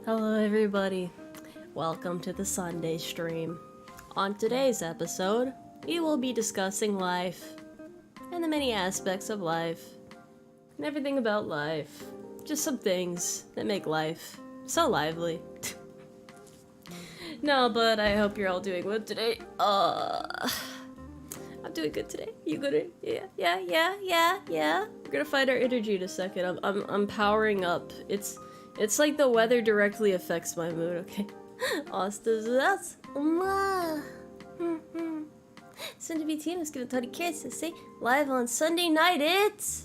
Hello everybody, welcome to the Sunday stream. On today's episode, we will be discussing life, and the many aspects of life, and everything about life. Just some things that make life so lively. No, but I hope you're all doing good today. I'm doing good today. You good? Yeah. We're gonna find our energy in a second. I'm powering up. It's like the weather directly affects my mood, okay? That's soon to be Tina's gonna tell the kids to say live on Sunday night. It's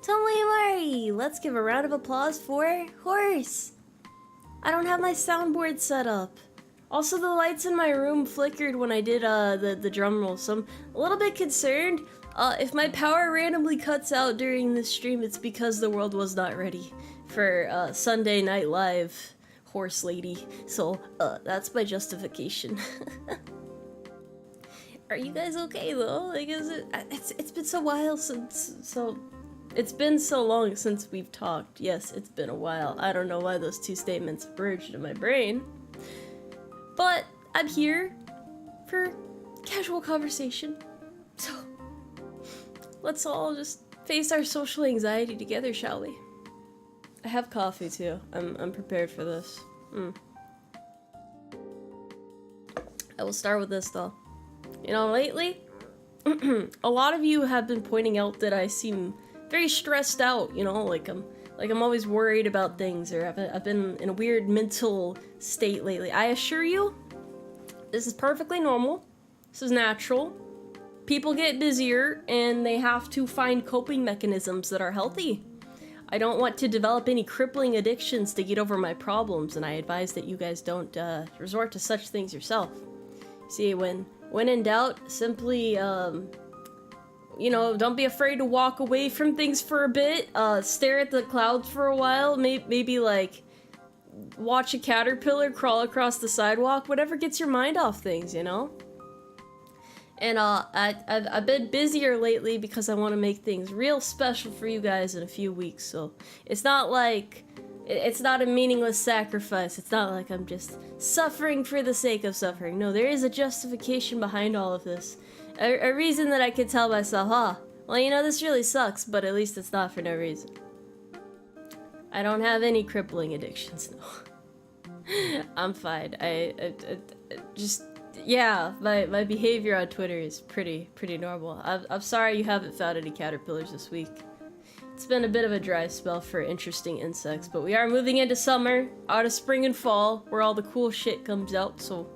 Tomoe Umari. Let's give a round of applause for Horse. I don't have my soundboard set up. Also, the lights in my room flickered when I did the drum roll, so I'm a little bit concerned. If my power randomly cuts out during this stream, it's because the world was not ready for Sunday Night Live, Horse Lady. So that's my justification. Are you guys okay though? Like, it's been so while since it's been so long since we've talked. Yes, it's been a while. I don't know why those two statements merged in my brain. But I'm here for casual conversation. So let's all just face our social anxiety together, shall we? I have coffee too. I'm prepared for this. I will start with this though. You know, lately, a lot of you have been pointing out that I seem very stressed out, you know, like I'm always worried about things, or I've been in a weird mental state lately. I assure you, this is perfectly normal. This is natural. People get busier and they have to find coping mechanisms that are healthy. I don't want to develop any crippling addictions to get over my problems, and I advise that you guys don't resort to such things yourself. See, when in doubt, simply you know, don't be afraid to walk away from things for a bit, stare at the clouds for a while, maybe like watch a caterpillar crawl across the sidewalk, whatever gets your mind off things, you know? And I've been busier lately because I want to make things real special for you guys in a few weeks, so it's not like, it's not a meaningless sacrifice. It's not like I'm just suffering for the sake of suffering. No, there is a justification behind all of this. A reason that I could tell myself, well, you know, this really sucks, but at least it's not for no reason. I don't have any crippling addictions, no. I'm fine. I just, yeah, my behavior on Twitter is pretty normal. I'm sorry you haven't found any caterpillars this week. It's been a bit of a dry spell for interesting insects, but we are moving into summer, out of spring and fall, where all the cool shit comes out, so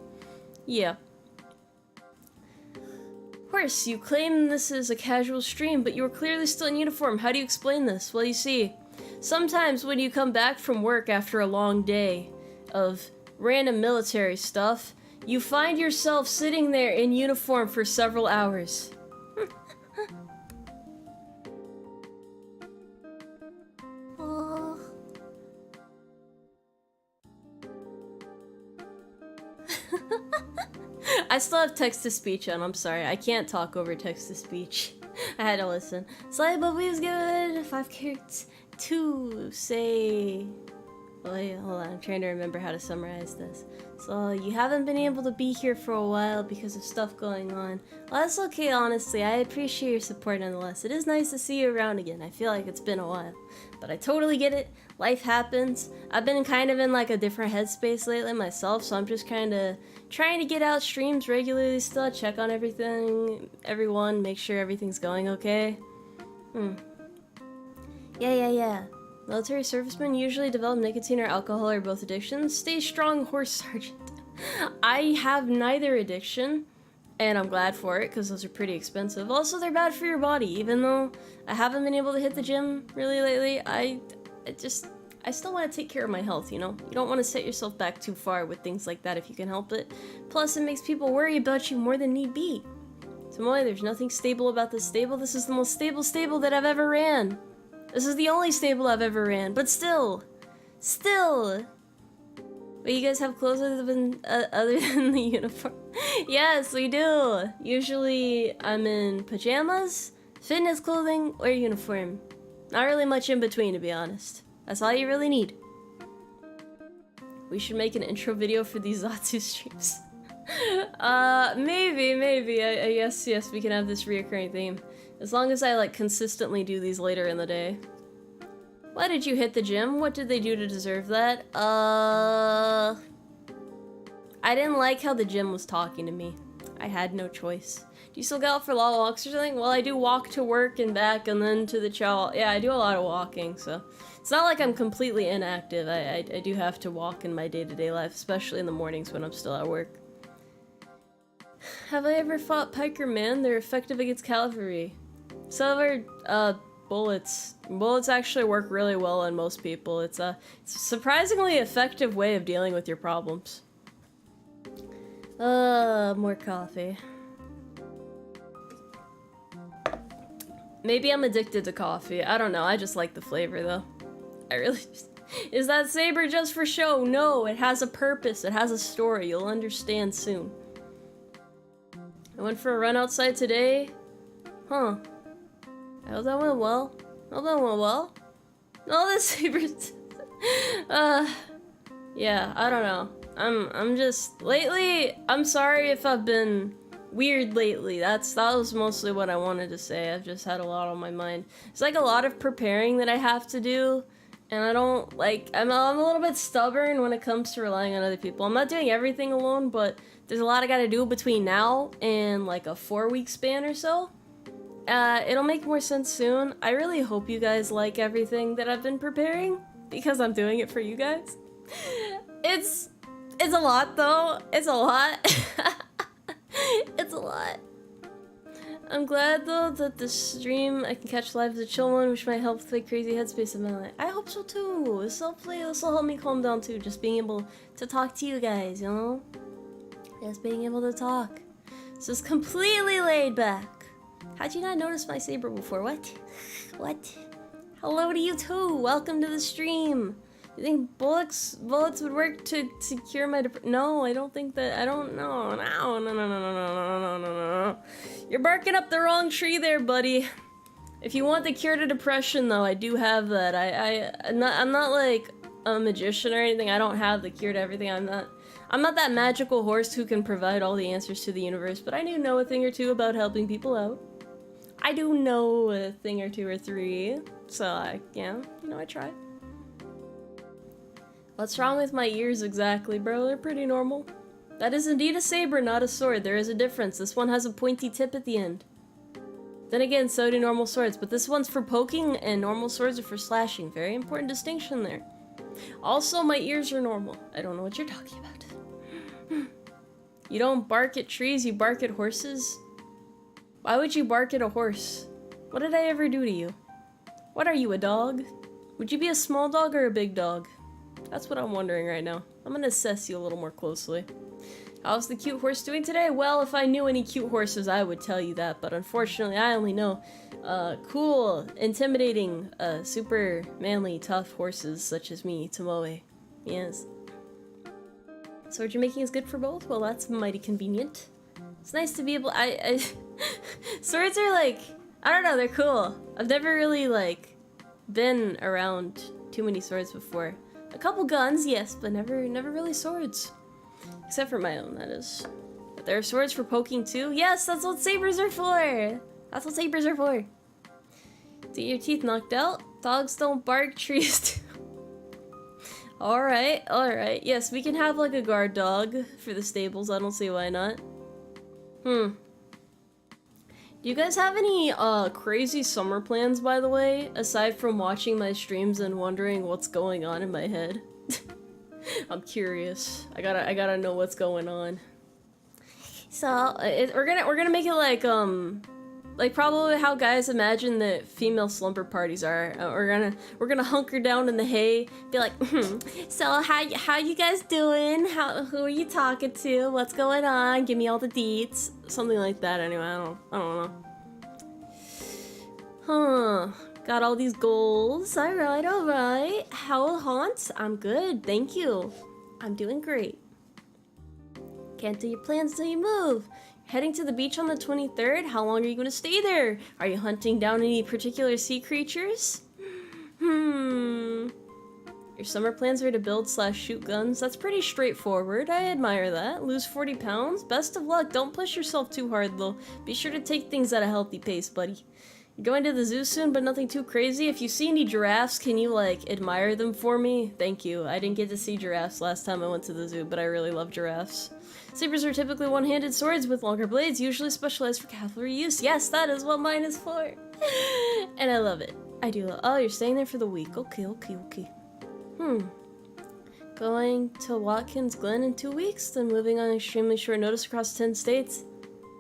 yeah. Horse, you claim this is a casual stream, but you are clearly still in uniform. How do you explain this? Well, you see, sometimes when you come back from work after a long day of random military stuff, you find yourself sitting there in uniform for several hours. I still have text-to-speech on, I'm sorry. I can't talk over text-to-speech. I had to listen. Slide Bubbly's good. 5 carrots. 2 say... Wait, hold on. I'm trying to remember how to summarize this. So, you haven't been able to be here for a while because of stuff going on. Well, that's okay, honestly. I appreciate your support nonetheless. It is nice to see you around again. I feel like it's been a while. But I totally get it. Life happens. I've been kind of in like a different headspace lately myself, so I'm just kind of trying to get out streams regularly still, check on everyone, make sure everything's going okay. Yeah. Military servicemen usually develop nicotine or alcohol or both addictions. Stay strong, Horse Sergeant. I have neither addiction, and I'm glad for it, because those are pretty expensive. Also, they're bad for your body. Even though I haven't been able to hit the gym really lately, I still want to take care of my health, you know? You don't want to set yourself back too far with things like that if you can help it. Plus, it makes people worry about you more than need be. Tomoe, there's nothing stable about this stable. This is the most stable stable that I've ever ran. This is the only stable I've ever ran, but still. But you guys have clothes other than the uniform? Yes, we do. Usually I'm in pajamas, fitness clothing, or uniform. Not really much in between, to be honest. That's all you really need. We should make an intro video for these Zatsu streams. Maybe. I guess, yes, we can have this reoccurring theme. As long as I, like, consistently do these later in the day. Why did you hit the gym? What did they do to deserve that? I didn't like how the gym was talking to me. I had no choice. Do you still go out for long walks or something? Well, I do walk to work and back and then to the chow. Yeah, I do a lot of walking, so... It's not like I'm completely inactive. I do have to walk in my day-to-day life, especially in the mornings when I'm still at work. Have I ever fought Piker Man? They're effective against cavalry. Silver, bullets. Bullets actually work really well on most people. It's a surprisingly effective way of dealing with your problems. More coffee. Maybe I'm addicted to coffee. I don't know. I just like the flavor, though. I really just... Is that Saber just for show? No, it has a purpose. It has a story. You'll understand soon. I went for a run outside today. Huh. I hope that went well. I hope that went well. No, the Saber's... Yeah, I don't know. I'm just... Lately, I'm sorry if I've been... weird lately. That was mostly what I wanted to say. I've just had a lot on my mind. It's like a lot of preparing that I have to do, and I don't like. I'm a little bit stubborn when it comes to relying on other people. I'm not doing everything alone, but there's a lot I gotta do between now and like a 4-week span or so. It'll make more sense soon. I really hope you guys like everything that I've been preparing because I'm doing it for you guys. It's a lot though. It's a lot. It's a lot. I'm glad though that the stream I can catch live is a chill one, which might help with my crazy headspace in my life. I hope so too. This will help me calm down too. Just being able to talk to you guys, you know? Just being able to talk. So it's completely laid back. How'd you not notice my Saber before? What? What? Hello to you too. Welcome to the stream. You think bullets would work to cure my No, I don't think that. I don't know. No. You're barking up the wrong tree there, buddy. If you want the cure to depression, though, I do have that. I'm not like a magician or anything. I don't have the cure to everything. I'm not that magical horse who can provide all the answers to the universe, but I do know a thing or two about helping people out. I do know a thing or two or three. So, yeah, I try. What's wrong with my ears exactly, bro? They're pretty normal. That is indeed a saber, not a sword. There is a difference. This one has a pointy tip at the end. Then again, so do normal swords, but this one's for poking and normal swords are for slashing. Very important distinction there. Also, my ears are normal. I don't know what you're talking about. You don't bark at trees, you bark at horses? Why would you bark at a horse? What did I ever do to you? What are you, a dog? Would you be a small dog or a big dog? That's what I'm wondering right now. I'm gonna assess you a little more closely. How's the cute horse doing today? Well, if I knew any cute horses, I would tell you that, but unfortunately, I only know cool, intimidating, super manly, tough horses such as me, Tomoe. Yes. Sword you're making is good for both? Well, that's mighty convenient. It's nice to be able- Swords are like, I don't know, they're cool. I've never really, like, been around too many swords before. A couple guns, yes, but never really swords. Except for my own, that is. But there are swords for poking too? Yes, that's what sabers are for! That's what sabers are for! Do your teeth knocked out? Dogs don't bark, trees do. Alright. Yes, we can have like a guard dog for the stables, I don't see why not. Do you guys have any crazy summer plans, by the way, aside from watching my streams and wondering what's going on in my head? I'm curious. I gotta know what's going on. So we're gonna make it like probably how guys imagine that female slumber parties are. We're gonna hunker down in the hay, be like, so how you guys doing? Who are you talking to? What's going on? Give me all the deets. Something like that. Anyway, I don't know. Got all these goals. All right. How Haunt? I'm good, thank you. I'm doing great. Can't do your plans till you move. Heading to the beach on the 23rd? How long are you going to stay there? Are you hunting down any particular sea creatures? Your summer plans are to build/shoot guns. That's pretty straightforward. I admire that. Lose 40 pounds? Best of luck. Don't push yourself too hard, though. Be sure to take things at a healthy pace, buddy. You're going to the zoo soon, but nothing too crazy. If you see any giraffes, can you, like, admire them for me? Thank you. I didn't get to see giraffes last time I went to the zoo, but I really love giraffes. Sabers are typically one-handed swords with longer blades, usually specialized for cavalry use. Yes, that is what mine is for. And I love it. I do. Oh, you're staying there for the week. Okay. Going to Watkins Glen in 2 weeks, then moving on extremely short notice across 10 states.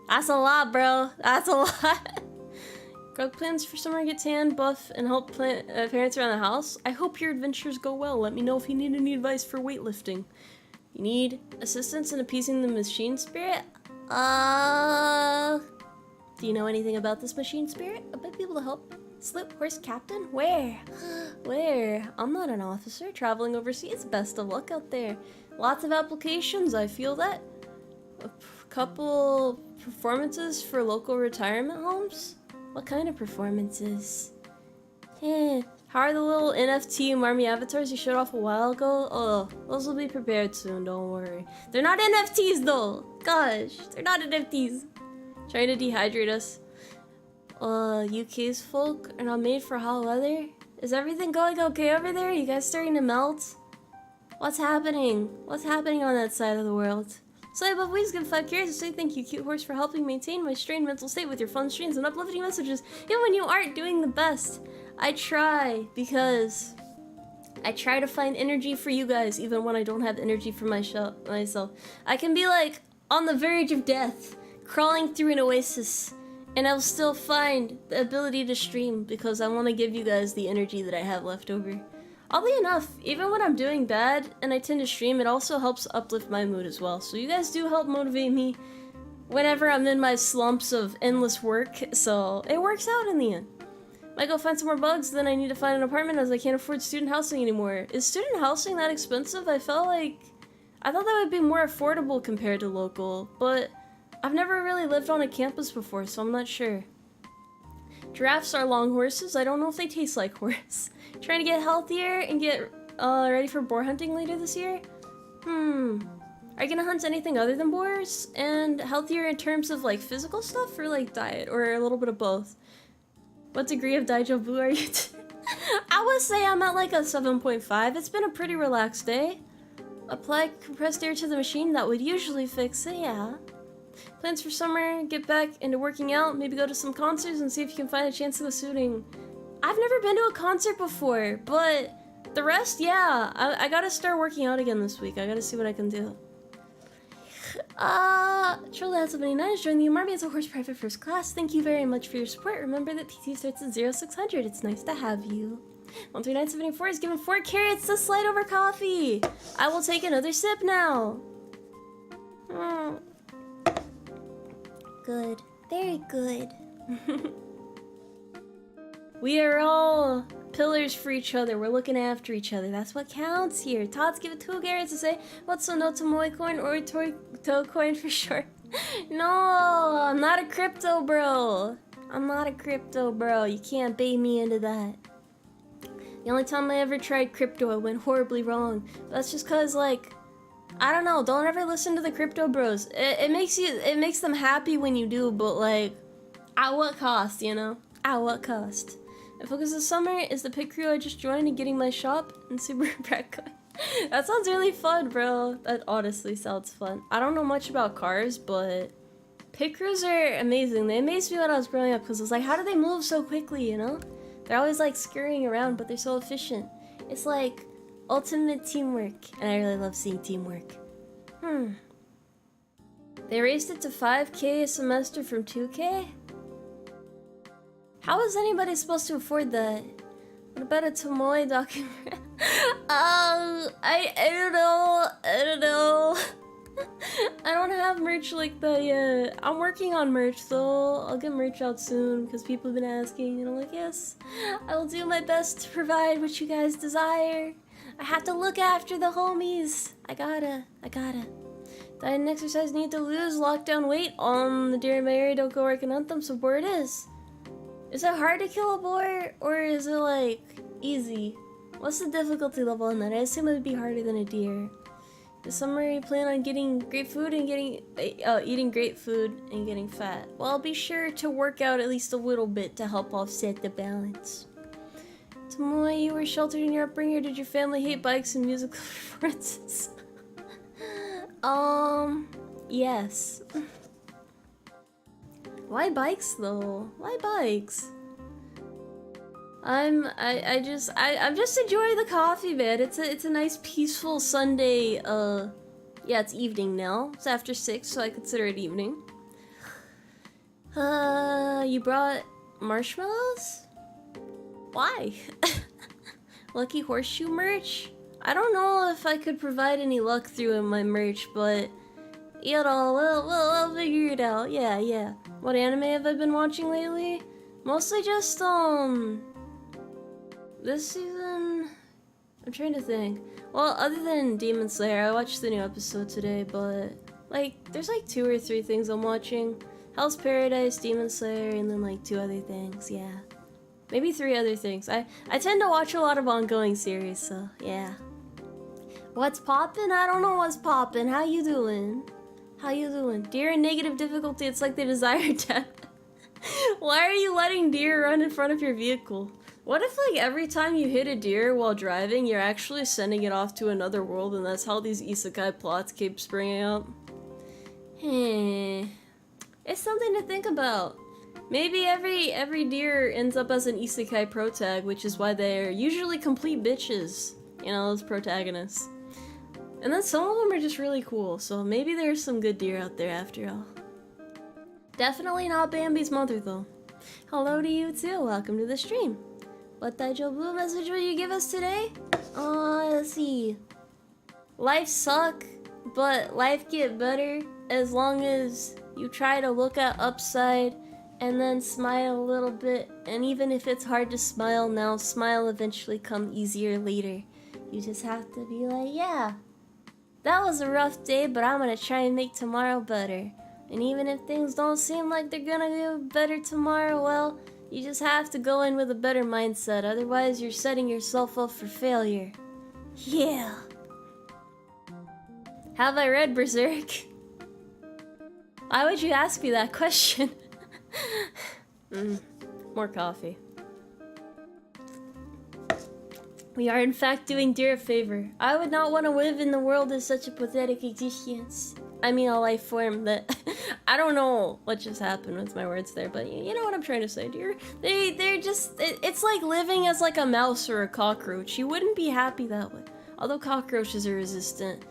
That's a lot, bro. That's a lot. Got plans for summer, get tan, buff, and help parents around the house. I hope your adventures go well. Let me know if you need any advice for weightlifting. You need assistance in appeasing the machine spirit? Do you know anything about this machine spirit? I might be able to help. Slip horse captain? Where? Where? I'm not an officer traveling overseas. Best of luck out there. Lots of applications, I feel that. A couple performances for local retirement homes? What kind of performances? How are the little NFT UmARMY avatars you showed off a while ago? Oh, those will be prepared soon, don't worry. They're not NFTs though! Gosh, they're not NFTs. Trying to dehydrate us. UK's folk are not made for hot weather? Is everything going okay over there? Are you guys starting to melt? What's happening? What's happening on that side of the world? So above please give 5 carrots to say thank you, cute horse, for helping maintain my strained mental state with your fun streams and uplifting messages, even when you aren't doing the best. I try, because I try to find energy for you guys, even when I don't have energy for myself. I can be like on the verge of death, crawling through an oasis, and I'll still find the ability to stream because I want to give you guys the energy that I have left over. Oddly enough, even when I'm doing bad and I tend to stream, it also helps uplift my mood as well. So you guys do help motivate me whenever I'm in my slumps of endless work, so it works out in the end. Might go find some more bugs, then I need to find an apartment as I can't afford student housing anymore. Is student housing that expensive? I thought that would be more affordable compared to local, but I've never really lived on a campus before, so I'm not sure. Giraffes are long horses. I don't know if they taste like horse. Trying to get healthier and get ready for boar hunting later this year? Are you gonna hunt anything other than boars? And healthier in terms of like physical stuff or like diet or a little bit of both? What degree of deja vu are you I would say I'm at like a 7.5. It's been a pretty relaxed day. Apply compressed air to the machine. That would usually fix it, yeah. Plans for summer, get back into working out, maybe go to some concerts and see if you can find a chance to go shooting. I've never been to a concert before, but the rest, yeah. I gotta start working out again this week. I gotta see what I can do. Troll79 is joining the UmARMY as a horse private first class. Thank you very much for your support. Remember that PT starts at 0600. It's nice to have you. 13974 is given 4 carrots to slide over coffee. I will take another sip now. Good. Very good. We are all pillars for each other. We're looking after each other. That's what counts here. Todd's given 2 carrots to say, what's so no Tomoe coin or to coin for short? No, I'm not a crypto bro. I'm not a crypto bro. You can't bait me into that. The only time I ever tried crypto, it went horribly wrong. That's just cause like, I don't know, don't ever listen to the crypto bros. It makes them happy when you do, but like, at what cost, you know? At what cost? My focus this summer is the pit crew I just joined and getting my shop and Super Brad coin. That sounds really fun, bro. That honestly sounds fun. I don't know much about cars, but pit crews are amazing. They amazed me when I was growing up because I was like, how do they move so quickly, you know? They're always like scurrying around, but they're so efficient. It's like ultimate teamwork, and I really love seeing teamwork. They raised it to 5K a semester from 2K? How is anybody supposed to afford that? What about a Tomoe document? I don't know. I don't have merch like that yet. I'm working on merch though. I'll get merch out soon because people have been asking, and I'm like, yes, I will do my best to provide what you guys desire. I have to look after the homies. I gotta. Diet and exercise need to lose lockdown weight on the deer in my area. Don't go working on them, so boar it is. Is it hard to kill a boar, or is it like Easy. What's the difficulty level on that? I assume it would be harder than a deer. This summer you plan on getting great food and eating great food and getting fat. Well, be sure to work out at least a little bit to help offset the balance. Tomoe, you were sheltered in your upbringing, or did your family hate bikes and musical performances? Yes. Why bikes though? Why bikes? I'm just enjoying the coffee, man. It's a nice peaceful Sunday. Yeah, it's evening now. It's after 6, so I consider it evening. You brought marshmallows? Why? Lucky Horseshoe merch? I don't know if I could provide any luck through my merch, but you know, we'll figure it out. Yeah. What anime have I been watching lately? Mostly just this season, I'm trying to think. Well, other than Demon Slayer, I watched the new episode today, but like, there's like 2 or 3 things I'm watching. Hell's Paradise, Demon Slayer, and then like 2 other things, yeah. Maybe 3 other things. I tend to watch a lot of ongoing series, so yeah. What's poppin'? I don't know what's poppin'. How you doing? How you doing? Deer in negative difficulty, it's like they desire death. Why are you letting deer run in front of your vehicle? What if, like, every time you hit a deer while driving, you're actually sending it off to another world, and that's how these isekai plots keep springing up? It's something to think about. Maybe every deer ends up as an isekai protag, which is why they're usually complete bitches, you know, those protagonists. And then some of them are just really cool, so maybe there's some good deer out there after all. Definitely not Bambi's mother, though. Hello to you, too. Welcome to the stream. What Daijo Blue message will you give us today? Let's see. Life suck, but life get better as long as you try to look at upside and then smile a little bit. And even if it's hard to smile now, smile eventually come easier later. You just have to be like, yeah, that was a rough day, but I'm gonna try and make tomorrow better. And even if things don't seem like they're gonna get better tomorrow, well, you just have to go in with a better mindset, otherwise you're setting yourself up for failure. Yeah. Have I read Berserk? Why would you ask me that question? More coffee. We are in fact doing deer a favor. I would not want to live in the world of such a pathetic existence. I mean, a life form that I don't know what just happened with my words there, but you know what I'm trying to say, dear. They're just, it's like living as like a mouse or a cockroach. You wouldn't be happy that way. Although cockroaches are resistant.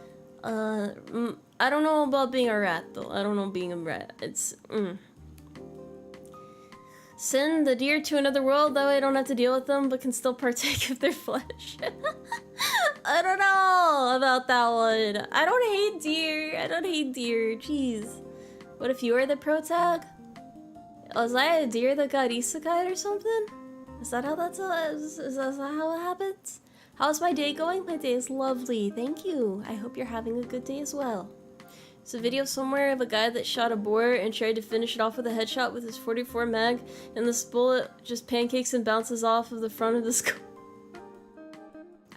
I don't know about being a rat though. I don't know being a rat. It's, Send the deer to another world, that way I don't have to deal with them, but can still partake of their flesh. I don't know about that one. I don't hate deer. Jeez. What if you were the protag? Was I a deer that got isekai or something? Is that how is that how it happens? How's my day going? My day is lovely, thank you. I hope you're having a good day as well. There's a video somewhere of a guy that shot a boar and tried to finish it off with a headshot with his 44 mag, and this bullet just pancakes and bounces off of the front of the skull.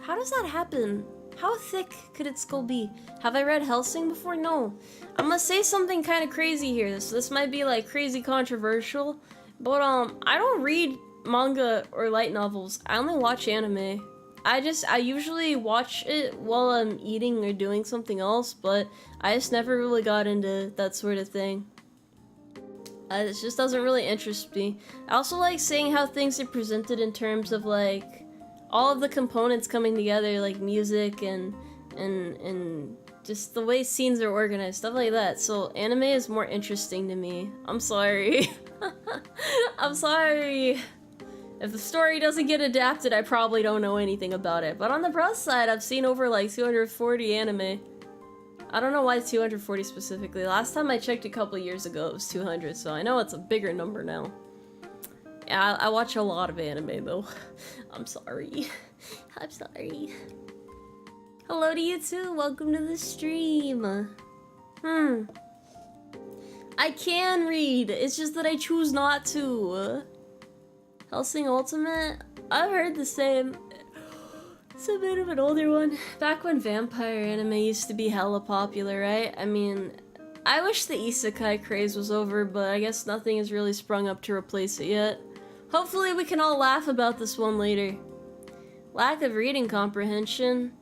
How does that happen? How thick could its skull be? Have I read Hellsing before? No. I'm gonna say something kind of crazy here. This might be like crazy controversial, but I don't read manga or light novels. I only watch anime. I usually watch it while I'm eating or doing something else, but I just never really got into that sort of thing. It just doesn't really interest me. I also like seeing how things are presented in terms of like all of the components coming together, like music and just the way scenes are organized, stuff like that. So anime is more interesting to me. I'm sorry. I'm sorry. If the story doesn't get adapted, I probably don't know anything about it. But on the plus side, I've seen over like 240 anime. I don't know why 240 specifically. Last time I checked a couple years ago, it was 200, so I know it's a bigger number now. Yeah, I watch a lot of anime though. I'm sorry. I'm sorry. Hello to you too, welcome to the stream. I can read, it's just that I choose not to. Hellsing Ultimate? I've heard the same. It's a bit of an older one. Back when vampire anime used to be hella popular, right? I mean, I wish the isekai craze was over, but I guess nothing has really sprung up to replace it yet. Hopefully we can all laugh about this one later. Lack of reading comprehension.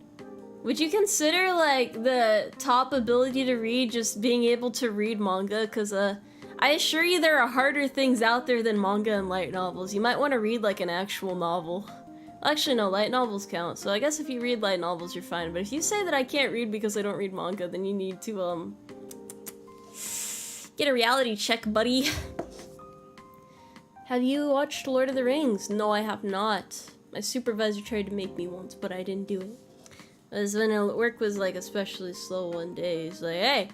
Would you consider, like, the top ability to read just being able to read manga? Because, I assure you there are harder things out there than manga and light novels. You might want to read, like, an actual novel. Actually, no, light novels count, so I guess if you read light novels, you're fine. But if you say that I can't read because I don't read manga, then you need to, get a reality check, buddy. Have you watched Lord of the Rings? No, I have not. My supervisor tried to make me once, but I didn't do it. It was when work was, like, especially slow one day. He's like, hey,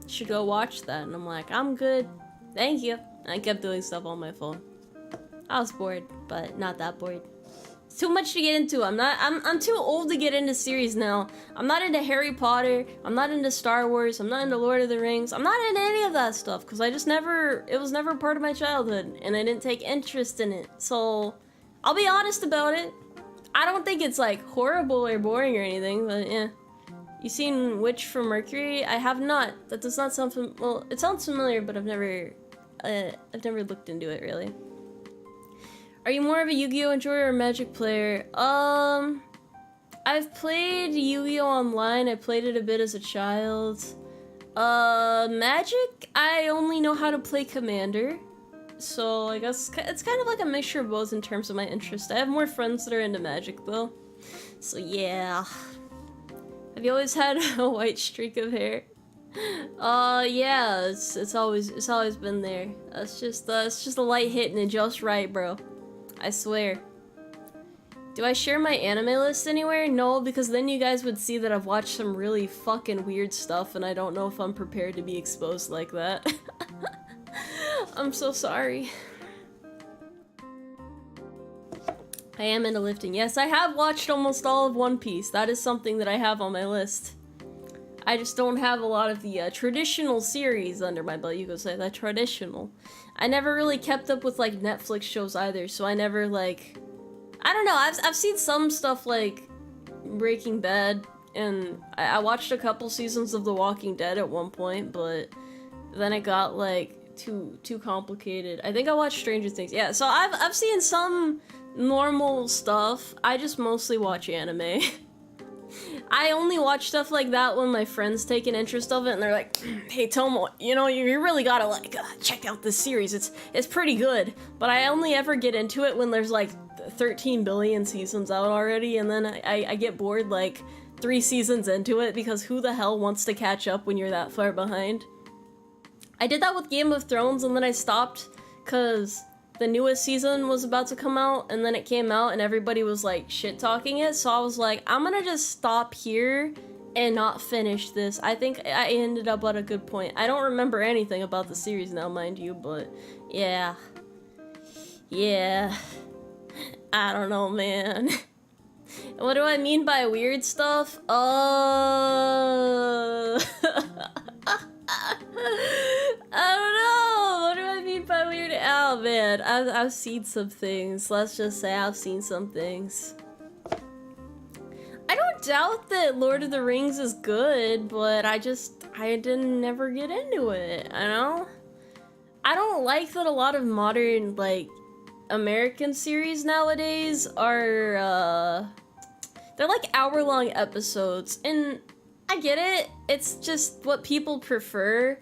you should go watch that. And I'm like, I'm good. Thank you. And I kept doing stuff on my phone. I was bored, but not that bored. Too much to get into. I'm too old to get into series now. I'm not into Harry Potter. I'm not into Star Wars. I'm not into Lord of the Rings. I'm not into any of that stuff because I just it was never part of my childhood and I didn't take interest in it. So I'll be honest about it. I don't think it's like horrible or boring or anything, but yeah. You seen Witch from Mercury? I have not. That does not sound well, it sounds familiar, but I've never looked into it really. Are you more of a Yu-Gi-Oh enjoyer or Magic player? I've played Yu-Gi-Oh online. I played it a bit as a child. Magic, I only know how to play Commander. So I guess it's kind of like a mixture of both in terms of my interest. I have more friends that are into Magic though. So yeah. Have you always had a white streak of hair? Yeah, it's always been there. It's just a light hitting it just right, bro. I swear. Do I share my anime list anywhere? No, because then you guys would see that I've watched some really fucking weird stuff and I don't know if I'm prepared to be exposed like that. I'm so sorry. I am into lifting. Yes, I have watched almost all of One Piece. That is something that I have on my list. I just don't have a lot of the traditional series under my belt. You could say that traditional. I never really kept up with like Netflix shows either, so I never like, I don't know. I've seen some stuff like Breaking Bad, and I watched a couple seasons of The Walking Dead at one point, but then it got like too complicated. I think I watched Stranger Things. Yeah, so I've seen some normal stuff. I just mostly watch anime. I only watch stuff like that when my friends take an interest of it and they're like, hey Tomo, you know, you really gotta like check out this series, it's pretty good. But I only ever get into it when there's like 13 billion seasons out already, and then I get bored like 3 seasons into it because who the hell wants to catch up when you're that far behind? I did that with Game of Thrones and then I stopped because the newest season was about to come out, and then it came out and everybody was like shit-talking it, so I was like, I'm gonna just stop here and not finish this. I think I ended up at a good point. I don't remember anything about the series now, mind you, but yeah. Yeah. I don't know, man. What do I mean by weird stuff? I don't know. What do I mean by weird? Oh man, I've seen some things. Let's just say I've seen some things. I don't doubt that Lord of the Rings is good, but I didn't never get into it. I don't like that a lot of modern like American series nowadays are they're like hour-long episodes, and I get it. It's just what people prefer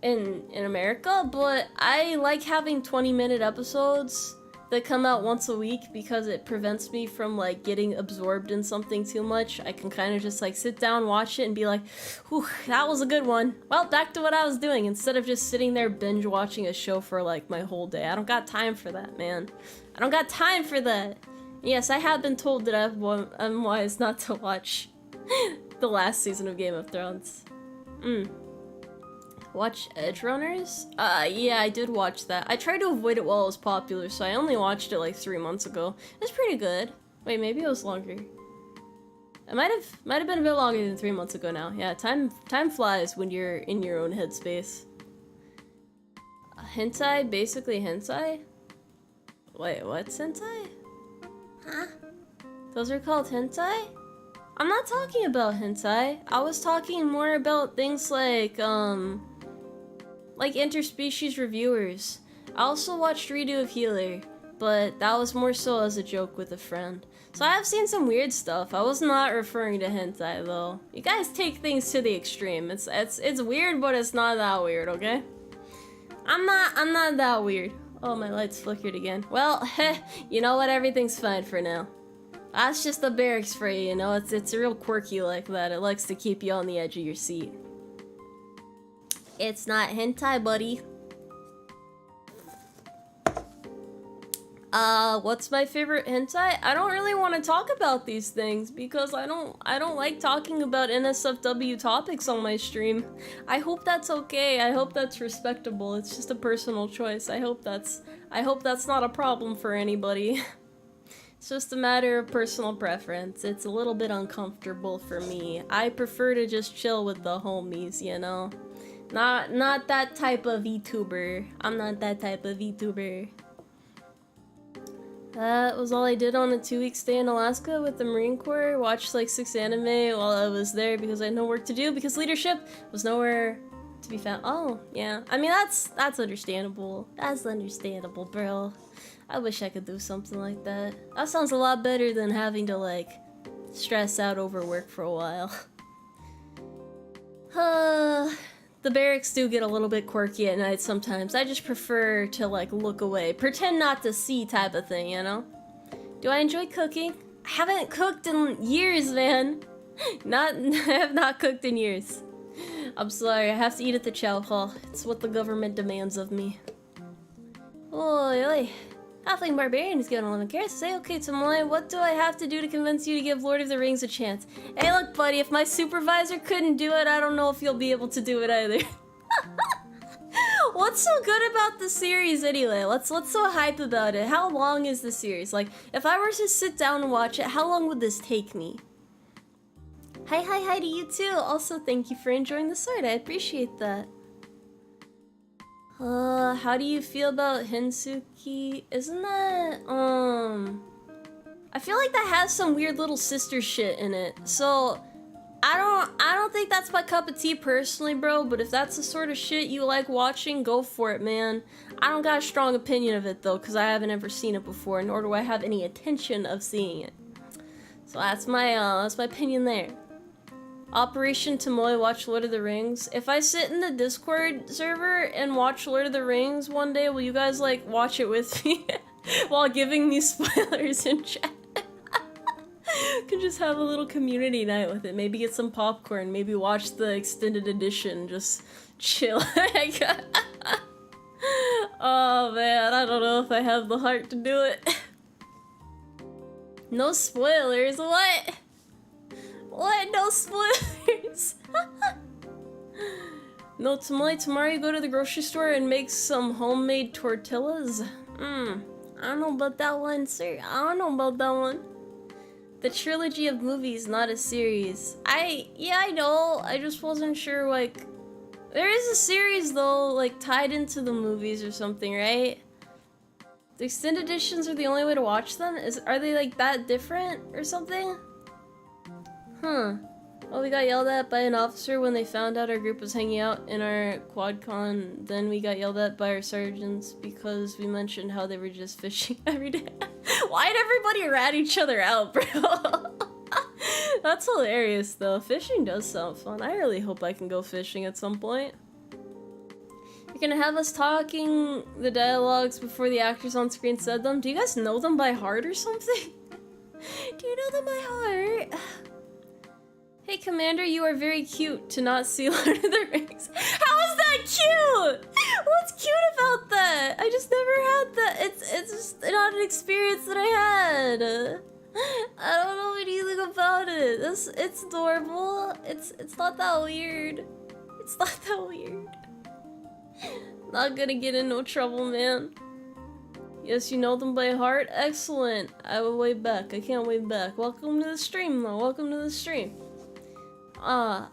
in America, but I like having 20-minute episodes that come out once a week because it prevents me from like getting absorbed in something too much. I can kind of just like sit down, watch it, and be like, whew, that was a good one. Well, back to what I was doing instead of just sitting there binge watching a show for like my whole day. I don't got time for that, man. I don't got time for that. Yes, I have been told that I'm wise not to watch the last season of Game of Thrones. Watch Edge Runners? Yeah, I did watch that. I tried to avoid it while it was popular, so I only watched it like 3 months ago. It's pretty good. Wait, maybe it was longer. It might have been a bit longer than 3 months ago now. Yeah, time flies when you're in your own headspace. Hentai? Basically hentai? Wait, what's hentai? Huh? Those are called hentai? I'm not talking about hentai. I was talking more about things like interspecies reviewers. I also watched Redo of Healer, but that was more so as a joke with a friend. So I have seen some weird stuff. I was not referring to hentai though. You guys take things to the extreme. It's weird, but it's not that weird, okay? I'm not that weird. Oh, my lights flickered again. Well, you know what? Everything's fine for now. That's just the barracks for you, you know? It's real quirky like that. It likes to keep you on the edge of your seat. It's not hentai, buddy. What's my favorite hentai? I don't really want to talk about these things because I don't like talking about NSFW topics on my stream. I hope that's okay. I hope that's respectable. It's just a personal choice. I hope that's not a problem for anybody. It's just a matter of personal preference. It's a little bit uncomfortable for me. I prefer to just chill with the homies, you know? Not that type of VTuber. I'm not that type of VTuber. That was all I did on a 2-week stay in Alaska with the Marine Corps. Watched like 6 anime while I was there because I had no work to do because leadership was nowhere to be found. Oh, yeah. I mean, that's understandable. That's understandable, bro. I wish I could do something like that. That sounds a lot better than having to, like, stress out over work for a while. The barracks do get a little bit quirky at night sometimes. I just prefer to, like, look away. Pretend not to see type of thing, you know? Do I enjoy cooking? I haven't cooked in years, man. I have not cooked in years. I'm sorry, I have to eat at the chow hall. It's what the government demands of me. Oi, oi. Halfling Barbarian is given 11 carrots to say, okay, Tomoe, what do I have to do to convince you to give Lord of the Rings a chance? Hey, look, buddy, if my supervisor couldn't do it, I don't know if you'll be able to do it either. What's so good about the series anyway? What's so hype about it? How long is the series? Like, if I were to sit down and watch it, how long would this take me? Hi to you too. Also, thank you for enjoying the sword. I appreciate that. How do you feel about Hensuki? Isn't that, I feel like that has some weird little sister shit in it. So, I don't think that's my cup of tea personally, bro, but if that's the sort of shit you like watching, go for it, man. I don't got a strong opinion of it, though, because I haven't ever seen it before, nor do I have any intention of seeing it. So that's my opinion there. Operation Tomoe watch Lord of the Rings. If I sit in the Discord server and watch Lord of the Rings one day, will you guys, like, watch it with me while giving me spoilers in chat? Could just have a little community night with it. Maybe get some popcorn. Maybe watch the extended edition. Just chill. Oh man, I don't know if I have the heart to do it. No spoilers. What? What? No spoilers. No, tomorrow you go to the grocery store and make some homemade tortillas? I don't know about that one, sir. I don't know about that one. The trilogy of movies, not a series. Yeah, I know. I just wasn't sure, like... There is a series, though, like, tied into the movies or something, right? The extended editions are the only way to watch them? Are they, like, that different or something? Huh. Well, we got yelled at by an officer when they found out our group was hanging out in our quad-con. Then we got yelled at by our sergeants because we mentioned how they were just fishing every day. Why'd everybody rat each other out, bro? That's hilarious, though. Fishing does sound fun. I really hope I can go fishing at some point. You're gonna have us talking the dialogues before the actors on screen said them? Do you guys know them by heart or something? Do you know them by heart? Hey, Commander, you are very cute to not see Lord of the Rings. How is that cute? What's cute about that? I just never had that. It's just not an experience that I had. I don't know anything about it. It's adorable. It's not that weird. It's not that weird. Not gonna get in no trouble, man. Yes, you know them by heart? Excellent. I will wait back. I can't wait back. Welcome to the stream, though. Welcome to the stream. We're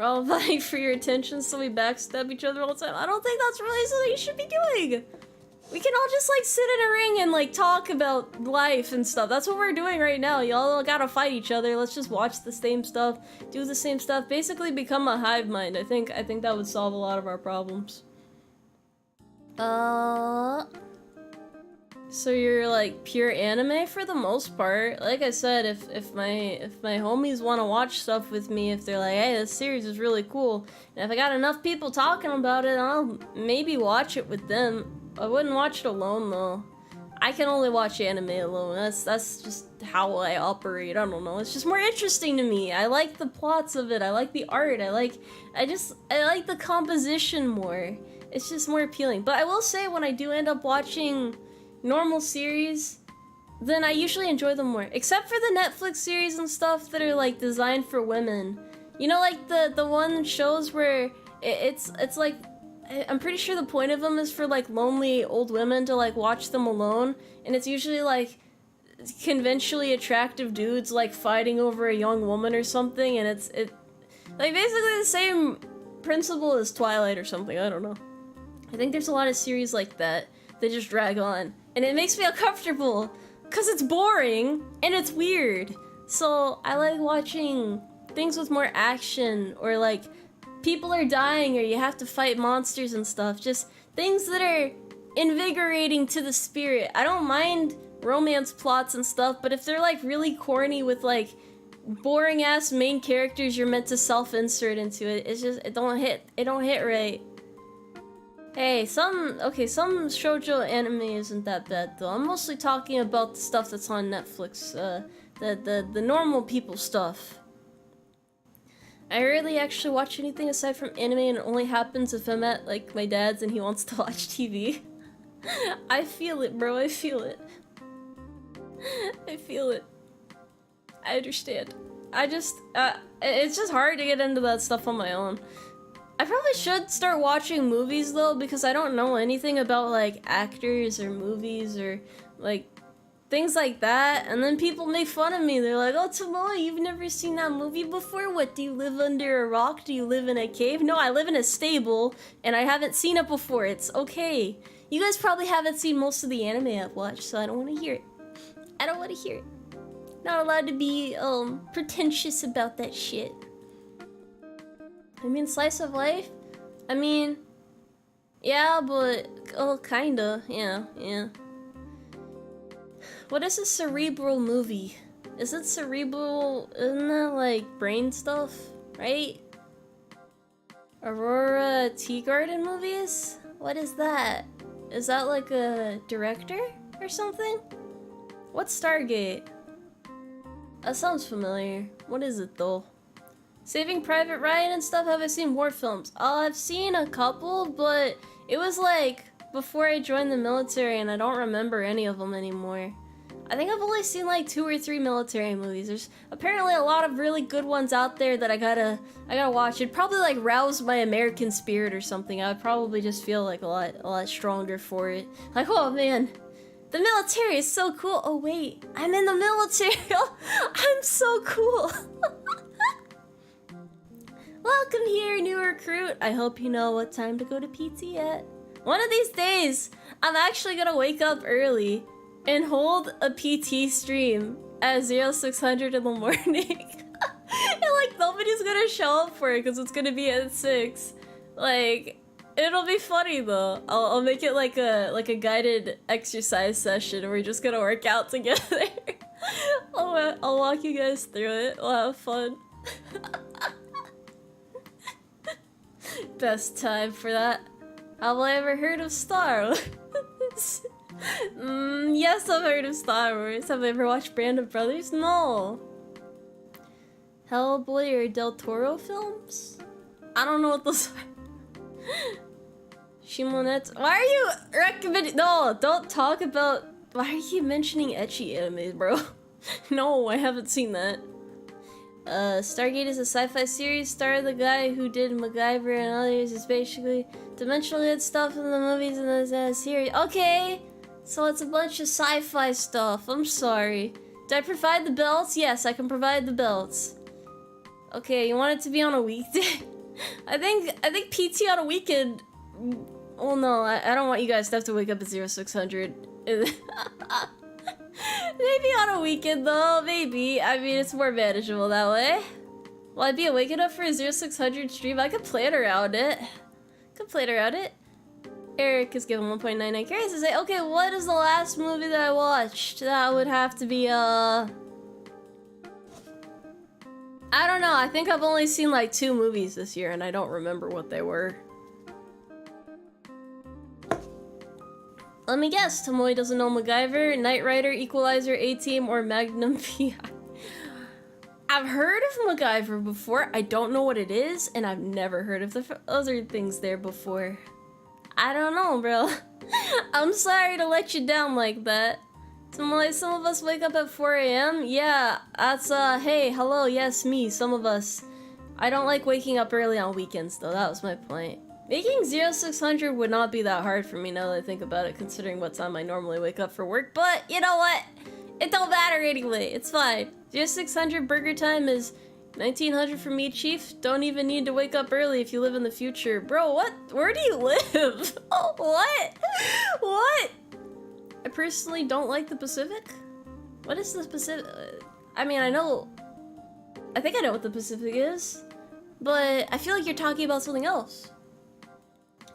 all vying for your attention, so we backstab each other all the time. I don't think that's really something you should be doing. We can all just like sit in a ring and like talk about life and stuff. That's what we're doing right now. Y'all gotta fight each other. Let's just watch the same stuff, do the same stuff, basically become a hive mind. I think that would solve a lot of our problems. So you're like pure anime for the most part. Like I said, if my homies want to watch stuff with me, if they're like, hey, this series is really cool, and if I got enough people talking about it, I'll maybe watch it with them. I wouldn't watch it alone though. I can only watch anime alone. That's just how I operate. I don't know. It's just more interesting to me. I like the plots of it. I like the art. I like the composition more. It's just more appealing. But I will say, when I do end up watching normal series, then I usually enjoy them more. Except for the Netflix series and stuff that are like designed for women. You know, like the one shows where it's like, I'm pretty sure the point of them is for like lonely old women to like watch them alone, and it's usually like conventionally attractive dudes like fighting over a young woman or something, and it's like basically the same principle as Twilight or something. I don't know. I think there's a lot of series like that just drag on, and it makes me uncomfortable because it's boring and it's weird. So I like watching things with more action, or like people are dying, or you have to fight monsters and stuff. Just things that are invigorating to the spirit. I don't mind romance plots and stuff, but if they're like really corny with like boring ass main characters you're meant to self-insert into it, it's just, it don't hit right. Hey, some shoujo anime isn't that bad though. I'm mostly talking about the stuff that's on Netflix, the normal people stuff. I rarely actually watch anything aside from anime, and it only happens if I'm at like my dad's and he wants to watch TV. I feel it, bro. I feel it. I feel it. I understand. It's just hard to get into that stuff on my own. I probably should start watching movies though, because I don't know anything about like actors or movies or like things like that, and then people make fun of me. They're like, oh, Tomoe, you've never seen that movie before? What, do you live under a rock? Do you live in a cave? No, I live in a stable, and I haven't seen it before. It's okay. You guys probably haven't seen most of the anime I've watched, so I don't want to hear it. I don't want to hear it. Not allowed to be, pretentious about that shit. I mean, slice of life? I mean, yeah, but, kinda, yeah. What is a cerebral movie? Is it cerebral? Isn't that like brain stuff, right? Aurora Tea Garden movies? What is that? Is that like a director or something? What's Stargate? That sounds familiar. What is it though? Saving Private Ryan and stuff? Have I seen war films? I've seen a couple, but it was like before I joined the military, and I don't remember any of them anymore. I think I've only seen like 2 or 3 military movies. There's apparently a lot of really good ones out there that I gotta watch. It'd probably like rouse my American spirit or something. I would probably just feel like a lot stronger for it. Like, oh man, the military is so cool. Oh wait, I'm in the military. I'm so cool. Welcome here, new recruit. I hope you know what time to go to PT at. One of these days, I'm actually gonna wake up early and hold a PT stream at 0600 in the morning. And like nobody's gonna show up for it because it's gonna be at 6. Like, it'll be funny though. I'll make it like a guided exercise session where we're just gonna work out together. I'll walk you guys through it. We'll have fun. Best time for that. Have I ever heard of Star Wars? Yes, I've heard of Star Wars. Have I ever watched Band of Brothers? No. Hellboy or Del Toro films? I don't know what those are. Shimonetsu. Why are you recommending? No, don't talk about. Why are you mentioning ecchi anime, bro? No, I haven't seen that. Stargate is a sci-fi series. Star the guy who did MacGyver and others is basically dimensional good stuff in the movies and the series. Okay, so it's a bunch of sci-fi stuff. I'm sorry. Do I provide the belts? Yes, I can provide the belts. Okay, you want it to be on a weekday? I think PT on a weekend Well, no, I don't want you guys to have to wake up at 0600. Maybe on a weekend, though. Maybe. I mean, it's more manageable that way. Will I be awake enough for a 0600 stream? I could plan around it. Eric is given 1.99 carries to say, okay, what is the last movie that I watched? That would have to be, I don't know. I think I've only seen like 2 movies this year, and I don't remember what they were. Let me guess. Tomoe doesn't know MacGyver, Knight Rider, Equalizer, A-Team, or Magnum PI. I've heard of MacGyver before. I don't know what it is, and I've never heard of the other things there before. I don't know, bro. I'm sorry to let you down like that. Some of us wake up at 4 AM? Yeah, that's, hey, hello, yes, me, some of us. I don't like waking up early on weekends, though, that was my point. Making 0600 would not be that hard for me now that I think about it, considering what time I normally wake up for work, but you know what? It don't matter anyway, it's fine. 0600 burger time is 1900 for me, Chief. Don't even need to wake up early if you live in the future. Bro, what? Where do you live? Oh, what? What? I personally don't like the Pacific. What is the Pacific? I mean, I think I know what the Pacific is, but I feel like you're talking about something else.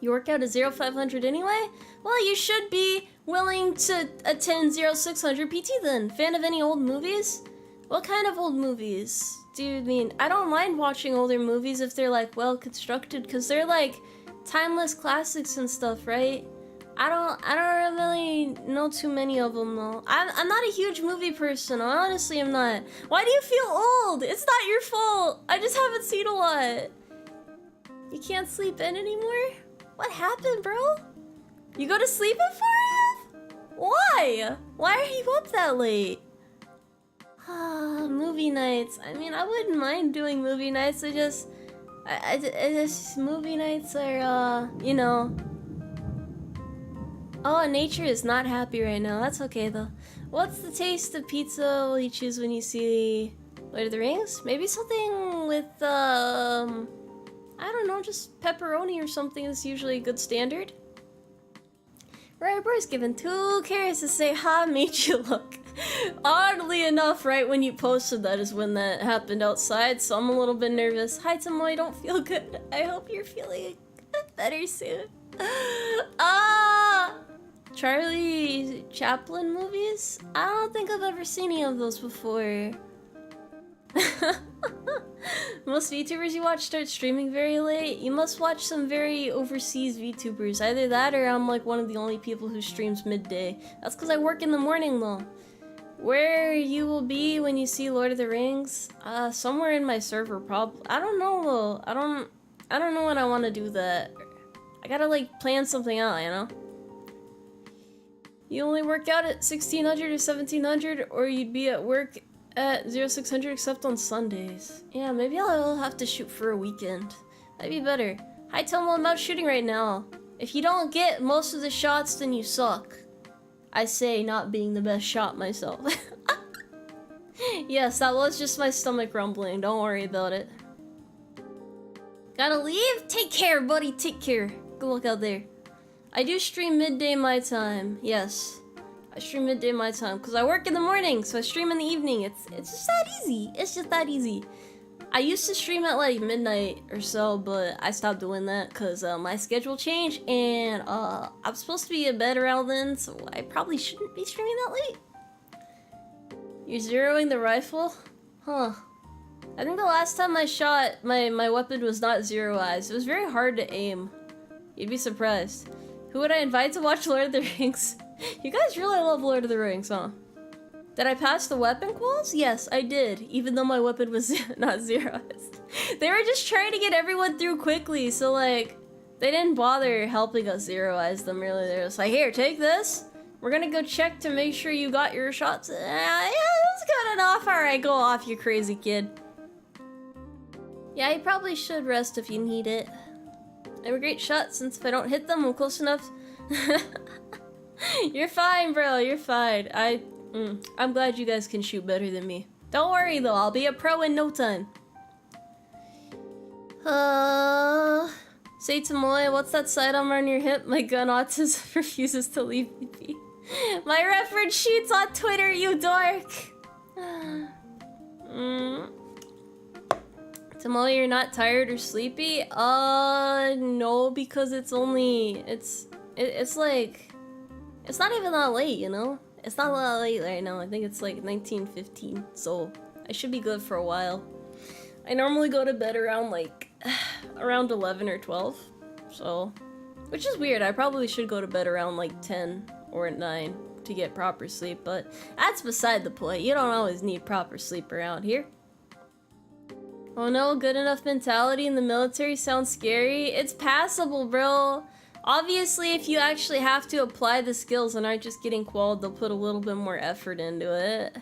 You work out at 0500 anyway? Well, you should be willing to attend 0600 PT then. Fan of any old movies? What kind of old movies do you mean? I don't mind watching older movies if they're like well constructed, because they're like timeless classics and stuff, right? I don't really know too many of them though. I'm not a huge movie person. I honestly am not. Why do you feel old? It's not your fault. I just haven't seen a lot. You can't sleep in anymore? What happened, bro? You go to sleep at 4 AM? Why? Why are you up that late? Movie nights. I mean, I wouldn't mind doing movie nights. I just movie nights are, you know. Oh, nature is not happy right now. That's okay, though. What's the taste of pizza will you choose when you see Lord of the Rings? Maybe something with, I don't know, just pepperoni or something is usually a good standard. Right, boy's given 2 carrots to say how made you look. Oddly enough, right when you posted that is when that happened outside, so I'm a little bit nervous. Hi, Tomoe, don't feel good. I hope you're feeling better soon. Charlie Chaplin movies? I don't think I've ever seen any of those before. Most VTubers you watch start streaming very late. You must watch some very overseas VTubers. Either that or I'm like one of the only people who streams midday. That's because I work in the morning though. Where you will be when you see Lord of the Rings? Somewhere in my server probably. I don't know though. I don't know when I want to do that. I gotta like plan something out, you know? You only work out at 1600 or 1700 or you'd be at work at 0600 except on Sundays. Yeah, maybe I'll have to shoot for a weekend. That'd be better. Hi Tomoe, I'm out shooting right now. If you don't get most of the shots, then you suck. I say not being the best shot myself. Yes, that was just my stomach rumbling. Don't worry about it. Gotta leave? Take care, buddy. Take care. Good luck out there. I do stream midday my time. Yes. I stream midday my time because I work in the morning, so I stream in the evening. It's just that easy. It's just that easy. I used to stream at like midnight or so, but I stopped doing that because my schedule changed and I'm supposed to be in bed around then, so I probably shouldn't be streaming that late. You're zeroing the rifle? Huh. I think the last time I shot, my weapon was not zero eyes. It was very hard to aim. You'd be surprised. Who would I invite to watch Lord of the Rings? You guys really love Lord of the Rings, huh? Did I pass the weapon quals? Yes, I did, even though my weapon was not zero eyes. They were just trying to get everyone through quickly, so like, they didn't bother helping us zero eyes them really. They're just like, here, take this. We're gonna go check to make sure you got your shots. Yeah, that's good enough. Alright, go off, you crazy kid. Yeah, you probably should rest if you need it. I have a great shot since if I don't hit them, I'm close enough. You're fine, bro. You're fine. I'm glad you guys can shoot better than me. Don't worry, though. I'll be a pro in no time. Say Tomoe, what's that sidearm on your hip? My gun autism refuses to leave me be. My reference sheet's on Twitter, you dork! Tomoe, you're not tired or sleepy? No, because it's only... It's like... It's not even that late, you know? It's not that late right now. I think it's like 19:15, so I should be good for a while. I normally go to bed around like... around 11 or 12, so... Which is weird, I probably should go to bed around like 10 or 9 to get proper sleep, but that's beside the point. You don't always need proper sleep around here. Oh no, good enough mentality in the military sounds scary. It's passable, bro. Obviously, if you actually have to apply the skills and aren't just getting qualled, they'll put a little bit more effort into it.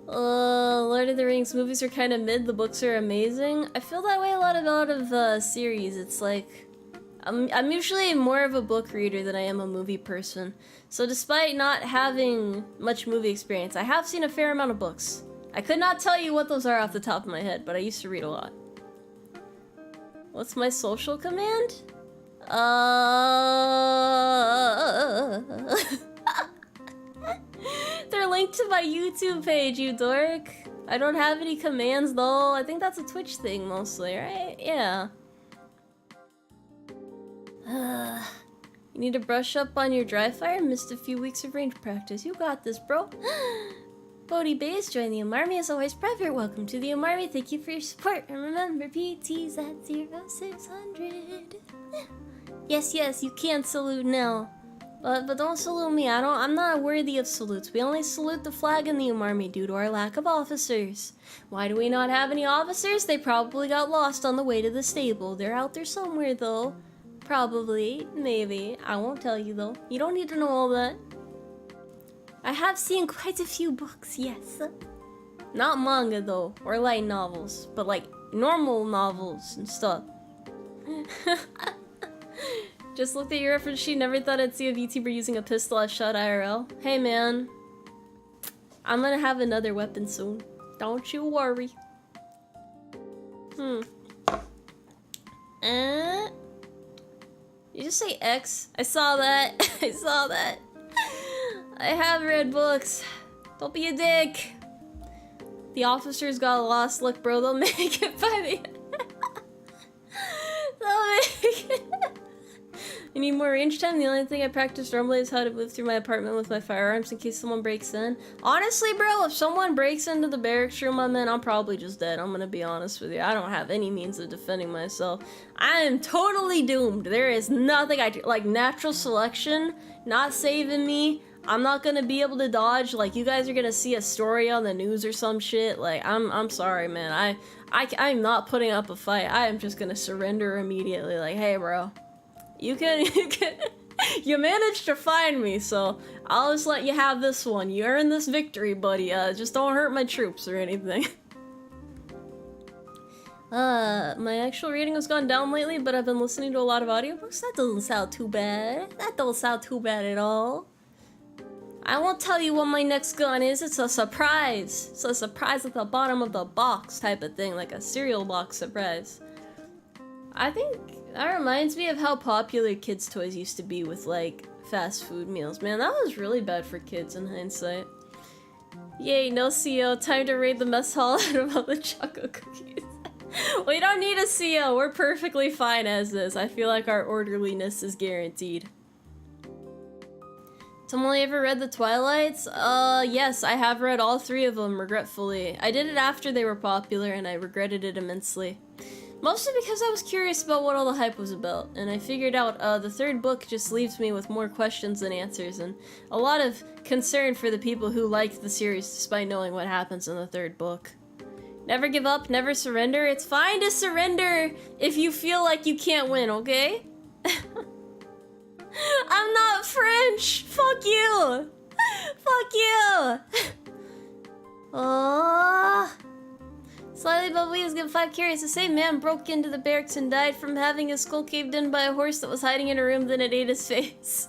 Lord of the Rings movies are kind of mid, the books are amazing. I feel that way a lot of series. It's like, I'm usually more of a book reader than I am a movie person. So despite not having much movie experience, I have seen a fair amount of books. I could not tell you what those are off the top of my head, but I used to read a lot. What's my social command? They're linked to my YouTube page, you dork. I don't have any commands though. I think that's a Twitch thing mostly, right? Yeah. You need to brush up on your dry fire. Missed a few weeks of range practice. You got this, bro. Bodhi Bays, join the UmARMY as always. Private, welcome to the UmARMY. Thank you for your support. And remember, PT's at 0600. Yes, you can salute now. But don't salute me. I'm not worthy of salutes. We only salute the flag in the UmARMY due to our lack of officers. Why do we not have any officers? They probably got lost on the way to the stable. They're out there somewhere, though. Probably. Maybe. I won't tell you, though. You don't need to know all that. I have seen quite a few books, yes. Not manga, though. Or light novels. But, like, normal novels and stuff. Just looked at your reference sheet, never thought I'd see a VTuber using a pistol I shot IRL. Hey man, I'm gonna have another weapon soon. Don't you worry. You just say X? I saw that. I saw that. I have read books. Don't be a dick. The officers got lost. Look, bro, they'll make it by the end. They'll make it. I need more range time. The only thing I practice normally is how to move through my apartment with my firearms in case someone breaks in. Honestly, bro, if someone breaks into the barracks room I'm in, I'm probably just dead. I'm gonna be honest with you. I don't have any means of defending myself. I am totally doomed. There is nothing I do. Like, natural selection, not saving me. I'm not gonna be able to dodge. Like, you guys are gonna see a story on the news or some shit. Like, I'm sorry, man. I'm not putting up a fight. I am just gonna surrender immediately. Like, hey, bro. You managed to find me, so I'll just let you have this one. You earned this victory, buddy. Just don't hurt my troops or anything. My actual reading has gone down lately, but I've been listening to a lot of audiobooks. That doesn't sound too bad. That don't sound too bad at all. I won't tell you what my next gun is. It's a surprise. It's a surprise at the bottom of the box type of thing, like a cereal box surprise. I think that reminds me of how popular kids' toys used to be with, like, fast food meals. Man, that was really bad for kids in hindsight. Yay, no CO. Time to raid the mess hall out of all the chocolate cookies. We don't need a CO. We're perfectly fine as is. I feel like our orderliness is guaranteed. Someone ever read the Twilights? Yes, I have read all 3 of them, regretfully. I did it after they were popular, and I regretted it immensely. Mostly because I was curious about what all the hype was about, and I figured out the 3rd book just leaves me with more questions than answers, and a lot of concern for the people who liked the series despite knowing what happens in the 3rd book. Never give up, never surrender. It's fine to surrender if you feel like you can't win, okay? I'm not French! Fuck you! Fuck you! Oh. Slightly bubbly is give 5 carries. The same man broke into the barracks and died from having his skull caved in by a horse that was hiding in a room, then it ate his face.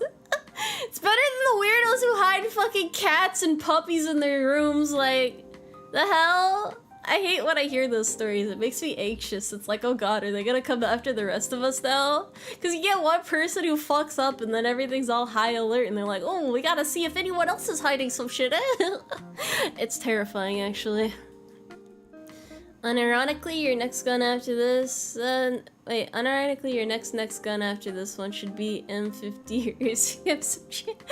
It's better than the weirdos who hide fucking cats and puppies in their rooms, like, the hell? I hate when I hear those stories. It makes me anxious. It's like, oh god, are they gonna come after the rest of us now? Because you get one person who fucks up and then everything's all high alert and they're like, oh, we gotta see if anyone else is hiding some shit. It's terrifying, actually. Unironically, your next gun after this... wait, unironically, your next gun after this one should be M50 or some shit.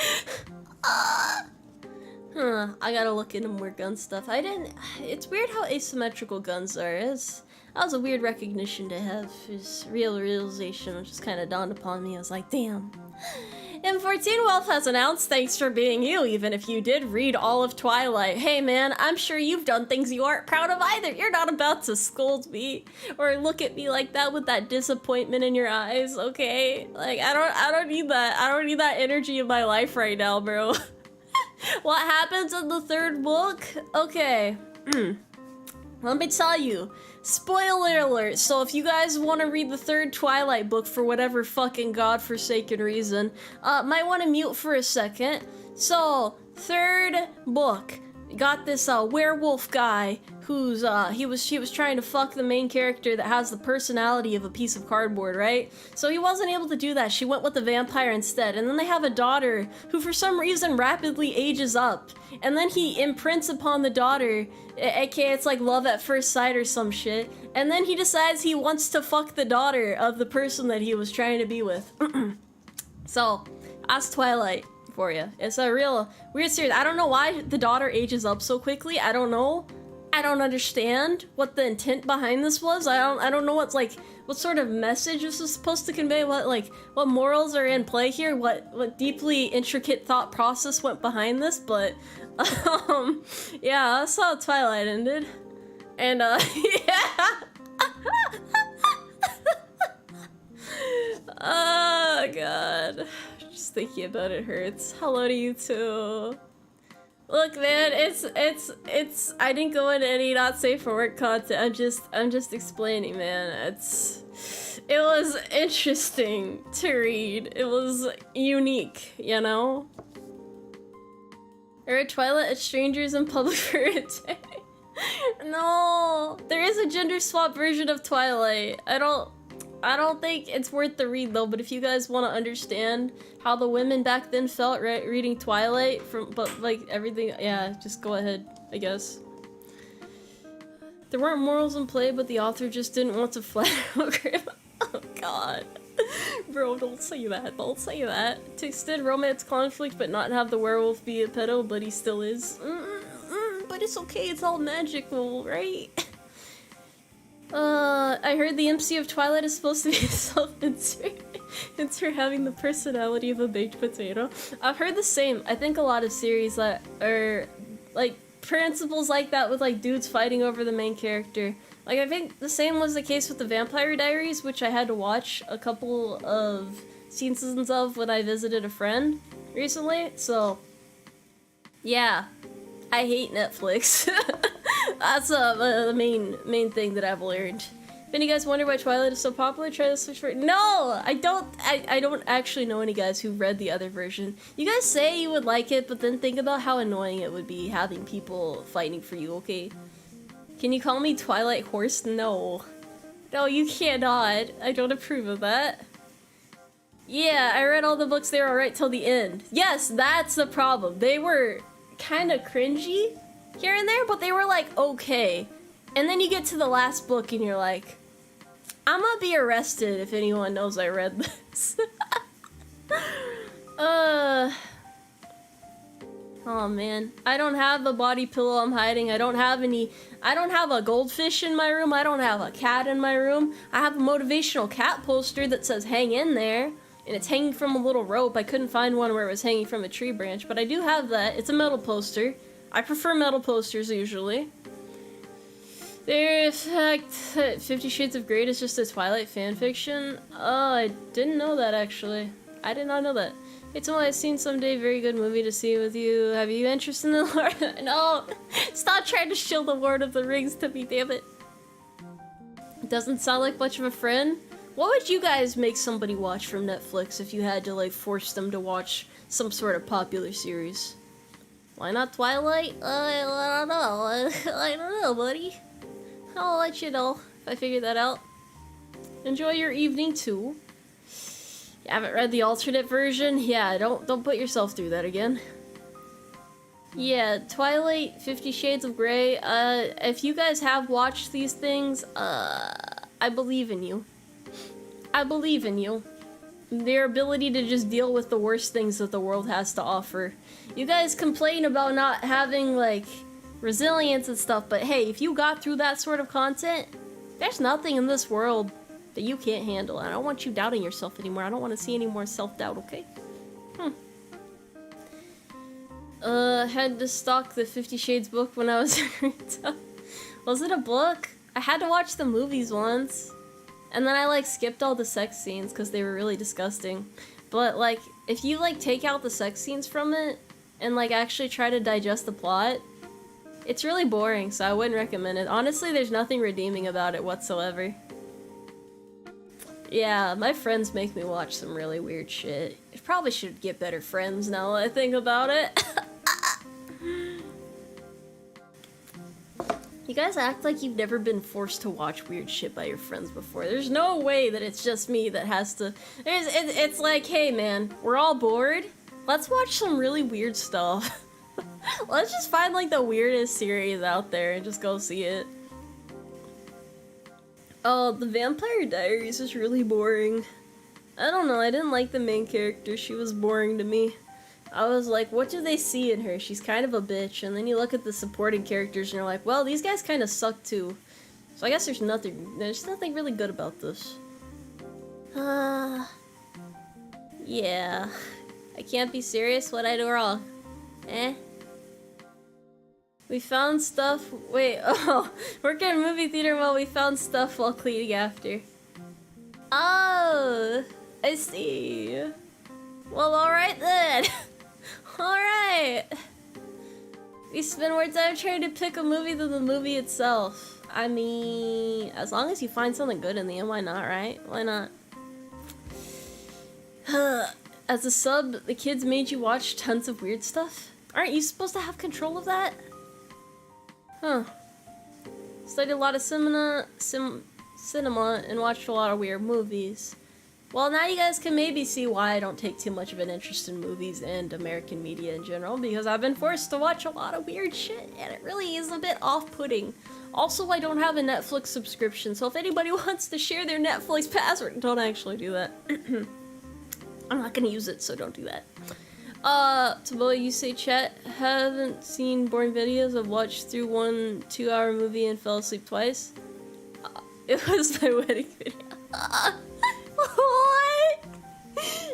Huh, I gotta look into more gun stuff. It's weird how asymmetrical guns are. That was a weird recognition to have. It's real realization, which just kind of dawned upon me. I was like, damn. M14 Wealth has announced, thanks for being you, even if you did read all of Twilight. Hey man, I'm sure you've done things you aren't proud of either. You're not about to scold me or look at me like that with that disappointment in your eyes, okay? Like, I don't need that. I don't need that energy in my life right now, bro. What happens in the third book? Okay. Let me tell you. Spoiler alert. So if you guys want to read the third Twilight book for whatever fucking godforsaken reason, might want to mute for a second. So, third book. Got this werewolf guy who's he was trying to fuck the main character that has the personality of a piece of cardboard, right? So he wasn't able to do that. She went with the vampire instead. And then they have a daughter who for some reason rapidly ages up. And then he imprints upon the daughter, aka it's like love at first sight or some shit. And then he decides he wants to fuck the daughter of the person that he was trying to be with. So, that's Twilight for you. It's a real weird series. I don't know why the daughter ages up so quickly. I don't know. I don't understand what the intent behind this was. I don't know what sort of message this is supposed to convey, what morals are in play here, what deeply intricate thought process went behind this, but yeah, that's how Twilight ended. And yeah. Oh god. Just thinking about it hurts. Hello to you too. Look, man, it's I didn't go into any not safe for work content. I'm just explaining, man. It was interesting to read. It was unique, you know? I read Twilight at strangers in public for a day. No, there is a gender swap version of Twilight. I don't think it's worth the read though, but if you guys want to understand how the women back then felt reading Twilight but like everything, yeah, just go ahead, I guess. There weren't morals in play, but the author just didn't want to flatter. Oh god. Bro, don't say that, don't say that. To extend romance conflict but not have the werewolf be a pedo, but he still is. But it's okay, it's all magical, right? I heard the MC of Twilight is supposed to be self-insert. Insert having the personality of a baked potato. I've heard the same. I think a lot of series that are, like, principles like that with, like, dudes fighting over the main character. Like, I think the same was the case with the Vampire Diaries, which I had to watch a couple of seasons of when I visited a friend recently, so... yeah. I hate Netflix. That's the main thing that I've learned. If any guys wonder why Twilight is so popular, try to search for it. No! I don't actually know any guys who read the other version. You guys say you would like it, but then think about how annoying it would be having people fighting for you, okay? Can you call me Twilight Horse? No. No, you cannot. I don't approve of that. Yeah, I read all the books, they were alright till the end. Yes, that's the problem. They were kind of cringy here and there, but they were like, okay. And then you get to the last book and you're like, I'm gonna be arrested if anyone knows I read this. Oh man. I don't have a body pillow I'm hiding. I don't have a goldfish in my room. I don't have a cat in my room. I have a motivational cat poster that says hang in there. And it's hanging from a little rope. I couldn't find one where it was hanging from a tree branch, but I do have that. It's a metal poster. I prefer metal posters usually. In fact, 50 Shades of Grey is just a Twilight fanfiction. Oh, I didn't know that actually. I did not know that. It's only I've seen someday, very good movie to see with you. Have you interest in the Lord? No! Stop trying to shill the Lord of the Rings to me, damn it. Doesn't sound like much of a friend. What would you guys make somebody watch from Netflix if you had to, like, force them to watch some sort of popular series? Why not Twilight? I don't know. I don't know, buddy. I'll let you know if I figure that out. Enjoy your evening too. You haven't read the alternate version? Yeah, don't put yourself through that again. Yeah, Twilight, 50 Shades of Grey. If you guys have watched these things, I believe in you. I believe in you. Their ability to just deal with the worst things that the world has to offer. You guys complain about not having, like, resilience and stuff, but hey, if you got through that sort of content, there's nothing in this world that you can't handle. I don't want you doubting yourself anymore. I don't want to see any more self-doubt, okay? Had to stock the 50 Shades book when I was retail. Was it a book? I had to watch the movies once. And then I, like, skipped all the sex scenes because they were really disgusting. But, like, if you, like, take out the sex scenes from it and, like, actually try to digest the plot, it's really boring, so I wouldn't recommend it. Honestly, there's nothing redeeming about it whatsoever. Yeah, my friends make me watch some really weird shit. I probably should get better friends now that I think about it. You guys act like you've never been forced to watch weird shit by your friends before. There's no way that it's just me that has to... It's like, hey man, we're all bored. Let's watch some really weird stuff. Let's just find like the weirdest series out there and just go see it. Oh, the Vampire Diaries is really boring. I don't know, I didn't like the main character. She was boring to me. I was like, what do they see in her? She's kind of a bitch. And then you look at the supporting characters and you're like, well, these guys kind of suck too. So I guess there's nothing really good about this. Yeah. I can't be serious. What'd I do wrong? We found stuff. Wait, oh, working in a movie theater while we found stuff while cleaning after. Oh, I see. Well, alright then. Alright. We spend more time trying to pick a movie than the movie itself. I mean, as long as you find something good in the end, why not, right? Why not? As a sub, the kids made you watch tons of weird stuff? Aren't you supposed to have control of that? Huh. Studied a lot of cinema and watched a lot of weird movies. Well, now you guys can maybe see why I don't take too much of an interest in movies and American media in general, because I've been forced to watch a lot of weird shit, and it really is a bit off-putting. Also, I don't have a Netflix subscription, so if anybody wants to share their Netflix password, don't actually do that. I'm not gonna use it, so don't do that. Tomoe, you say chat, haven't seen boring videos. I've watched through 1 2-hour movie and fell asleep twice. It was my wedding video. What?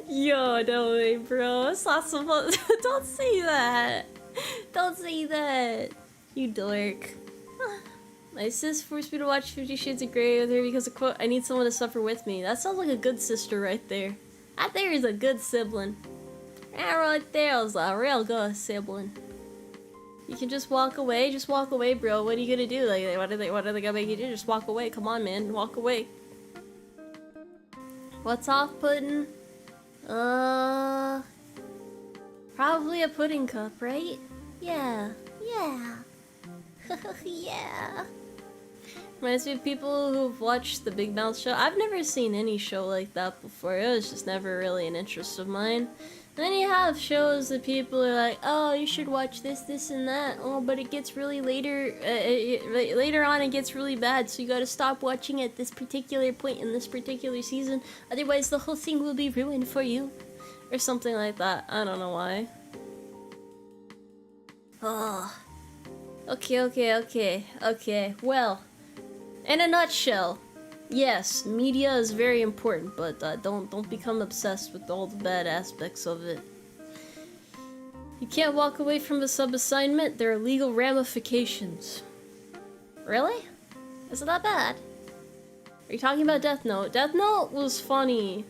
Yo, no way, bro. It's not supposed to. Don't say that. Don't say that. You dork. My sis forced me to watch 50 Shades of Grey with her because of quote, I need someone to suffer with me. That sounds like a good sister right there. That there is a good sibling. That right there is a real good sibling. You can just walk away bro. What are you gonna do? Like, what are they gonna make you do? Just walk away. Come on, man. Walk away. What's off-putting? Probably a pudding cup, right? Yeah. Yeah. Yeah. Reminds me of people who've watched the Big Mouth show. I've never seen any show like that before. It was just never really an interest of mine. And then you have shows that people are like, oh, you should watch this, this, and that. Oh, but it gets really later on it gets really bad, so you gotta stop watching at this particular point in this particular season. Otherwise, the whole thing will be ruined for you. Or something like that. I don't know why. Oh. Okay. Well, in a nutshell, yes, media is very important, but don't become obsessed with all the bad aspects of it. You can't walk away from a sub-assignment. There are legal ramifications. Really? Is it that bad? Are you talking about Death Note? Death Note was funny.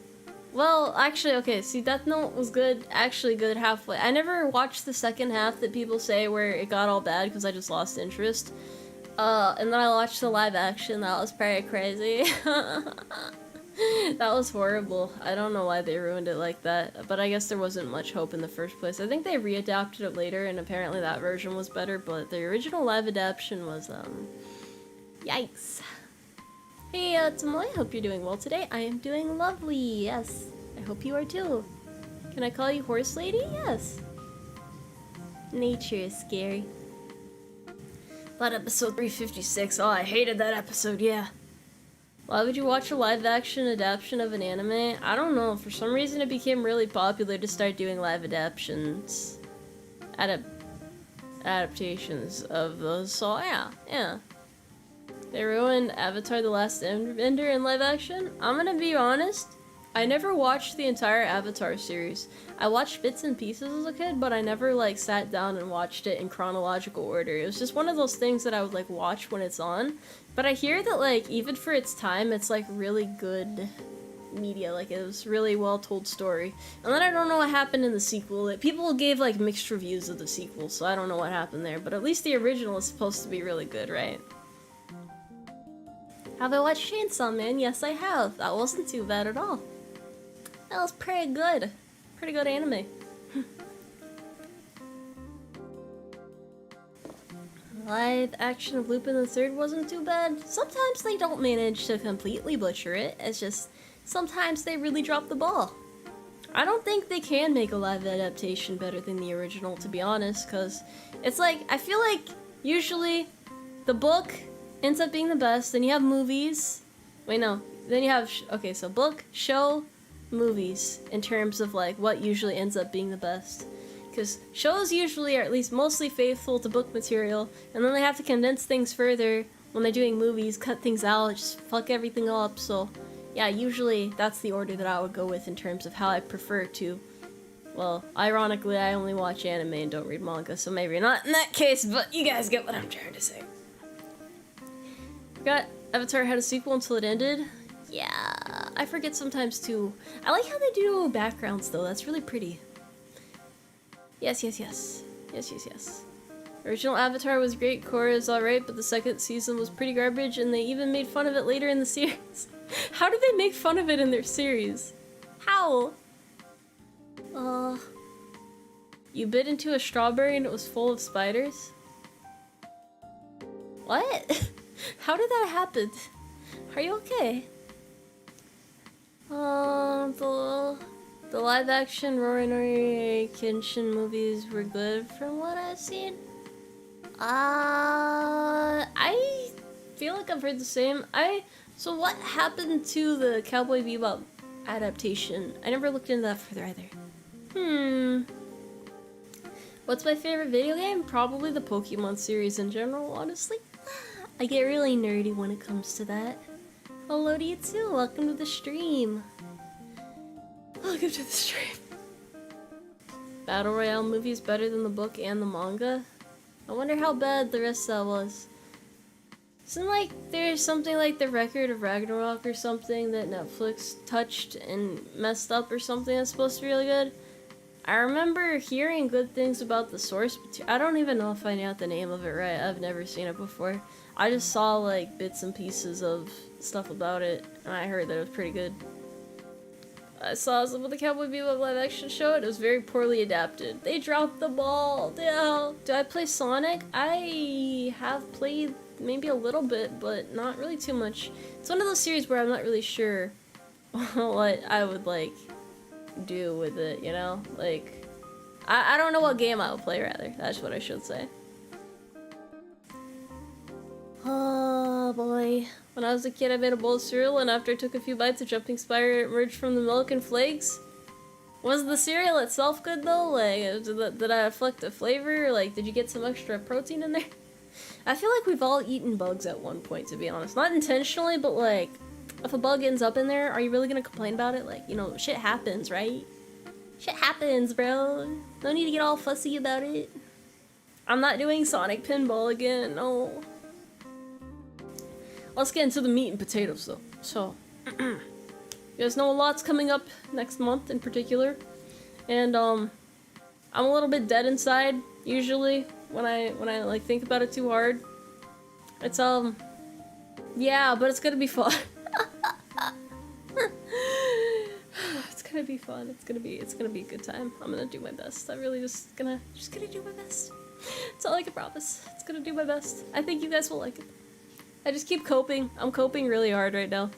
Well, actually, okay, see, Death Note was good, actually good halfway. I never watched the second half that people say where it got all bad because I just lost interest. And then I watched the live action. That was pretty crazy. That was horrible. I don't know why they ruined it like that, but I guess there wasn't much hope in the first place. I think they readapted it later, and apparently that version was better, but the original live adaptation was, Yikes. Hey, Tomoe, I hope you're doing well today. I am doing lovely, yes. I hope you are too. Can I call you Horse Lady? Yes. Nature is scary. But episode 356, oh, I hated that episode, yeah. Why would you watch a live-action adaptation of an anime? I don't know, for some reason it became really popular to start doing live adaptations. Adaptations of those, so yeah. They ruined Avatar The Last Airbender in live action? I'm gonna be honest, I never watched the entire Avatar series. I watched bits and pieces as a kid, but I never like sat down and watched it in chronological order. It was just one of those things that I would like watch when it's on. But I hear that like even for its time, it's like really good media. Like it was really well told story. And then I don't know what happened in the sequel. People gave like mixed reviews of the sequel, so I don't know what happened there. But at least the original is supposed to be really good, right? Have I watched Chainsaw Man? Yes, I have. That wasn't too bad at all. That was pretty good. Pretty good anime. Live action of Lupin the Third wasn't too bad. Sometimes they don't manage to completely butcher it. It's just sometimes they really drop the ball. I don't think they can make a live adaptation better than the original, to be honest, because it's like, I feel like usually the book ends up being the best, then you have movies. Wait, no. Then you have, okay, so book, show, movies in terms of like what usually ends up being the best, because shows usually are at least mostly faithful to book material, and then they have to condense things further when they're doing movies, cut things out, just fuck everything up. So yeah, usually that's the order that I would go with in terms of how I prefer to, well, ironically I only watch anime and don't read manga, so maybe not in that case, but you guys get what I'm trying to say. Forgot Avatar had a sequel until it ended. Yeah, I forget sometimes too. I like how they do backgrounds though, that's really pretty. Yes. Original Avatar was great, Korra is alright, but the second season was pretty garbage, and they even made fun of it later in the series. How did they make fun of it in their series? How? You bit into a strawberry and it was full of spiders? What? How did that happen? Are you okay? The live-action Rorinori Kenshin movies were good from what I've seen. I feel like I've heard the same. So what happened to the Cowboy Bebop adaptation? I never looked into that further either. What's my favorite video game? Probably the Pokemon series in general, honestly. I get really nerdy when it comes to that. Hello to you too, welcome to the stream. Welcome to the stream. Battle Royale movies better than the book and the manga? I wonder how bad the rest of that was. Isn't like there's something like the Record of Ragnarok or something that Netflix touched and messed up or something that's supposed to be really good? I remember hearing good things about the source material. I don't even know if I knew the name of it right. I've never seen it before. I just saw like bits and pieces of stuff about it, and I heard that it was pretty good. I saw some of the Cowboy Bebop live action show, and it was very poorly adapted. They dropped the ball. Yeah. Do I play Sonic? I have played maybe a little bit, but not really too much. It's one of those series where I'm not really sure what I would like do with it, you know? Like, I don't know what game I would play, rather. That's what I should say. Oh boy. When I was a kid, I made a bowl of cereal, and after I took a few bites, a jumping spider emerged from the milk and flakes. Was the cereal itself good though? Like, did I affect the flavor? Like, did you get some extra protein in there? I feel like we've all eaten bugs at one point, to be honest. Not intentionally, but like, if a bug ends up in there, are you really gonna complain about it? Like, you know, shit happens, right? Shit happens, bro. No need to get all fussy about it. I'm not doing Sonic Pinball again, no. Let's get into the meat and potatoes, though. So, you guys know a lot's coming up next month in particular, and I'm a little bit dead inside usually when I like think about it too hard. It's yeah, but it's gonna be fun. It's gonna be fun. It's gonna be a good time. I'm gonna do my best. I really just gonna do my best. That's all I can promise. It's gonna do my best. I think you guys will like it. I just keep coping. I'm coping really hard right now.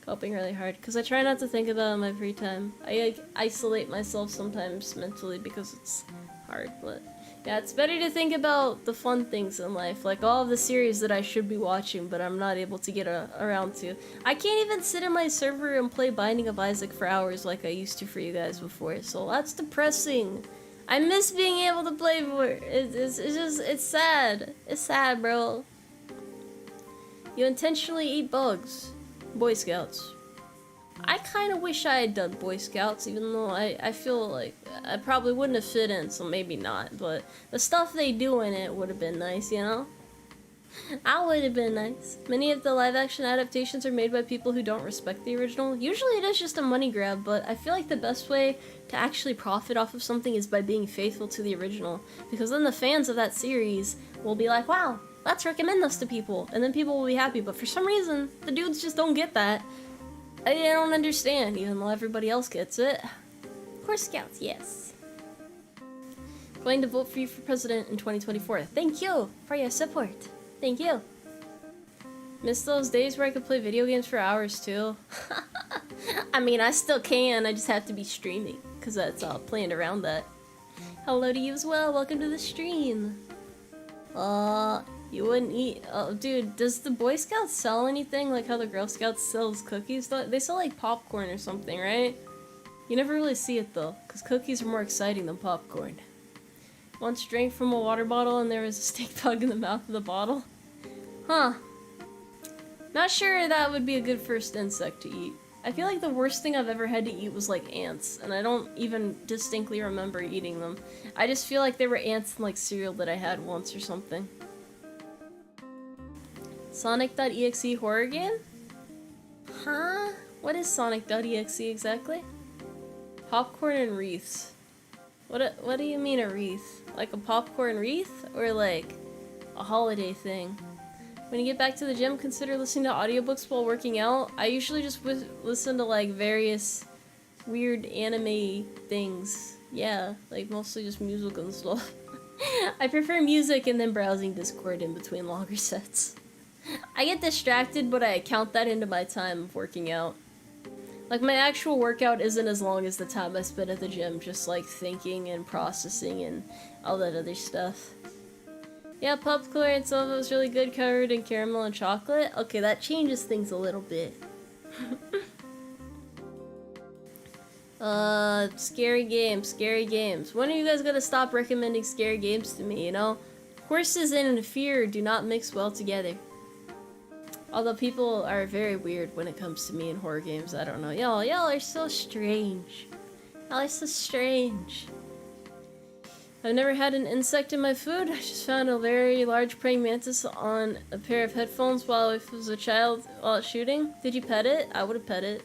Coping really hard because I try not to think about it in my free time. I like, isolate myself sometimes mentally because it's hard, but yeah, it's better to think about the fun things in life, like all of the series that I should be watching but I'm not able to get around to. I can't even sit in my server and play Binding of Isaac for hours like I used to for you guys before, so that's depressing. I miss being able to play more. It's sad. It's sad, bro. You intentionally eat bugs. Boy Scouts. I kind of wish I had done Boy Scouts, even though I feel like I probably wouldn't have fit in, so maybe not. But the stuff they do in it would have been nice, you know? I would have been nice. Many of the live-action adaptations are made by people who don't respect the original. Usually it is just a money grab, but I feel like the best way to actually profit off of something is by being faithful to the original. Because then the fans of that series will be like, wow, let's recommend this to people, and then people will be happy. But for some reason, the dudes just don't get that. I don't understand, even though everybody else gets it. Horse Scouts, yes. Going to vote for you for president in 2024. Thank you for your support. Thank you. Miss those days where I could play video games for hours too. I mean, I still can, I just have to be streaming, because that's all planned around that. Hello to you as well, welcome to the stream. You wouldn't eat. Oh, dude, does the Boy Scouts sell anything like how the Girl Scouts sells cookies? They sell like popcorn or something, right? You never really see it though, because cookies are more exciting than popcorn. Once drank from a water bottle and there was a stink bug in the mouth of the bottle. Huh. Not sure that would be a good first insect to eat. I feel like the worst thing I've ever had to eat was like ants, and I don't even distinctly remember eating them. I just feel like there were ants in like cereal that I had once or something. Sonic.exe horror game? Huh? What is Sonic.exe exactly? Popcorn and wreaths. What do you mean a wreath? Like a popcorn wreath? Or like a holiday thing? When you get back to the gym, consider listening to audiobooks while working out. I usually just listen to like various weird anime things. Yeah, like mostly just music and stuff. I prefer music and then browsing Discord in between longer sets. I get distracted, but I count that into my time of working out. Like, my actual workout isn't as long as the time I spend at the gym, just like thinking and processing and all that other stuff. Yeah, popcorn and some of it was really good, covered in caramel and chocolate. Okay, that changes things a little bit. Scary games, scary games. When are you guys gonna stop recommending scary games to me, you know? Horses and fear do not mix well together. Although people are very weird when it comes to me in horror games, I don't know. Y'all are so strange. Y'all are so strange. I've never had an insect in my food. I just found a very large praying mantis on a pair of headphones while I was a child while shooting. Did you pet it? I would have pet it.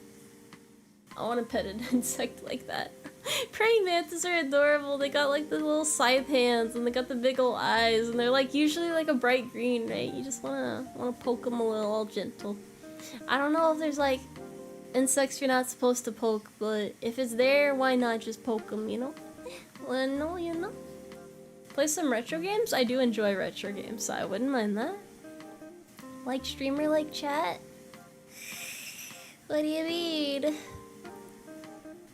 I want to pet an insect like that. Praying mantis are adorable. They got like the little scythe hands and they got the big ol' eyes and they're like usually like a bright green, right? You just wanna poke them a little, all gentle. I don't know if there's like insects you're not supposed to poke, but if it's there, why not just poke them, you know? Well, no, you know. Play some retro games? I do enjoy retro games, so I wouldn't mind that. Like streamer, like chat? What do you mean?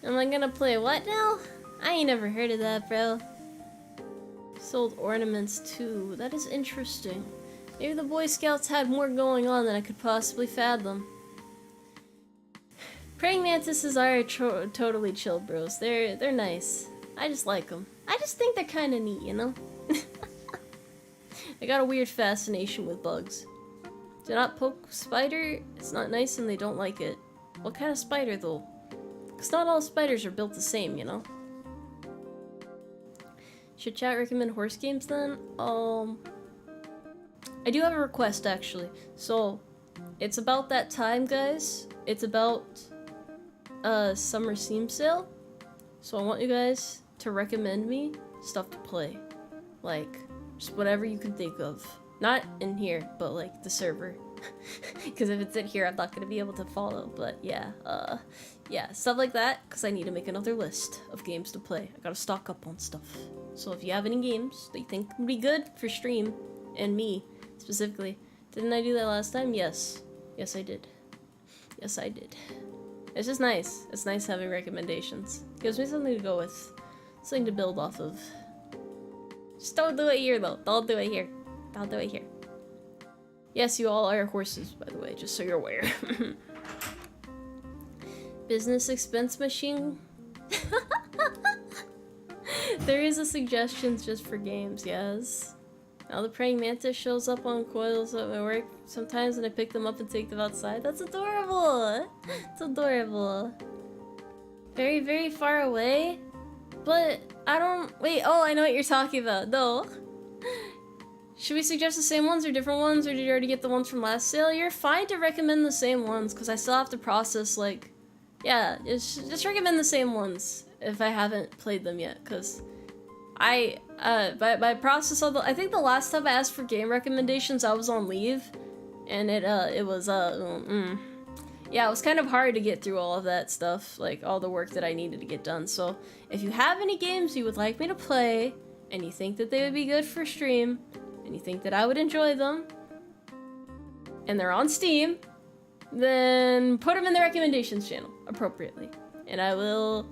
Am I gonna play what now? I ain't never heard of that, bro. Sold ornaments too. That is interesting. Maybe the Boy Scouts had more going on than I could possibly fathom. Praying mantises are totally chill, bros. They're nice. I just like them. I just think they're kind of neat, you know? I got a weird fascination with bugs. Do not poke spider. It's not nice and they don't like it. What kind of spider though? Because not all spiders are built the same, you know? Should chat recommend horse games then? I do have a request actually. So, it's about that time, guys. It's about summer Steam sale. So I want you guys to recommend me stuff to play. Like, just whatever you can think of. Not in here, but like the server. Because if it's in here, I'm not going to be able to follow. But yeah, stuff like that. Because I need to make another list of games to play. I gotta stock up on stuff. So if you have any games that you think would be good for stream, and me specifically, Didn't I do that last time? Yes. Yes, I did. Yes, I did. It's just nice. It's nice having recommendations. Gives me something to go with. Something to build off of. Just don't do it here, though. Don't do it here. Don't do it here. Yes, you all are horses, by the way, just so you're aware. Business expense machine? There is a suggestions just for games, yes. Now the praying mantis shows up on coils at my work sometimes and I pick them up and take them outside. That's adorable! It's adorable. Very, very far away? But I don't... Wait, oh, I know what you're talking about. No. Should we suggest the same ones or different ones, or did you already get the ones from last sale? You're fine to recommend the same ones, because I still have to process, like... Yeah, just recommend the same ones if I haven't played them yet, because by process of the... I think the last time I asked for game recommendations, I was on leave, and it was, yeah, it was kind of hard to get through all of that stuff, like, all the work that I needed to get done, so if you have any games you would like me to play, and you think that they would be good for stream, and you think that I would enjoy them, and they're on Steam, then put them in the recommendations channel appropriately, and I will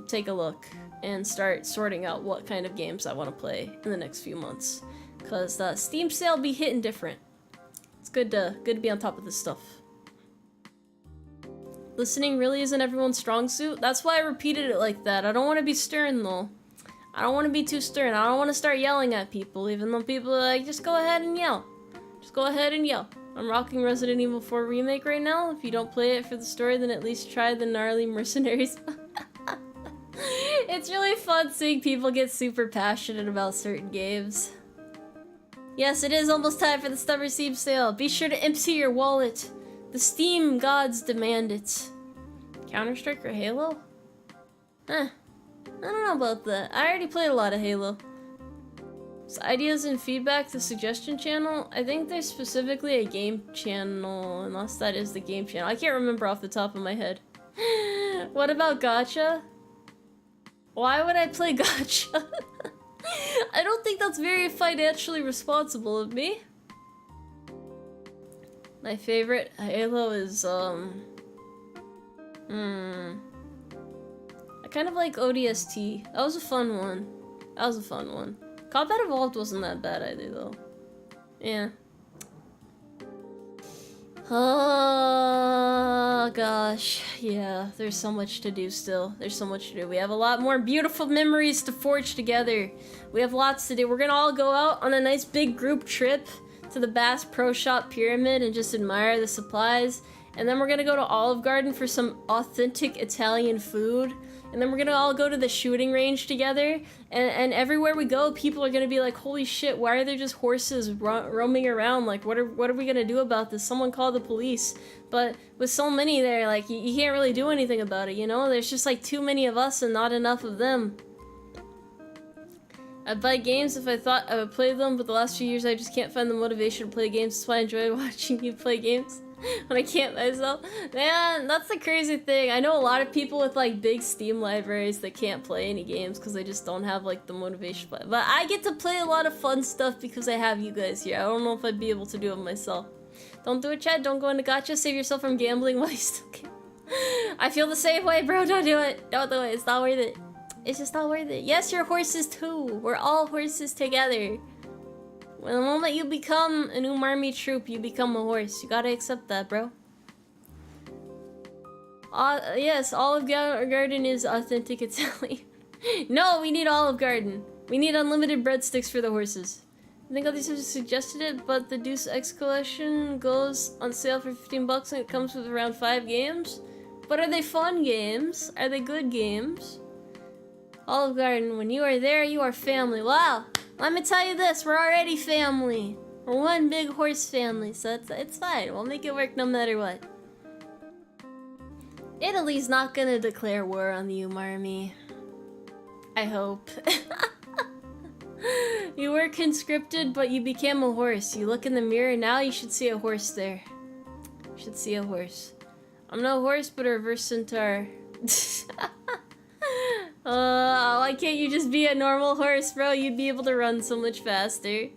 take a look and start sorting out what kind of games I want to play in the next few months, because the Steam sale be hitting different. It's good to be on top of this stuff. Listening really isn't everyone's strong suit. That's why I repeated it like that. I don't want to be stern though. I don't want to be too stern. I don't want to start yelling at people, even though people are like, just go ahead and yell. Just go ahead and yell. I'm rocking Resident Evil 4 Remake right now. If you don't play it for the story, then at least try the gnarly mercenaries. It's really fun seeing people get super passionate about certain games. Yes, it is almost time for the Summer Steam sale. Be sure to empty your wallet. The Steam gods demand it. Counter-Strike or Halo? I don't know about that. I already played a lot of Halo. So ideas and feedback, the suggestion channel? I think there's specifically a game channel, unless that is the game channel. I can't remember off the top of my head. What about gacha? Why would I play gacha? I don't think that's very financially responsible of me. My favorite Halo is, I kind of like ODST. That was a fun one. That was a fun one. Combat Evolved wasn't that bad either, though. Yeah. Oh, gosh. Yeah, there's so much to do still. There's so much to do. We have a lot more beautiful memories to forge together. We have lots to do. We're gonna all go out on a nice big group trip to the Bass Pro Shop Pyramid and just admire the supplies. And then we're gonna go to Olive Garden for some authentic Italian food. And then we're gonna all go to the shooting range together. And everywhere we go, people are gonna be like, holy shit, why are there just horses roaming around? Like, what are we gonna do about this? Someone call the police. But with so many there, like, you can't really do anything about it, you know? There's just like too many of us and not enough of them. I'd buy games if I thought I would play them, but the last few years I just can't find the motivation to play games. That's why I enjoy watching you play games when I can't myself. Man, that's the crazy thing. I know a lot of people with like big Steam libraries that can't play any games because they just don't have like the motivation to play. But I get to play a lot of fun stuff because I have you guys here. I don't know if I'd be able to do it myself. Don't do it, Chad. Don't go into gacha. Save yourself from gambling while you still can. I feel the same way, bro. Don't do it. Don't do it. It's not worth it. It's just not worth it. Yes, you're horses too. We're all horses together. When the moment you become an UmARMY troop, you become a horse. You gotta accept that, bro. Yes, Olive Garden is authentic Italian. No, we need Olive Garden. We need unlimited breadsticks for the horses. I think others have suggested it, but the Deus Ex collection goes on sale for 15 bucks and it comes with around 5 games. But are they fun games? Are they good games? Olive Garden, when you are there, you are family. Wow, let me tell you this, we're already family. We're one big horse family, so it's fine. We'll make it work no matter what. Italy's not gonna declare war on the UmARMY. I hope. You were conscripted, but you became a horse. You look in the mirror, now you should see a horse there. You should see a horse. I'm no horse, but a reverse centaur. Why can't you just be a normal horse, bro? You'd be able to run so much faster.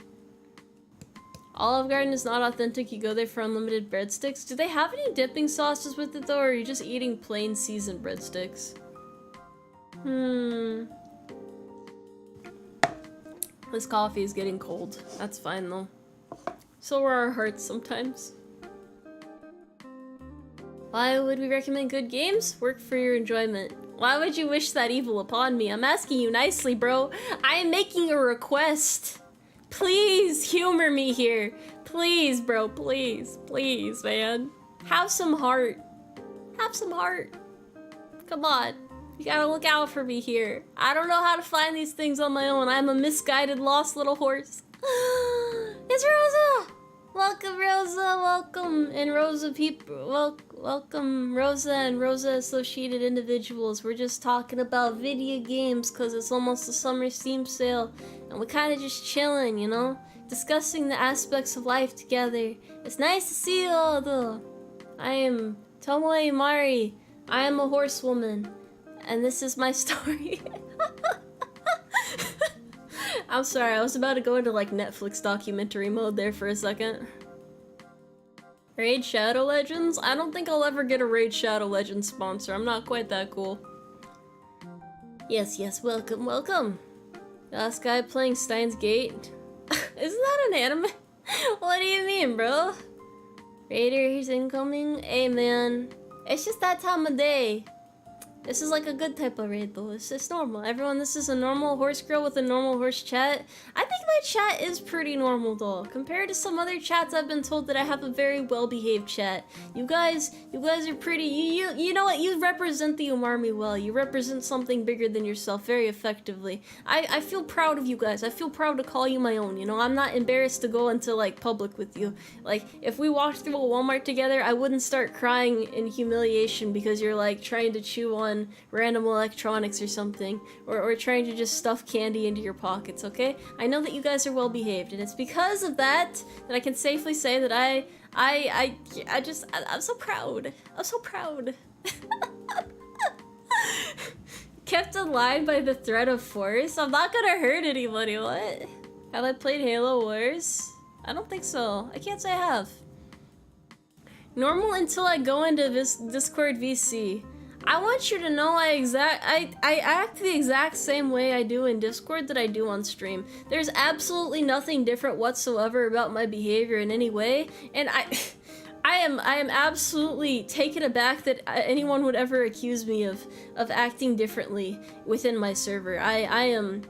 Olive Garden is not authentic. You go there for unlimited breadsticks. Do they have any dipping sauces with it though, or are you just eating plain seasoned breadsticks? This coffee is getting cold. That's fine though. So are our hearts sometimes. Why would we recommend good games? Work for your enjoyment. Why would you wish that evil upon me? I'm asking you nicely, bro. I am making a request. Please humor me here. Please, bro. Please. Please, man. Have some heart. Have some heart. Come on. You gotta look out for me here. I don't know how to find these things on my own. I'm a misguided, lost little horse. It's Rosa! Welcome, Rosa. Welcome. And Rosa people. Welcome, Rosa and Rosa associated individuals. We're just talking about video games because it's almost the summer Steam sale. And we're kind of just chilling, you know? Discussing the aspects of life together. It's nice to see you all, though. I am Tomoe Umari. I am a horsewoman. And this is my story. I'm sorry, I was about to go into like Netflix documentary mode there for a second. Raid Shadow Legends? I don't think I'll ever get a Raid Shadow Legends sponsor. I'm not quite that cool. Yes, yes, welcome, welcome. Last guy playing Steins Gate. Isn't that an anime? What do you mean, bro? Raider, he's incoming. Hey, man. It's just that time of day. This is like a good type of raid though. It's just normal. Everyone, this is a normal horse girl with a normal horse chat. I think my chat is pretty normal though. Compared to some other chats, I've been told that I have a very well-behaved chat. You guys are pretty, you know what? You represent the UmARMY well. You represent something bigger than yourself very effectively. I feel proud of you guys. I feel proud to call you my own, you know? I'm not embarrassed to go into like public with you. Like, if we walked through a Walmart together, I wouldn't start crying in humiliation because you're like trying to chew on random electronics or something, or trying to just stuff candy into your pockets, okay? I know that you guys are well behaved, and it's because of that that I can safely say that I'm so proud. I'm so proud. Kept alive by the threat of force? I'm not gonna hurt anybody, what? Have I played Halo Wars? I don't think so. I can't say I have. Normal until I go into this Discord VC. I want you to know I act the exact same way I do in Discord that I do on stream. There's absolutely nothing different whatsoever about my behavior in any way, and I am absolutely taken aback that anyone would ever accuse me of acting differently within my server. I am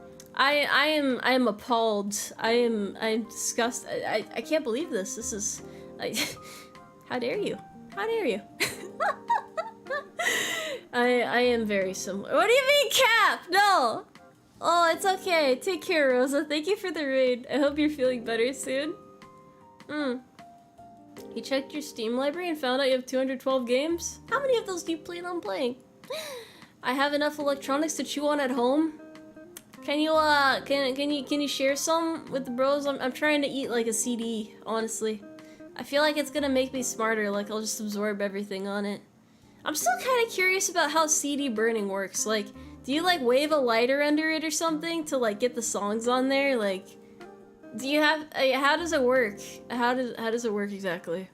appalled. I'm disgusted. I can't believe this. This is how dare you? How dare you? I am very similar. What do you mean, Cap? No! Oh, it's okay. Take care, Rosa. Thank you for the raid. I hope you're feeling better soon. You checked your Steam library and found out you have 212 games? How many of those do you plan on playing? I have enough electronics to chew on at home. Can you share some with the bros? I'm trying to eat like a CD, honestly. I feel like it's gonna make me smarter, like I'll just absorb everything on it. I'm still kind of curious about how CD burning works. Like, do you like wave a lighter under it or something to like get the songs on there? Like, do you have? How does it work? How does it work exactly?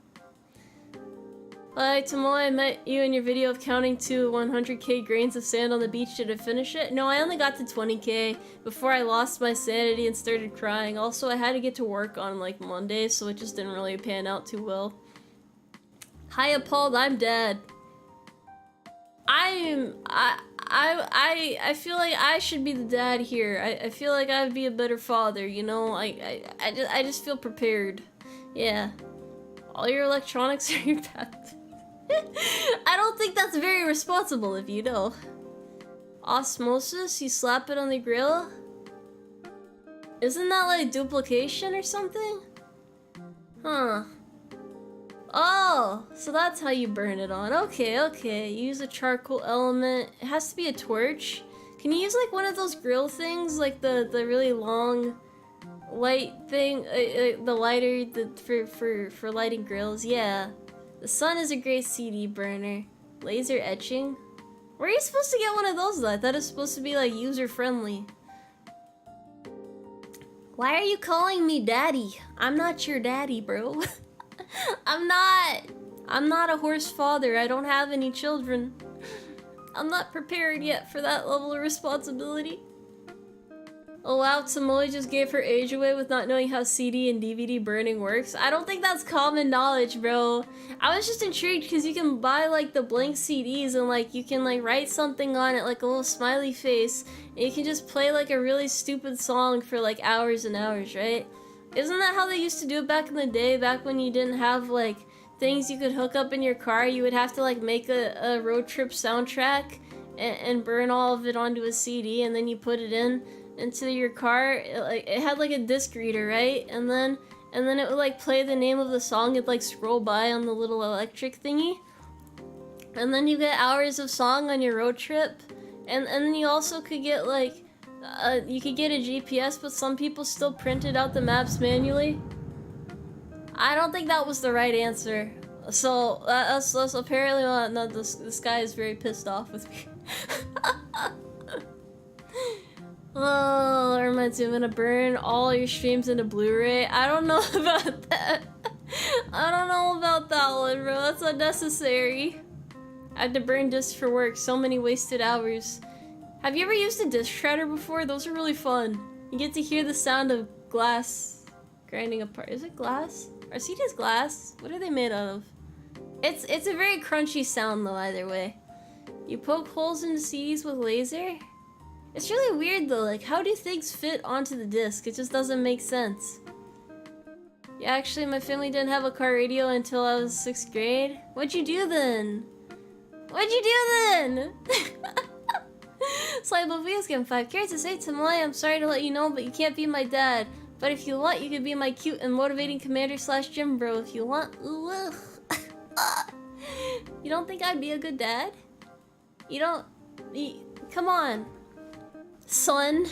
Hi, Tomoe, I met you in your video of counting to 100k grains of sand on the beach. Did I finish it? No, I only got to 20k before I lost my sanity and started crying. Also, I had to get to work on like Monday, so it just didn't really pan out too well. Hi, appalled. I'm dead. I feel like I should be the dad here. I feel like I'd be a better father, you know? I just feel prepared. Yeah. All your electronics are your pet. I don't think that's very responsible if you know. Osmosis? You slap it on the grill? Isn't that like duplication or something? Huh. Oh, so that's how you burn it on. Okay, okay. Use a charcoal element. It has to be a torch. Can you use like one of those grill things, like the really long light thing, the lighter for lighting grills? Yeah. The sun is a great CD burner. Laser etching. Where are you supposed to get one of those though? I thought it was supposed to be like user friendly. Why are you calling me daddy? I'm not your daddy, bro. I'm not a horse father. I don't have any children. I'm not prepared yet for that level of responsibility. Oh wow, Tomoe just gave her age away with not knowing how CD and DVD burning works. I don't think that's common knowledge, bro. I was just intrigued because you can buy like the blank CDs and like you can like write something on it, like a little smiley face, and you can just play like a really stupid song for like hours and hours, right? Isn't that how they used to do it back in the day, back when you didn't have like things you could hook up in your car? You would have to like make a road trip soundtrack and burn all of it onto a CD, and then you put it into your car. It had like a disc reader, right? And then it would like play the name of the song. It'd like scroll by on the little electric thingy, and then you get hours of song on your road trip. And then you also could get like you could get a GPS, but some people still printed out the maps manually. I don't think that was the right answer. So that's apparently not. This guy is very pissed off with me. Oh, it reminds me, I'm gonna burn all your streams into Blu-ray. I don't know about that. I don't know about that one, bro. That's unnecessary. I had to burn discs for work. So many wasted hours. Have you ever used a disc shredder before? Those are really fun. You get to hear the sound of glass grinding apart. Is it glass? Are CDs glass? What are they made out of? It's a very crunchy sound though, either way. You poke holes into CDs with laser? It's really weird though, like how do things fit onto the disc? It just doesn't make sense. Yeah, actually my family didn't have a car radio until I was 6th grade. What'd you do then? What'd you do then? Slybovia's getting 5 carrots to say, Tomoe, I'm sorry to let you know, but you can't be my dad. But if you want, you could be my cute and motivating commander / gym bro if you want. Ooh, you don't think I'd be a good dad? Come on. Son,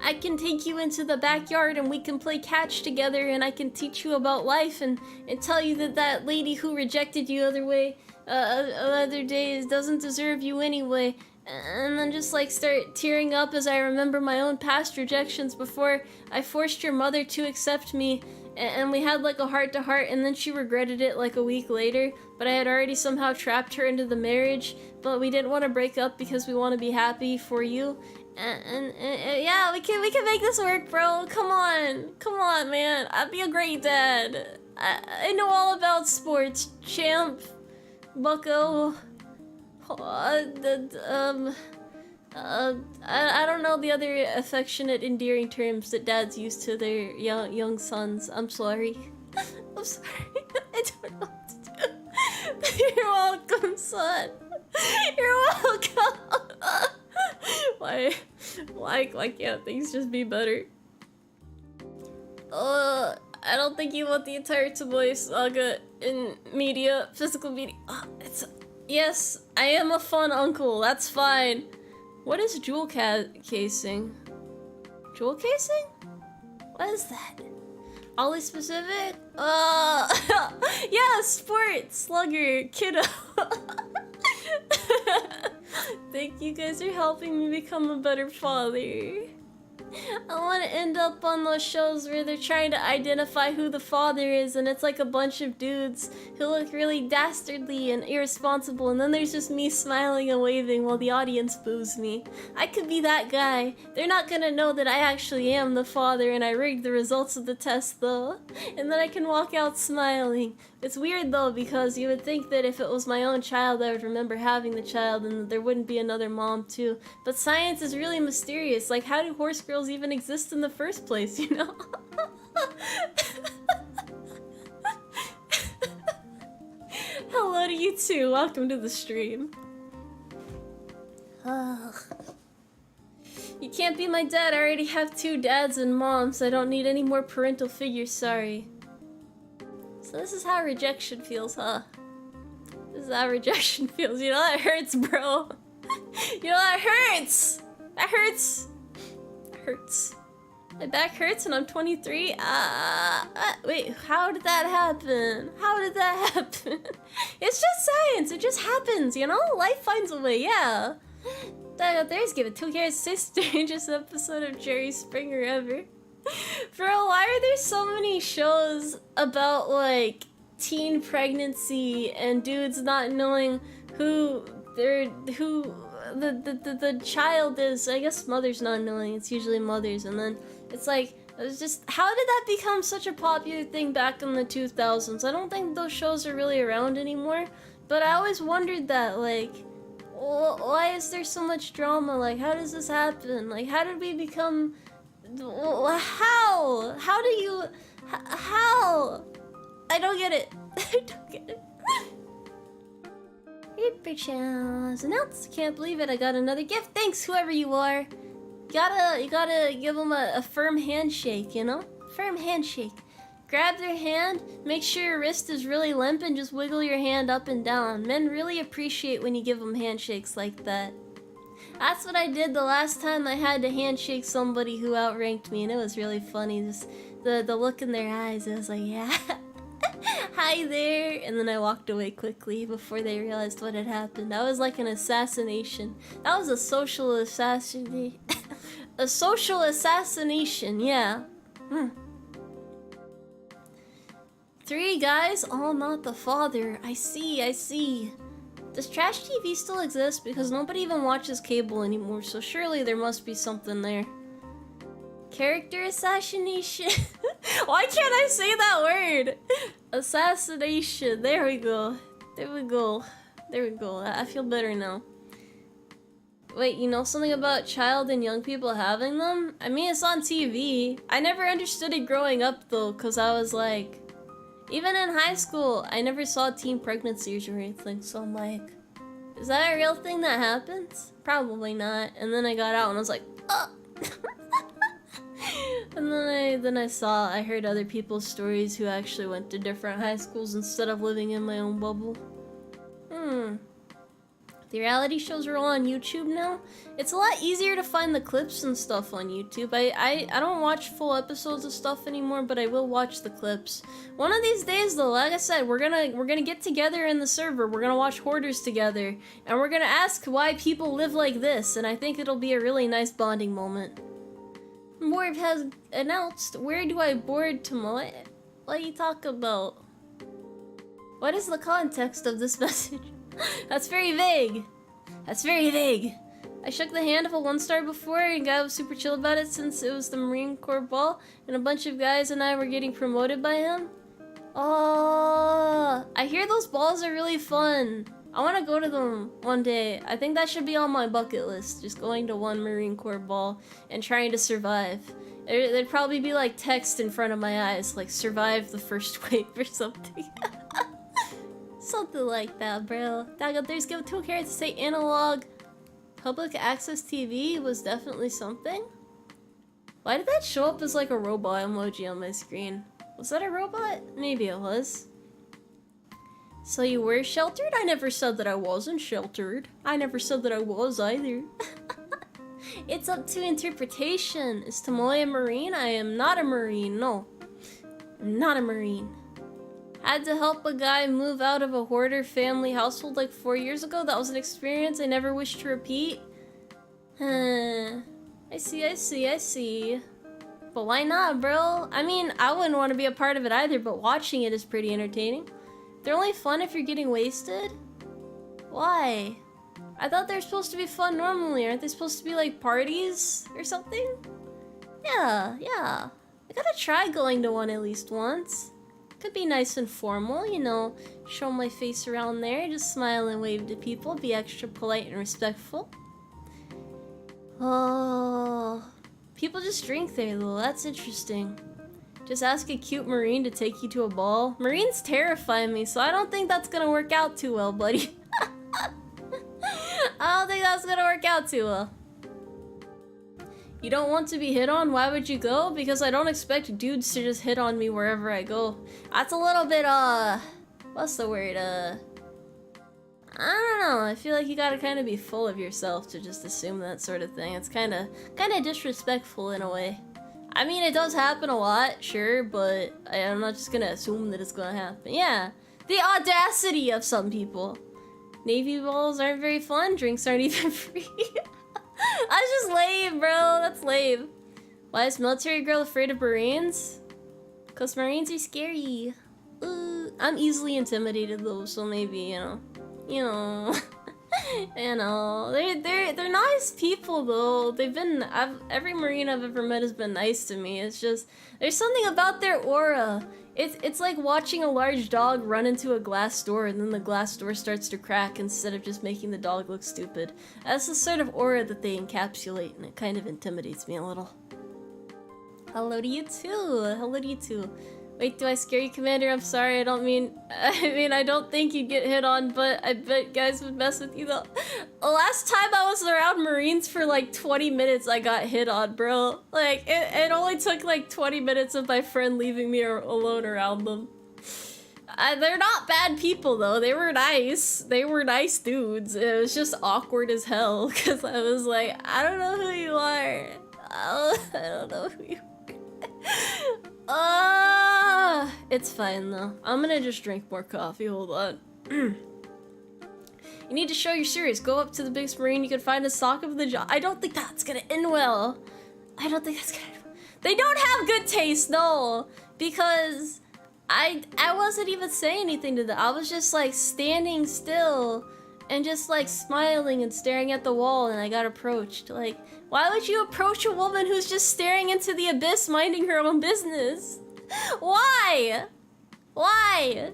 I can take you into the backyard and we can play catch together, and I can teach you about life and tell you that lady who rejected you other days doesn't deserve you anyway. And then just like start tearing up as I remember my own past rejections before I forced your mother to accept me, and we had like a heart-to-heart, and then she regretted it like a week later, but I had already somehow trapped her into the marriage, but we didn't want to break up because we want to be happy for you. And yeah, we can make this work, bro. Come on, man. I'd be a great dad. I know all about sports, champ, bucko. I don't know the other affectionate, endearing terms that dads use to their young sons. I'm sorry. I'm sorry. I don't know what to do. You're welcome, son. You're welcome. Why can't things just be better? I don't think you want the entire Tomoe saga in media, physical media. Yes, I am a fun uncle. That's fine. What is jewel casing? Jewel casing? What is that? Oddly specific? Yeah, sport, slugger, kiddo. Thank you guys for helping me become a better father. I want to end up on those shows where they're trying to identify who the father is, and it's like a bunch of dudes who look really dastardly and irresponsible, and then there's just me smiling and waving while the audience boos me. I could be that guy. They're not gonna know that I actually am the father and I rigged the results of the test though, and then I can walk out smiling. It's weird though, because you would think that if it was my own child I would remember having the child and there wouldn't be another mom too. But science is really mysterious. Like, how do horse girls even exist in the first place, you know? Hello to you too. Welcome to the stream. You can't be my dad. I already have 2 dads and moms. I don't need any more parental figures, sorry. So this is how rejection feels, huh? This is how rejection feels. You know that hurts, bro. You know that hurts! That hurts! That hurts. My back hurts and I'm 23? Wait, how did that happen? How did that happen? It's just science, it just happens, you know? Life finds a way, yeah. That out there's give it 2 years, strangest episode of Jerry Springer ever. Bro, why are there so many shows about, like, teen pregnancy and dudes not knowing who the child is? I guess mothers not knowing, it's usually mothers, and then it's like, it's just, how did that become such a popular thing back in the 2000s? I don't think those shows are really around anymore, but I always wondered that, like, why is there so much drama? Like, how does this happen? Like, how did we become... How? How do you... How? I don't get it. I don't get it. Reaper channels announced. Can't believe it. I got another gift. Thanks, whoever you are. You gotta give them a firm handshake, you know? Firm handshake. Grab their hand, make sure your wrist is really limp, and just wiggle your hand up and down. Men really appreciate when you give them handshakes like that. That's what I did the last time I had to handshake somebody who outranked me, and it was really funny. Just the look in their eyes, I was like, yeah. Hi there, and then I walked away quickly before they realized what had happened. That was like an assassination. That was a social assassination. A social assassination, yeah. 3 guys, all not the father. I see. Does trash TV still exist? Because nobody even watches cable anymore, so surely there must be something there. Character assassination? Why can't I say that word? Assassination. There we go. I feel better now. Wait, you know something about child and young people having them? I mean, it's on TV. I never understood it growing up, though, because I was like... Even in high school, I never saw teen pregnancies or anything, so I'm like... Is that a real thing that happens? Probably not. And then I got out and I was like, oh! And then I heard other people's stories who actually went to different high schools instead of living in my own bubble. The reality shows are all on YouTube now. It's a lot easier to find the clips and stuff on YouTube. I don't watch full episodes of stuff anymore, but I will watch the clips. One of these days though, like I said, we're gonna get together in the server. We're gonna watch Hoarders together, and we're gonna ask why people live like this, and I think it'll be a really nice bonding moment. Board has announced. Where do I board Tomoe? What do you talk about? What is the context of this message? That's very vague. I shook the hand of a 1-star before, and guy was super chill about it since it was the Marine Corps ball, and a bunch of guys and I were getting promoted by him. Oh, I hear those balls are really fun. I want to go to them one day. I think that should be on my bucket list, just going to one Marine Corps ball and trying to survive. There'd probably be like text in front of my eyes, like survive the first wave or something. Something like that, bro. There's give 2 carrots to say analog. Public access TV was definitely something. Why did that show up as like a robot emoji on my screen? Was that a robot? Maybe it was. So you were sheltered? I never said that I wasn't sheltered. I never said that I was either. It's up to interpretation. Is Tomoe a Marine? I am not a Marine, no. I'm not a Marine. Had to help a guy move out of a hoarder family household like 4 years ago. That was an experience I never wish to repeat. I see. But why not, bro? I mean, I wouldn't want to be a part of it either, but watching it is pretty entertaining. They're only fun if you're getting wasted? Why? I thought they're supposed to be fun normally. Aren't they supposed to be like parties or something? Yeah. I gotta try going to one at least once. Could be nice and formal, you know, show my face around there, just smile and wave to people, be extra polite and respectful. Oh, people just drink there though, that's interesting. Just ask a cute Marine to take you to a ball. Marines terrify me, so I don't think that's gonna work out too well, buddy. I don't think that's gonna work out too well. You don't want to be hit on? Why would you go? Because I don't expect dudes to just hit on me wherever I go. That's a little bit, what's the word, I don't know. I feel like you gotta kind of be full of yourself to just assume that sort of thing. It's kind of disrespectful in a way. I mean, it does happen a lot, sure, but I'm not just gonna assume that it's gonna happen. Yeah, the audacity of some people. Navy balls aren't very fun. Drinks aren't even free. That's just lame, bro. That's lame. Why is military girl afraid of Marines? Cause Marines are scary. I'm easily intimidated though, so maybe, you know. You know, they're nice people though. Every Marine I've ever met has been nice to me. It's just there's something about their aura. It's like watching a large dog run into a glass door and then the glass door starts to crack instead of just making the dog look stupid. That's the sort of aura that they encapsulate, and it kind of intimidates me a little. Hello to you too. Hello to you too. Wait, do I scare you, Commander? I'm sorry, I don't think you'd get hit on, but I bet guys would mess with you though. The last time I was around Marines for like 20 minutes, I got hit on, bro. Like, it only took like 20 minutes of my friend leaving me alone around them. They're not bad people though, they were nice. They were nice dudes. It was just awkward as hell, because I was like, I don't know who you are. I don't know who you are. It's fine though. I'm gonna just drink more coffee, hold on. You need to show you're serious. Go up to the biggest Marine you can find a sock of the jaw. I don't think that's gonna end well. I don't think that's gonna end well. They don't have good taste, no. Because I wasn't even saying anything to them. I was just like standing still and just like smiling and staring at the wall, and I got approached. Like, why would you approach a woman who's just staring into the abyss minding her own business? Why? Why?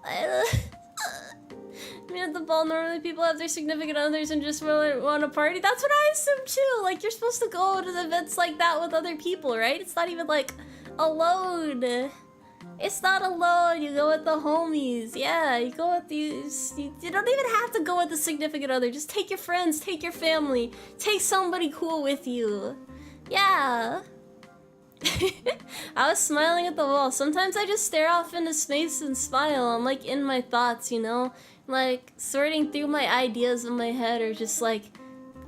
I mean, at the ball, normally people have their significant others and just want to party. That's what I assume too. Like, you're supposed to go to events like that with other people, right? It's not even like alone. It's not alone. You go with the homies. Yeah, you go with these. You don't even have to go with the significant other. Just take your friends, take your family, take somebody cool with you. Yeah. I was smiling at the wall. Sometimes I just stare off into space and smile. I'm like in my thoughts, you know? Like sorting through my ideas in my head, or just like,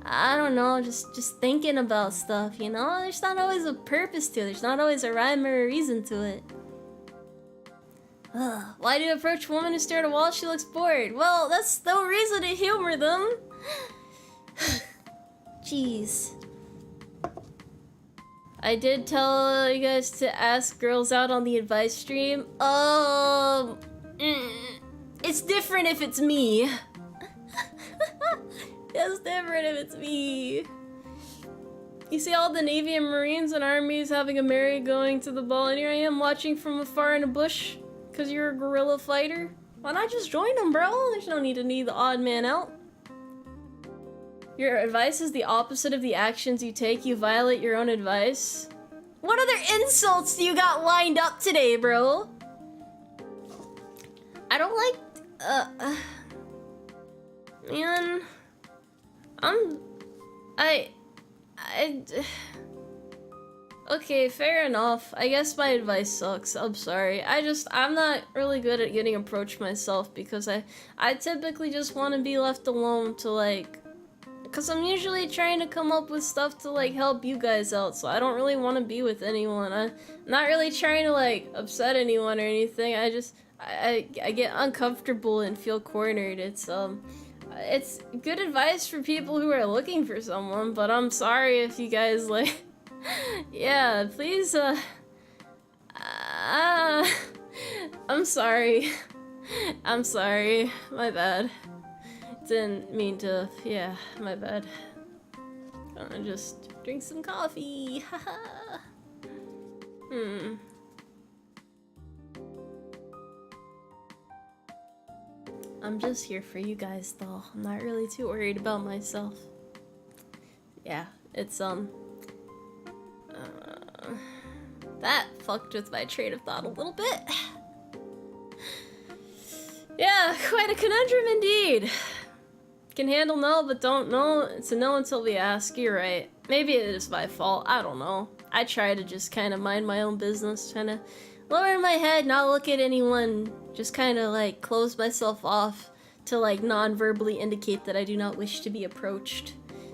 I don't know, just thinking about stuff, you know? There's not always a purpose to it. There's not always a rhyme or a reason to it. Why do you approach a woman who stare at a wall? She looks bored. Well, that's no reason to humor them. Jeez. I did tell you guys to ask girls out on the advice stream. It's different if it's me. It's different if it's me. You see all the Navy and Marines and armies having a merry going to the ball, and here I am watching from afar in a bush. Cause you're a guerrilla fighter? Why not just join them, bro? There's no need to need the odd man out. Your advice is the opposite of the actions you take. You violate your own advice. What other insults do you got lined up today, bro? I don't like... Man... Okay, fair enough. I guess my advice sucks. I'm sorry. I'm not really good at getting approached myself, because I typically just want to be left alone to like... Because I'm usually trying to come up with stuff to like help you guys out, so I don't really want to be with anyone. I'm not really trying to like upset anyone or anything. I get uncomfortable and feel cornered. It's good advice for people who are looking for someone, but I'm sorry if you guys like... Yeah, please, I'm sorry. I'm sorry. My bad. Didn't mean to, yeah, my bad. Gonna just drink some coffee, haha. I'm just here for you guys, though. I'm not really too worried about myself. Yeah, it's, that fucked with my train of thought a little bit. Yeah, quite a conundrum indeed. Can handle no, but don't know. It's a no until we ask. You're right. Maybe it is my fault. I don't know. I try to just kind of mind my own business, kind of lower my head, not look at anyone, just kind of like close myself off to like non-verbally indicate that I do not wish to be approached.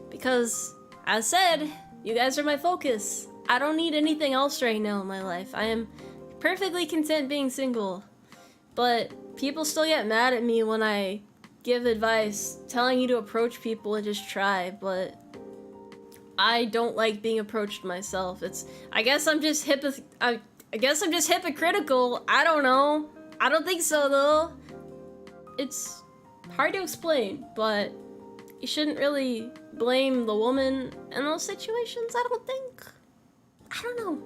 Because, as said, you guys are my focus. I don't need anything else right now in my life. I am perfectly content being single. But people still get mad at me when I give advice telling you to approach people and just try, but I don't like being approached myself. I guess I'm just I guess I'm just hypocritical. I don't know. I don't think so though. It's hard to explain, but you shouldn't really blame the woman in those situations, I don't think. I don't know.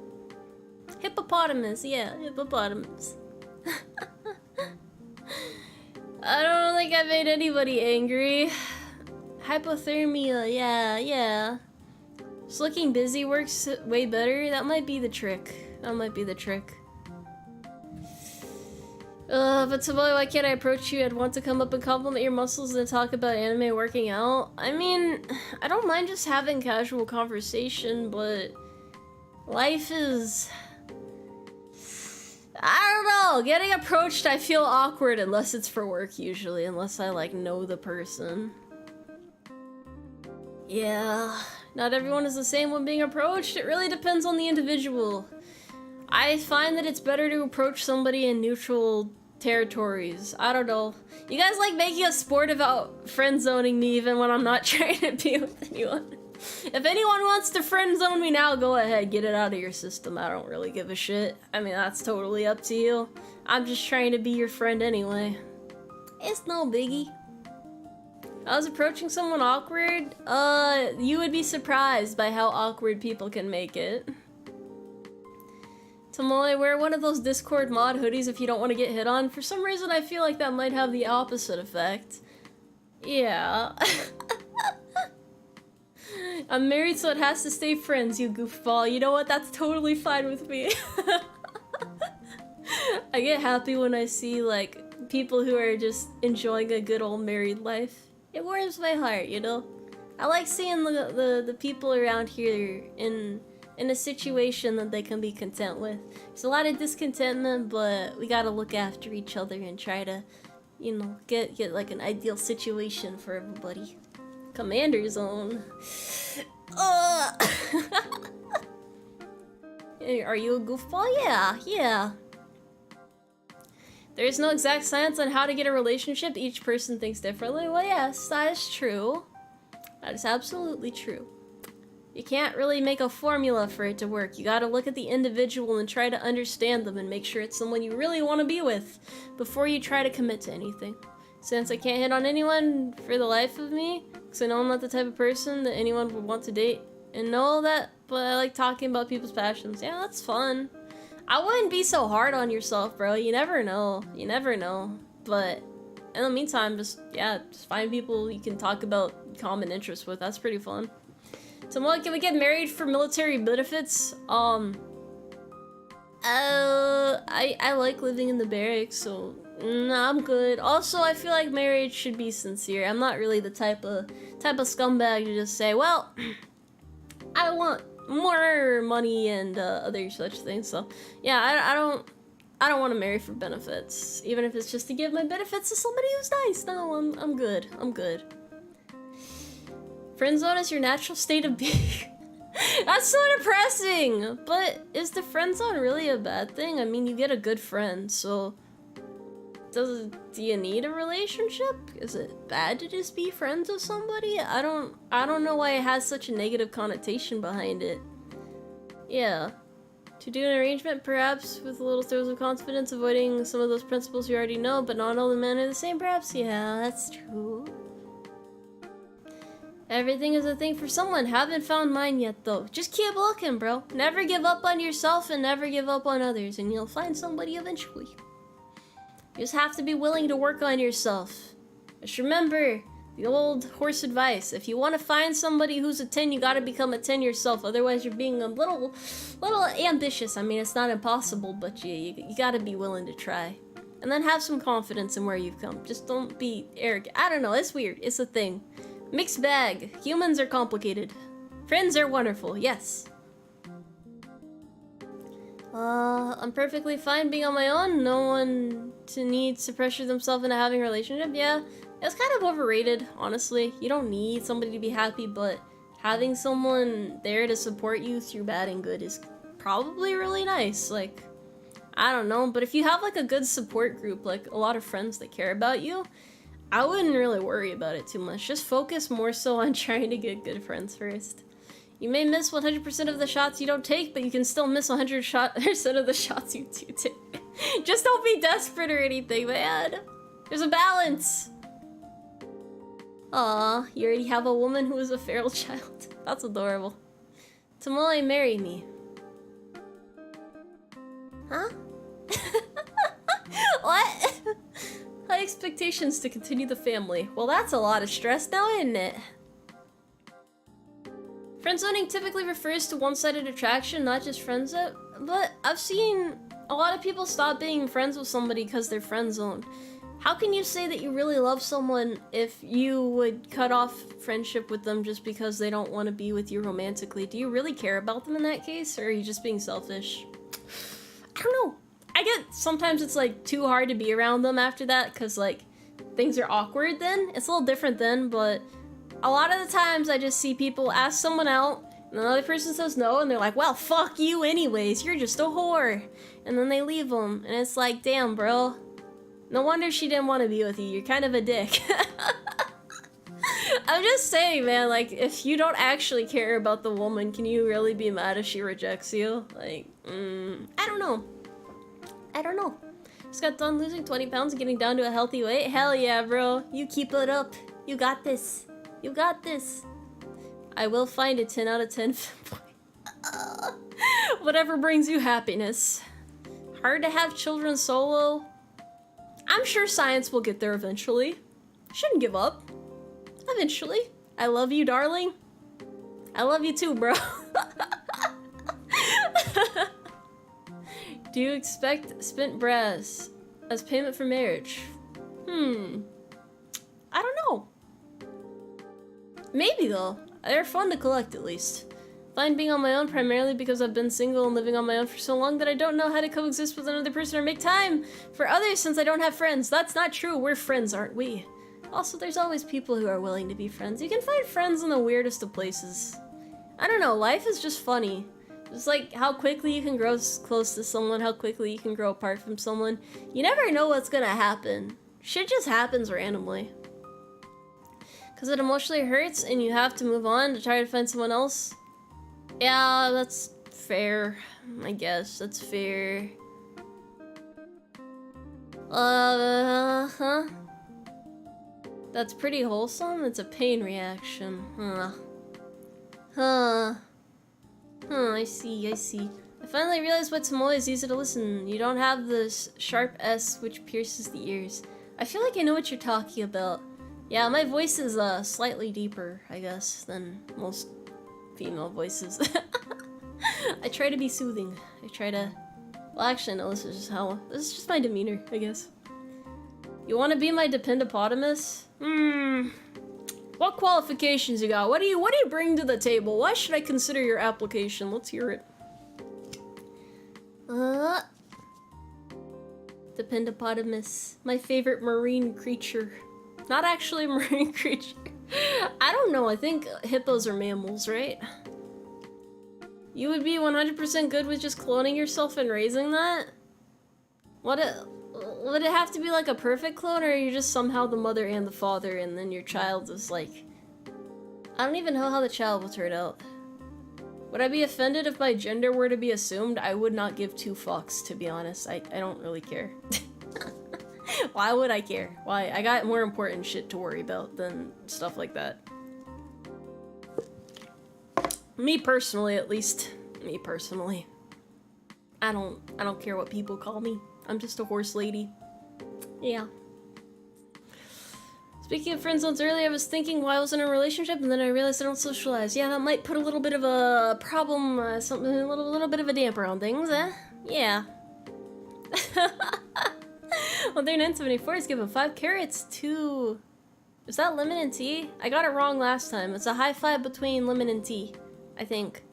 Hippopotamus, yeah, hippopotamus. I don't think I made anybody angry. Hypothermia, yeah. Just looking busy works way better. That might be the trick. But Tomoe, why can't I approach you? I'd want to come up and compliment your muscles and talk about anime working out. I mean, I don't mind just having casual conversation, but life is... I don't know, getting approached I feel awkward unless it's for work usually, unless I like know the person. Yeah, not everyone is the same when being approached. It really depends on the individual. I find that it's better to approach somebody in neutral territories. I don't know. You guys like making a sport about friend zoning me even when I'm not trying to be with anyone. If anyone wants to friend zone me now, go ahead, get it out of your system. I don't really give a shit. I mean, that's totally up to you. I'm just trying to be your friend anyway. It's no biggie. I was approaching someone awkward. You would be surprised by how awkward people can make it. Tomoe, wear one of those Discord mod hoodies if you don't want to get hit on. For some reason, I feel like that might have the opposite effect. Yeah. I'm married, so it has to stay friends, you goofball. You know what? That's totally fine with me. I get happy when I see, like, people who are just enjoying a good old married life. It warms my heart, you know? I like seeing the people around here in a situation that they can be content with. There's a lot of discontentment, but we gotta look after each other and try to, you know, get like an ideal situation for everybody. Commander Zone. Are you a goofball? Yeah. There is no exact science on how to get a relationship. Each person thinks differently. Well, yes, that is true. That is absolutely true. You can't really make a formula for it to work. You gotta look at the individual and try to understand them and make sure it's someone you really want to be with before you try to commit to anything. Since I can't hit on anyone for the life of me, because I know I'm not the type of person that anyone would want to date and know that, but I like talking about people's passions. Yeah, that's fun. I wouldn't be so hard on yourself, bro. You never know. But in the meantime, just find people you can talk about common interests with. That's pretty fun. So, can we get married for military benefits? I like living in the barracks, so nah, I'm good. Also, I feel like marriage should be sincere. I'm not really the type of scumbag to just say, well, I want more money and other such things. So, yeah, I don't want to marry for benefits, even if it's just to give my benefits to somebody who's nice. No, I'm good. Friendzone is your natural state of being. That's so depressing! But is the friendzone really a bad thing? I mean, you get a good friend, so... Do you need a relationship? Is it bad to just be friends with somebody? I don't know why it has such a negative connotation behind it. Yeah. To do an arrangement, perhaps, with a little throws of confidence, avoiding some of those principles you already know, but not all the men are the same, perhaps? Yeah, that's true. Everything is a thing for someone. Haven't found mine yet, though. Just keep looking, bro. Never give up on yourself and never give up on others, and you'll find somebody eventually. You just have to be willing to work on yourself. Just remember the old horse advice. If you want to find somebody who's a 10, you gotta become a 10 yourself. Otherwise, you're being a little ambitious. I mean, it's not impossible, but you gotta be willing to try. And then have some confidence in where you've come. Just don't be arrogant. I don't know. It's weird. It's a thing. Mixed bag. Humans are complicated. Friends are wonderful, yes. I'm perfectly fine being on my own. No one needs to pressure themselves into having a relationship. Yeah, it's kind of overrated, honestly. You don't need somebody to be happy, but having someone there to support you through bad and good is probably really nice. Like, I don't know, but if you have like a good support group, like a lot of friends that care about you, I wouldn't really worry about it too much. Just focus more so on trying to get good friends first. You may miss 100% of the shots you don't take, but you can still miss 100% of the shots you do take. Just don't be desperate or anything, man. There's a balance. Aw, you already have a woman who is a feral child. That's adorable. Tomoe, marry me. Huh? What? High expectations to continue the family. Well, that's a lot of stress now, isn't it? Friendzoning typically refers to one-sided attraction, not just friendship. But I've seen a lot of people stop being friends with somebody because they're friend-zoned. How can you say that you really love someone if you would cut off friendship with them just because they don't want to be with you romantically? Do you really care about them in that case, or are you just being selfish? I don't know. I get sometimes it's like too hard to be around them after that because like things are awkward then. It's a little different then, but a lot of the times I just see people ask someone out and another person says no and they're like, well, fuck you anyways, you're just a whore. And then they leave them and it's like, damn, bro. No wonder she didn't want to be with you. You're kind of a dick. I'm just saying, man, like, if you don't actually care about the woman, can you really be mad if she rejects you? Like, I don't know. I don't know. Just got done losing 20 pounds and getting down to a healthy weight. Hell yeah, bro. You keep it up. You got this. You got this. I will find a 10 out of 10 whatever brings you happiness. Hard to have children solo. I'm sure science will get there eventually. Shouldn't give up. Eventually. I love you, darling. I love you too, bro. Do you expect spent brass as payment for marriage? I don't know. Maybe though. They're fun to collect at least. Find being on my own primarily because I've been single and living on my own for so long that I don't know how to coexist with another person or make time for others since I don't have friends. That's not true. We're friends, aren't we? Also, there's always people who are willing to be friends. You can find friends in the weirdest of places. I don't know. Life is just funny. Just like how quickly you can grow close to someone, how quickly you can grow apart from someone. You never know what's gonna happen. Shit just happens randomly. Because it emotionally hurts and you have to move on to try to find someone else. Yeah, that's fair. I guess that's fair. Huh? That's pretty wholesome. It's a pain reaction. I see. I finally realized why Tomoe is easy to listen. You don't have this sharp S which pierces the ears. I feel like I know what you're talking about. Yeah, my voice is slightly deeper, I guess, than most female voices. I try to be soothing. I try to... Well, actually, no, this is just my demeanor, I guess. You want to be my dependopotamus? What qualifications you got? What do you bring to the table? Why should I consider your application? Let's hear it. Dependopotamus. My favorite marine creature. Not actually a marine creature. I don't know, I think hippos are mammals, right? You would be 100% good with just cloning yourself and raising that? Would it have to be like a perfect clone, or are you just somehow the mother and the father and then your child is like... I don't even know how the child will turn out. Would I be offended if my gender were to be assumed? I would not give two fucks, to be honest. I don't really care. Why would I care? Why? I got more important shit to worry about than stuff like that. Me personally, at least. Me personally. I don't care what people call me. I'm just a horse lady. Yeah. Speaking of friend zones earlier, I was thinking why I was in a relationship and then I realized I don't socialize. Yeah, that might put a little bit of a problem, a little bit of a damper on things, eh? Yeah. Well, they're 974 is given 5 carrots to... Is that lemon and tea? I got it wrong last time. It's a high five between lemon and tea, I think.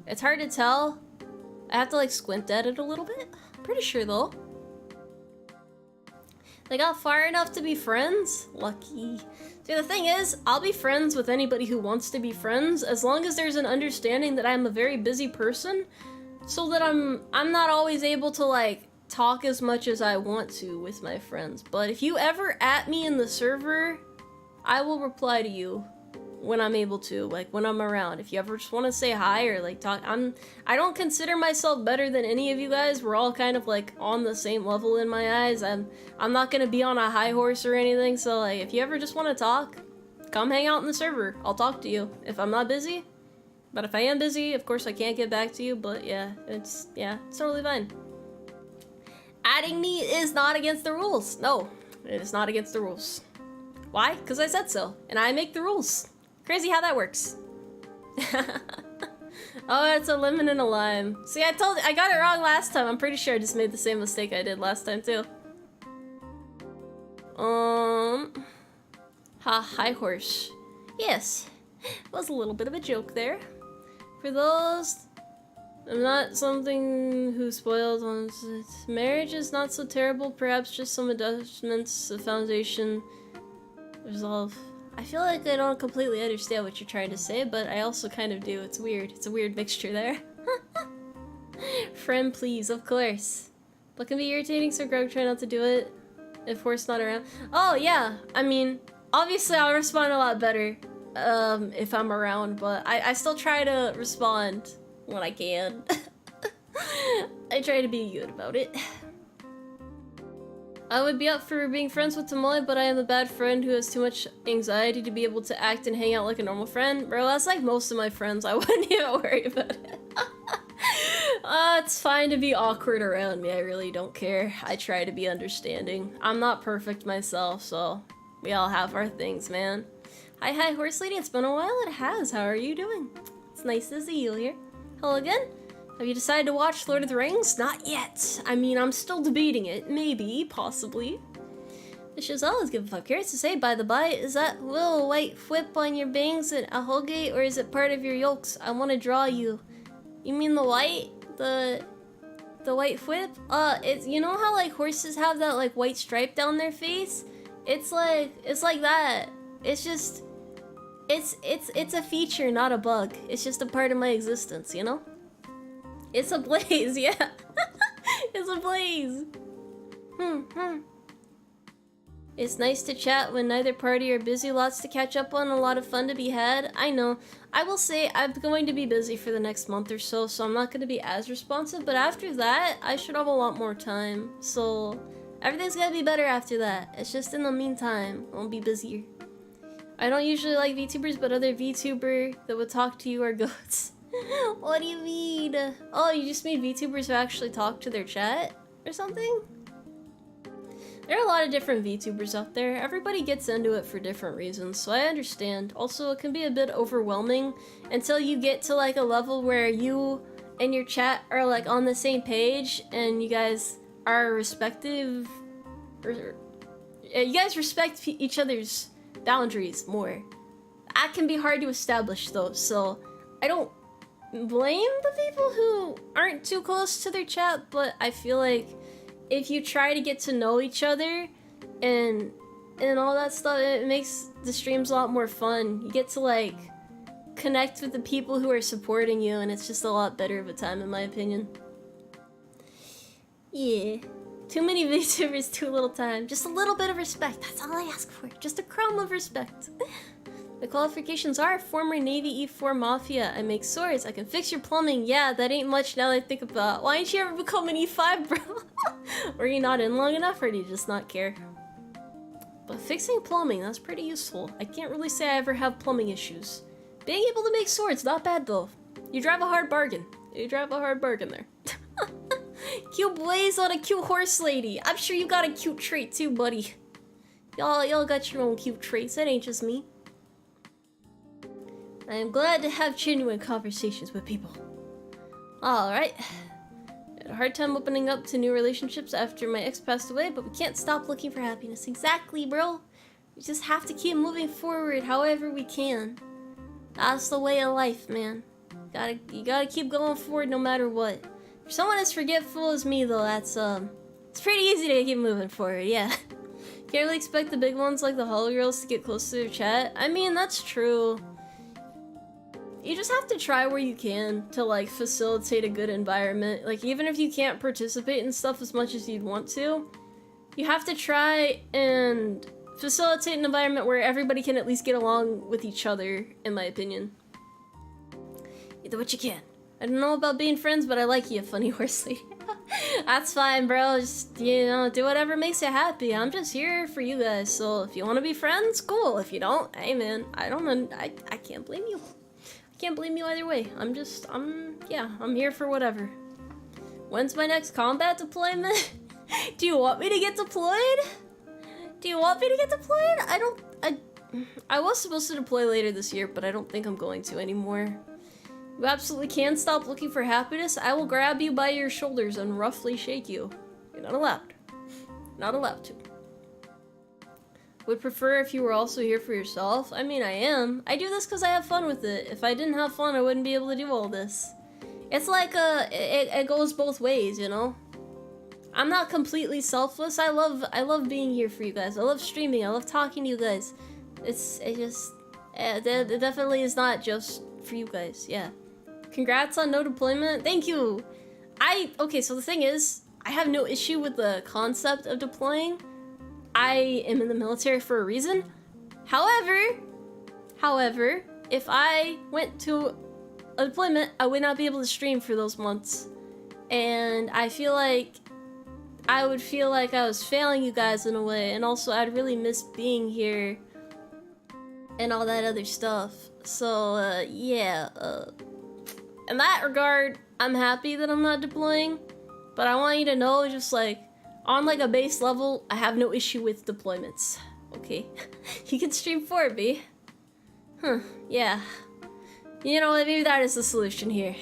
It's hard to tell. I have to like squint at it a little bit. Pretty sure though. They got far enough to be friends? Lucky. See, the thing is, I'll be friends with anybody who wants to be friends as long as there's an understanding that I'm a very busy person, so that I'm not always able to like talk as much as I want to with my friends. But if you ever at me in the server, I will reply to you. when I'm able to, like when I'm around. If you ever just want to say hi or like talk, I don't consider myself better than any of you guys. We're all kind of like on the same level in my eyes. I'm not gonna be on a high horse or anything, so like if you ever just want to talk, come hang out in the server. I'll talk to you if I'm not busy. But if I am busy, of course I can't get back to you, but yeah, it's totally fine. Adding me is not against the rules. No, it is not against the rules. Why? Because I said so, and I make the rules. Crazy how that works. Oh, it's a lemon and a lime. See, I got it wrong last time. I'm pretty sure I just made the same mistake I did last time too. High horse. Yes, it was a little bit of a joke there. For those, I'm not something who spoiled on marriage is not so terrible. Perhaps just some adjustments, the foundation, resolve. I feel like I don't completely understand what you're trying to say, but I also kind of do. It's weird. It's a weird mixture there. Friend, please, of course. But can be irritating, so Greg, try not to do it if Horse not around. Oh, yeah. I mean, obviously I'll respond a lot better if I'm around, but I still try to respond when I can. I try to be good about it. I would be up for being friends with Tomoe, but I am a bad friend who has too much anxiety to be able to act and hang out like a normal friend. Bro, that's like most of my friends. I wouldn't even worry about it. It's fine to be awkward around me. I really don't care. I try to be understanding. I'm not perfect myself, so we all have our things, man. Hi, Horse Lady. It's been a while. It has. How are you doing? It's nice to see you here. Hello again. Have you decided to watch Lord of the Rings? Not yet. I mean, I'm still debating it. Maybe, possibly. This show's always give a fuck. Curious to say, by the by, is that little white whip on your bangs an ahoge, or is it part of your yolks? I want to draw you. You mean the white? The white whip? It's, you know how like horses have that like white stripe down their face? It's like that. It's just, it's a feature, not a bug. It's just a part of my existence, you know? It's a blaze, yeah. It's a blaze. It's nice to chat when neither party are busy. Lots to catch up on, a lot of fun to be had. I know. I will say I'm going to be busy for the next month or so, so I'm not going to be as responsive. But after that, I should have a lot more time. So everything's going to be better after that. It's just in the meantime, I'll be busier. I don't usually like VTubers, but other VTuber that would talk to you are goats. What do you mean? Oh, you just mean VTubers who actually talk to their chat or something? There are a lot of different VTubers out there. Everybody gets into it for different reasons, so I understand. Also, it can be a bit overwhelming until you get to like a level where you and your chat are like on the same page and you guys are respective, or you guys respect each other's boundaries more. That can be hard to establish though, so I don't blame the people who aren't too close to their chat, but I feel like if you try to get to know each other and all that stuff, it makes the streams a lot more fun. You get to like connect with the people who are supporting you, and it's just a lot better of a time in my opinion. Yeah. Too many VTubers, too little time. Just a little bit of respect. That's all I ask for. Just a crumb of respect. The qualifications are former Navy E4 Mafia. I make swords. I can fix your plumbing. Yeah, that ain't much now that I think about. Why didn't you ever become an E5, bro? Were you not in long enough, or do you just not care? But fixing plumbing, that's pretty useful. I can't really say I ever have plumbing issues. Being able to make swords, not bad though. You drive a hard bargain. You drive a hard bargain there. Cute blaze on a cute horse lady. I'm sure you got a cute trait too, buddy. Y'all got your own cute traits. That ain't just me. I am glad to have genuine conversations with people. Alright. I had a hard time opening up to new relationships after my ex passed away, but we can't stop looking for happiness. Exactly, bro. We just have to keep moving forward however we can. That's the way of life, man. You gotta keep going forward no matter what. For someone as forgetful as me, though, that's, it's pretty easy to keep moving forward, yeah. Can't really expect the big ones like the Hollow Girls to get close to their chat. I mean, that's true. You just have to try where you can to, like, facilitate a good environment. Like, even if you can't participate in stuff as much as you'd want to, you have to try and facilitate an environment where everybody can at least get along with each other, in my opinion. You do what you can. I don't know about being friends, but I like you, funny horse lady. That's fine, bro. Just, you know, do whatever makes you happy. I'm just here for you guys. So if you want to be friends, cool. If you don't, hey man, I can't blame you. I can't blame you either way. I'm here for whatever. When's my next combat deployment? Do you want me to get deployed? I was supposed to deploy later this year, but I don't think I'm going to anymore. You absolutely can't stop looking for happiness. I will grab you by your shoulders and roughly shake you. You're not allowed. Not allowed to. Would prefer if you were also here for yourself. I mean, I am. I do this because I have fun with it. If I didn't have fun, I wouldn't be able to do all this. It's like it goes both ways, you know? I'm not completely selfless. I love being here for you guys. I love streaming. I love talking to you guys. It definitely is not just for you guys. Yeah. Congrats on no deployment. Thank you. Okay, so the thing is, I have no issue with the concept of deploying. I am in the military for a reason. However, if I went to a deployment, I would not be able to stream for those months. And I feel like I would feel like I was failing you guys in a way, and also I'd really miss being here and all that other stuff. So, yeah, in that regard, I'm happy that I'm not deploying, but I want you to know, just like, on like a base level, I have no issue with deployments. Okay, you can stream for it, B. Huh, yeah. You know, maybe that is the solution here.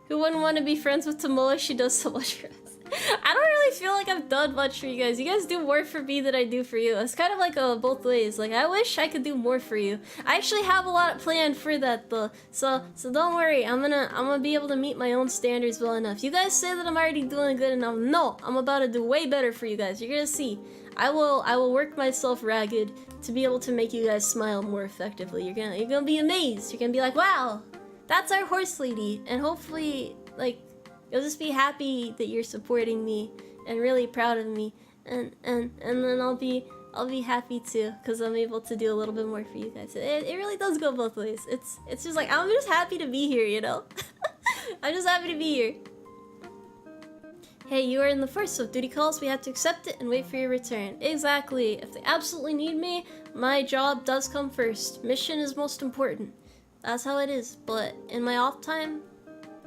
Who wouldn't want to be friends with Tomoe? She does so much for us. I don't really feel like I've done much for you guys. You guys do more for me than I do for you. It's kind of like both ways. Like, I wish I could do more for you. I actually have a lot planned for that though. So don't worry. I'm gonna be able to meet my own standards well enough. You guys say that I'm already doing good enough. No, I'm about to do way better for you guys. You're gonna see. I will work myself ragged to be able to make you guys smile more effectively. You're gonna be amazed. You're gonna be like, wow, that's our horse lady. And hopefully, like, you'll just be happy that you're supporting me and really proud of me, and then I'll be happy too, because I'm able to do a little bit more for you guys. It really does go both ways. It's just like, I'm just happy to be here, you know? I'm just happy to be here. Hey, you are in the force, so if duty calls, we have to accept it and wait for your return. Exactly. If they absolutely need me, my job does come first. Mission is most important. That's how it is. But in my off time,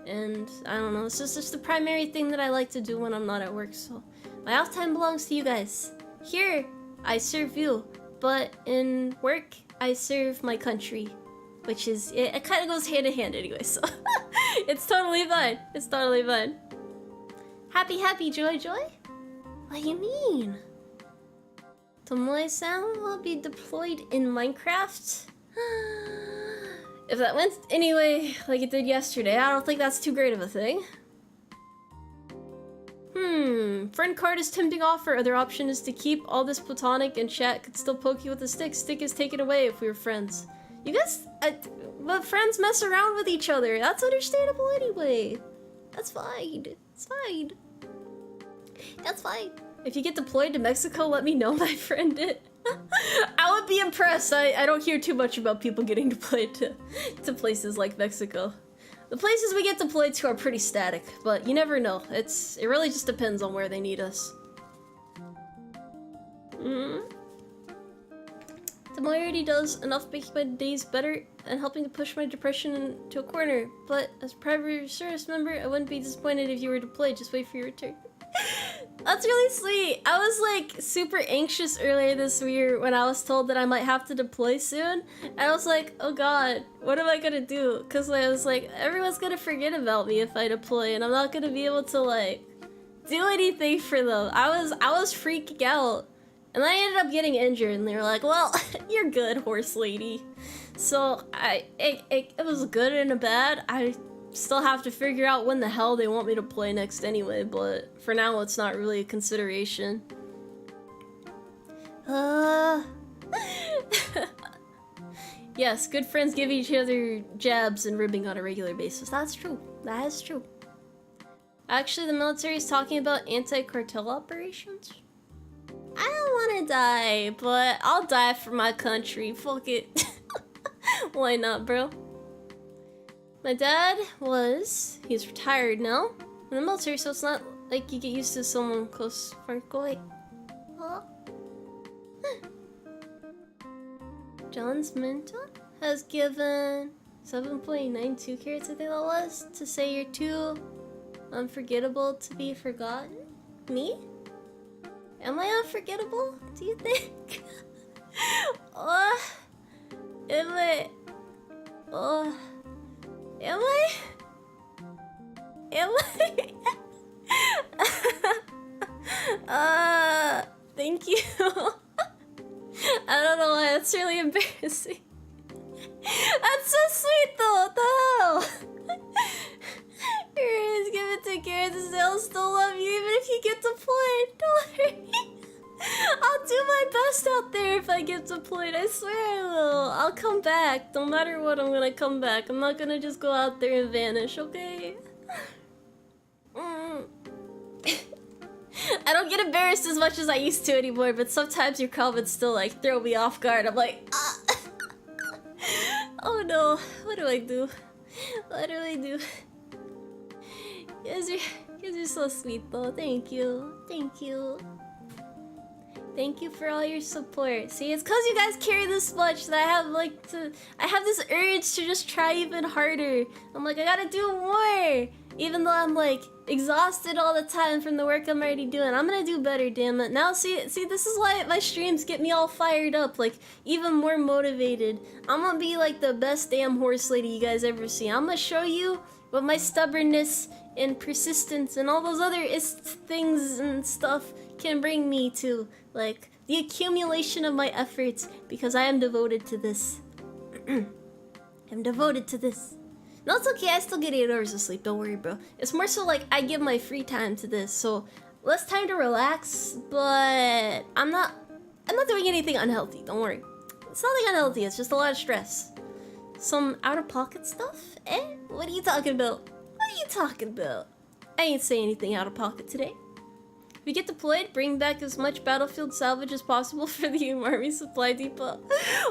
and I don't know, it's just the primary thing that I like to do when I'm not at work, so my off time belongs to you guys. Here, I serve you, but in work, I serve my country, which is, it kind of goes hand in hand anyway, so it's totally fine. It's totally fine. Happy, joy? What do you mean? Tomoe-san will be deployed in Minecraft? If that went anyway, like it did yesterday, I don't think that's too great of a thing. Friend card is tempting offer. Other option is to keep all this platonic, and chat could still poke you with a stick. Stick is taken away if we were friends. You guys, but friends mess around with each other. That's understandable anyway. That's fine. It's fine. That's fine. If you get deployed to Mexico, let me know, my friend did. I would be impressed. I don't hear too much about people getting deployed to places like Mexico. The places we get deployed to are pretty static, but you never know. It really just depends on where they need us. Tomoe already does enough making my days better and helping to push my depression into a corner, but as a private service member, I wouldn't be disappointed if you were deployed. Just wait for your return. That's really sweet. I was like super anxious earlier this year when I was told that I might have to deploy soon, and I was like, oh god, what am I gonna do? Because I was like, everyone's gonna forget about me if I deploy, and I'm not gonna be able to like do anything for them. I was freaking out, and I ended up getting injured, and they were like, well, you're good, horse lady. So it was good and a bad. I still have to figure out when the hell they want me to play next anyway, but for now it's not really a consideration. Yes, good friends give each other jabs and ribbing on a regular basis. That's true. That is true. Actually, the military is talking about anti-cartel operations. I don't want to die, but I'll die for my country. Fuck it. Why not, bro? My dad he's retired now in the military, so it's not like you get used to someone close. Wait. Huh? John's mentor has given 7.92 carats, I think that was, to say you're too unforgettable to be forgotten. Me? Am I unforgettable, do you think? Am I? Am I? Am I? Thank you. I don't know why, that's really embarrassing. That's so sweet though, what the hell? Here it is, give it to Garrett and they'll still love you even if you get deployed. Don't worry. I'll do my best out there if I get deployed, I swear I will. I'll come back, no matter what, I'm gonna come back. I'm not gonna just go out there and vanish, okay? I don't get embarrassed as much as I used to anymore, but sometimes your comments still like throw me off guard. I'm like, ah. Oh no, what do I do? What do I do? You guys are so sweet though, thank you. Thank you. Thank you for all your support. See, it's cause you guys care this much that I have this urge to just try even harder. I'm like, I gotta do more. Even though I'm like exhausted all the time from the work I'm already doing. I'm gonna do better, damn it. Now see, this is why my streams get me all fired up, like even more motivated. I'm gonna be like the best damn horse lady you guys ever see. I'm gonna show you what my stubbornness and persistence and all those other things and stuff can bring me to. Like, the accumulation of my efforts, because I am devoted to this. I'm devoted to this. No, it's okay, I still get 8 hours of sleep, don't worry, bro. It's more so like, I give my free time to this, so less time to relax, but I'm not doing anything unhealthy, don't worry. It's nothing unhealthy, it's just a lot of stress. Some out-of-pocket stuff? Eh? What are you talking about? What are you talking about? I ain't saying anything out of pocket today. If we get deployed, bring back as much battlefield salvage as possible for the UmARMY supply depot.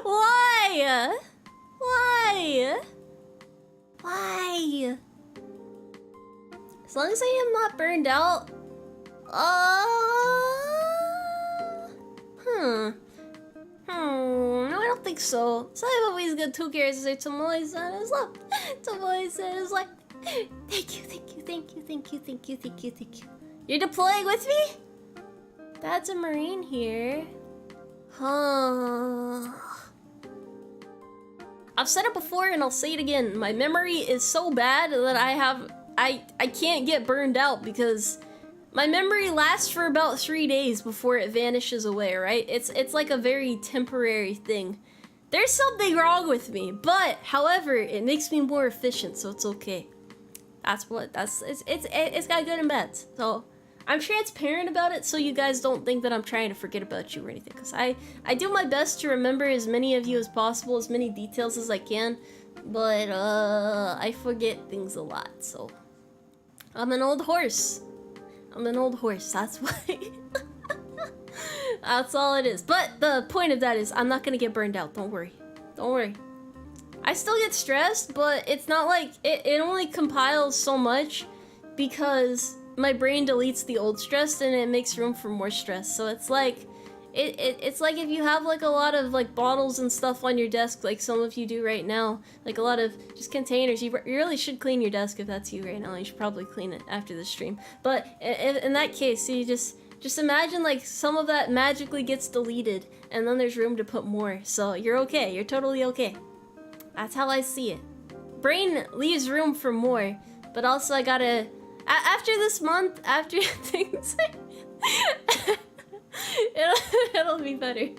Why? Why? Why? As long as I am not burned out. No, I don't think so. So I've always got 2 carrots to say Tomoe-san is love. Tomoe-san is like, thank you, thank you, thank you, thank you, thank you, thank you, thank you. You're deploying with me? That's a Marine here. Huh. I've said it before and I'll say it again. My memory is so bad that I can't get burned out because my memory lasts for about 3 days before it vanishes away, right? It's like a very temporary thing. There's something wrong with me, but however, it makes me more efficient, so it's okay. It's got good and bad. So I'm transparent about it so you guys don't think that I'm trying to forget about you or anything, because I do my best to remember as many of you as possible, as many details as I can, but I forget things a lot, so I'm an old horse. I'm an old horse, that's why. That's all it is. But the point of that is I'm not gonna get burned out, don't worry. Don't worry. I still get stressed, but it's not like, it only compiles so much because my brain deletes the old stress and it makes room for more stress. So it's like, it's like if you have like a lot of like bottles and stuff on your desk, like some of you do right now, like a lot of just containers. You really should clean your desk if that's you right now. You should probably clean it after the stream. But in that case, you just imagine like some of that magically gets deleted and then there's room to put more. So you're okay, you're totally okay. That's how I see it. Brain leaves room for more, but also I gotta, after this month, after things, it'll be better.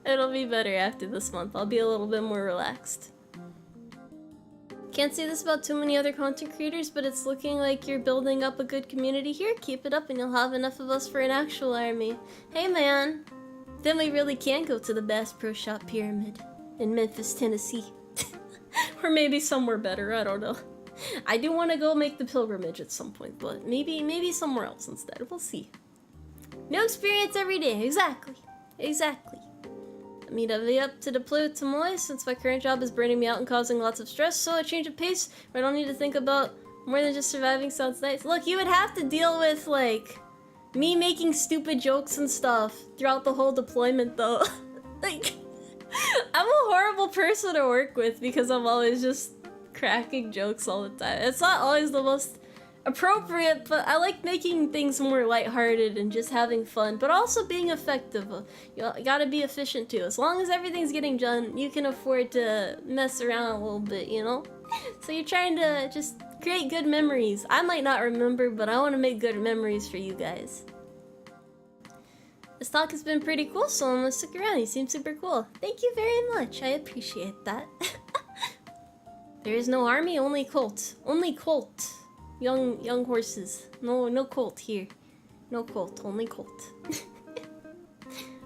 It'll be better after this month. I'll be a little bit more relaxed. Can't say this about too many other content creators, but it's looking like you're building up a good community here. Keep it up and you'll have enough of us for an actual army. Hey man, then we really can go to the Bass Pro Shop Pyramid in Memphis, Tennessee. Or maybe somewhere better, I don't know. I do want to go make the pilgrimage at some point, but maybe somewhere else instead. We'll see. New experience every day. Exactly. Exactly. I mean, I'll be up to deploy with Tomoe since my current job is burning me out and causing lots of stress, so a change of pace where I don't need to think about more than just surviving sounds nice. Look, you would have to deal with, like, me making stupid jokes and stuff throughout the whole deployment, though. Like, I'm a horrible person to work with because I'm always just cracking jokes all the time. It's not always the most appropriate, but I like making things more lighthearted and just having fun, but also being effective. You gotta be efficient too. As long as everything's getting done, you can afford to mess around a little bit, you know? So you're trying to just create good memories. I might not remember, but I want to make good memories for you guys. This talk has been pretty cool, so I'm gonna stick around. You seem super cool. Thank you very much. I appreciate that. There is no army, only colt. Only colt. Young horses. No colt here. No colt, only colt.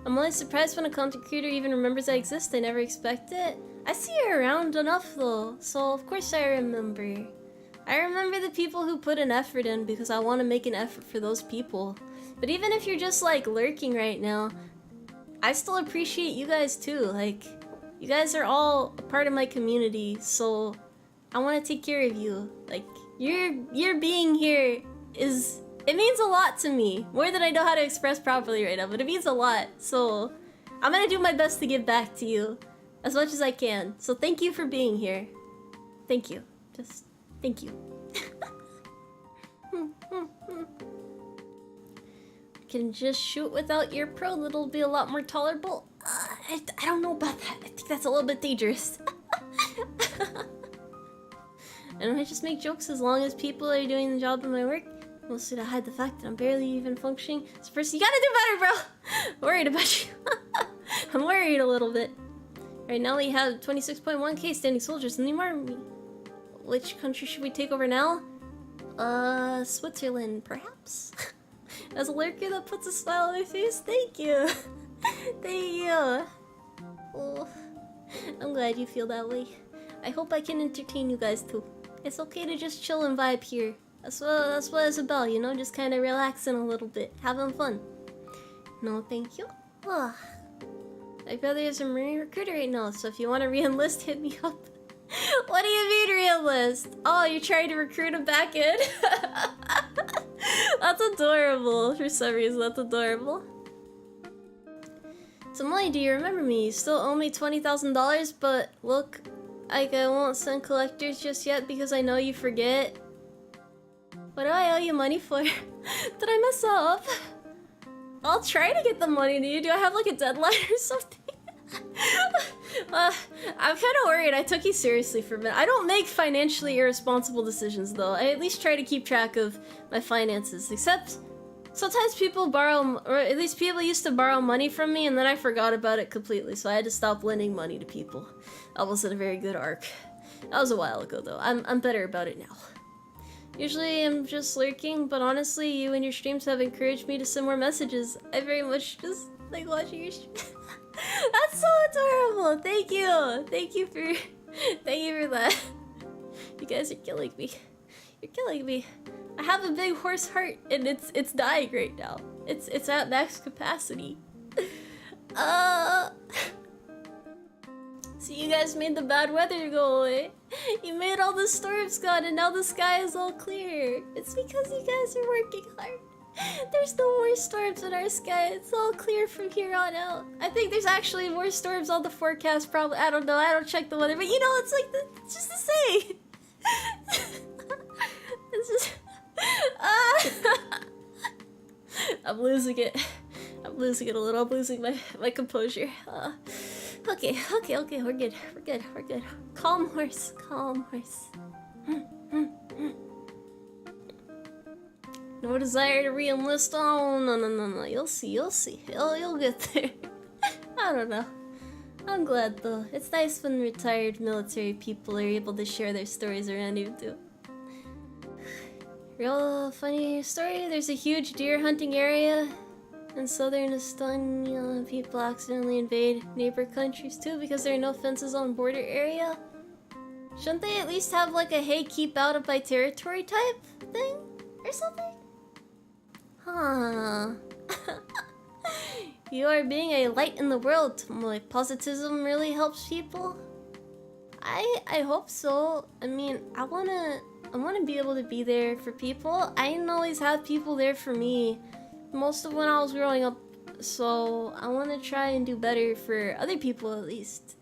I'm always surprised when a content creator even remembers I exist. I never expect it. I see you around enough though, so of course I remember. I remember the people who put an effort in because I want to make an effort for those people. But even if you're just like lurking right now, I still appreciate you guys too. Like, you guys are all a part of my community, so I want to take care of you. Like, your being here it means a lot to me. More than I know how to express properly right now, but it means a lot. So I'm gonna do my best to give back to you as much as I can. So thank you for being here. Thank you. Just thank you. Can just shoot without ear pro, it'll be a lot more tolerable. I don't know about that. I think that's a little bit dangerous. And I just make jokes as long as people are doing the job of my work. Mostly to hide the fact that I'm barely even functioning. So first, you gotta do better, bro! Worried about you. I'm worried a little bit. Right now we have 26.1k standing soldiers in the UmARMY. Which country should we take over now? Switzerland, perhaps? As a lurker that puts a smile on my face, thank you. Thank you. Oh, I'm glad you feel that way. I hope I can entertain you guys too. It's okay to just chill and vibe here. That's what it's about, you know? Just kind of relaxing a little bit, having fun. No, thank you. Oh. My brother is a Marine recruiter right now, so if you want to re-enlist, hit me up. What do you mean re-enlist? Oh, you're trying to recruit him back in? That's adorable. For some reason, that's adorable. Tomoe, do you remember me? You still owe me $20,000, but look, like I won't send collectors just yet because I know you forget. What do I owe you money for? Did I mess up? I'll try to get the money to you. Do I have like a deadline or something? I'm kind of worried. I took you seriously for a minute. I don't make financially irresponsible decisions though. I at least try to keep track of my finances. Except sometimes people borrow, or at least people used to borrow money from me and then I forgot about it completely. So I had to stop lending money to people. That wasn't a very good arc. That was a while ago though. I'm better about it now. Usually I'm just lurking, but honestly, you and your streams have encouraged me to send more messages. I very much just like watching your streams. That's so adorable. Thank you. Thank you for that. You guys are killing me. You're killing me. I have a big horse heart and it's dying right now. It's at max capacity. So you guys made the bad weather go away. You made all the storms gone and now the sky is all clear. It's because you guys are working hard. There's no more storms in our sky. It's all clear from here on out. I think there's actually more storms on the forecast probably. I don't know. I don't check the weather. But you know, it's like, it's just the same. It's just... I'm losing it. I'm losing it a little. I'm losing my composure. Okay. We're good. Calm horse. No desire to re-enlist? Oh, no. You'll see. You'll get there. I don't know. I'm glad though. It's nice when retired military people are able to share their stories around you too. Real funny story, there's a huge deer hunting area in southern Estonia. People accidentally invade neighbor countries too because there are no fences on border area. Shouldn't they at least have like a hey, keep out of my territory type thing or something? Huh. You are being a light in the world. Like, positivism really helps people. I hope so. I mean, I wanna be able to be there for people. I didn't always have people there for me most of when I was growing up, so I want to try and do better for other people at least.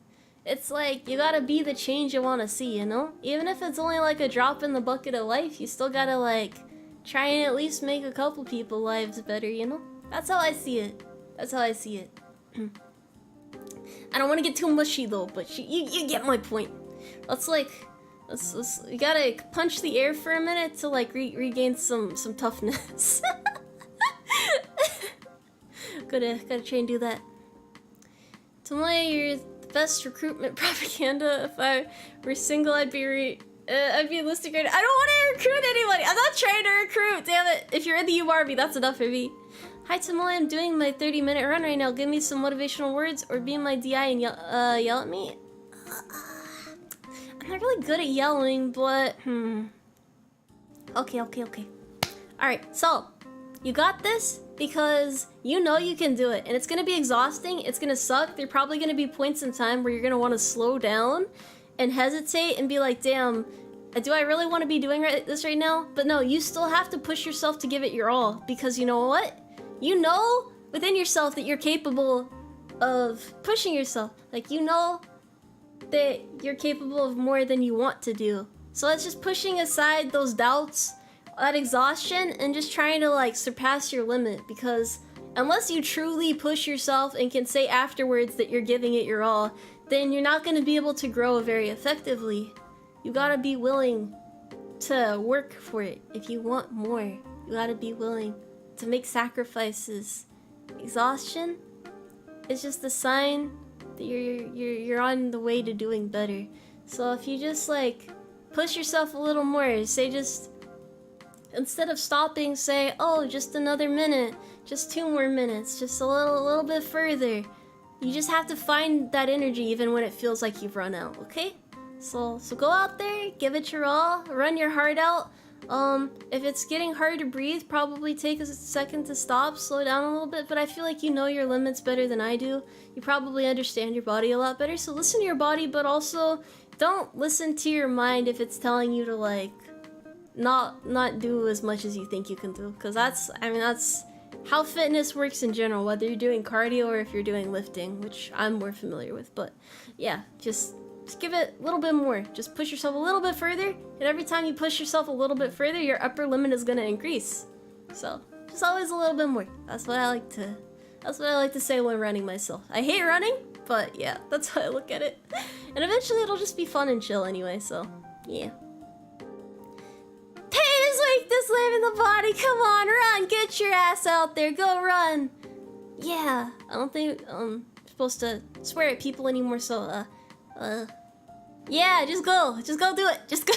It's like, you gotta be the change you want to see, you know? Even if it's only like a drop in the bucket of life, you still gotta like try and at least make a couple people's lives better, you know? That's how I see it. That's how I see it. I don't want to get too mushy though, but you get my point. Let's you gotta punch the air for a minute to like regain some toughness. gotta try and do that. Tomoe, you're the best recruitment propaganda. If I were single, I'd be enlisting right now. I don't want to recruit anybody. I'm not trying to recruit. Damn it! If you're in the UmARMY, that's enough for me. Hi Tomoe, I'm doing my 30-minute run right now. Give me some motivational words, or be my DI and yell at me. I'm not really good at yelling, but Okay. Alright, so you got this because you know you can do it, and it's gonna be exhausting. It's gonna suck. There are probably gonna be points in time where you're gonna want to slow down and hesitate and be like, damn, do I really want to be doing this right now? But no, you still have to push yourself to give it your all, because you know what? You know within yourself that you're capable of pushing yourself. Like, you know that you're capable of more than you want to do. So it's just pushing aside those doubts, that exhaustion, and just trying to like surpass your limit, because unless you truly push yourself and can say afterwards that you're giving it your all, then you're not going to be able to grow very effectively. You gotta be willing to work for it. If you want more, you gotta be willing to make sacrifices. Exhaustion is just a sign that you're on the way to doing better. So if you just like push yourself a little more, say just instead of stopping, say, oh, just another minute, just 2 more minutes, just a little bit further. You just have to find that energy even when it feels like you've run out, okay? So go out there, give it your all, run your heart out. If it's getting hard to breathe, probably take a second to stop, slow down a little bit, but I feel like you know your limits better than I do. You probably understand your body a lot better, so listen to your body, but also don't listen to your mind if it's telling you to like not do as much as you think you can do, because that's how fitness works in general, whether you're doing cardio or if you're doing lifting, which I'm more familiar with. But yeah, just give it a little bit more. Just push yourself a little bit further, and every time you push yourself a little bit further, your upper limit is gonna increase. So just always a little bit more. That's what I like to say when running myself. I hate running, but yeah, that's how I look at it. And eventually it'll just be fun and chill anyway, so yeah. Pain is weakness, live in the body. Come on, run, get your ass out there, go run. Yeah, I don't think I'm supposed to swear at people anymore, so yeah, just go do it, just go.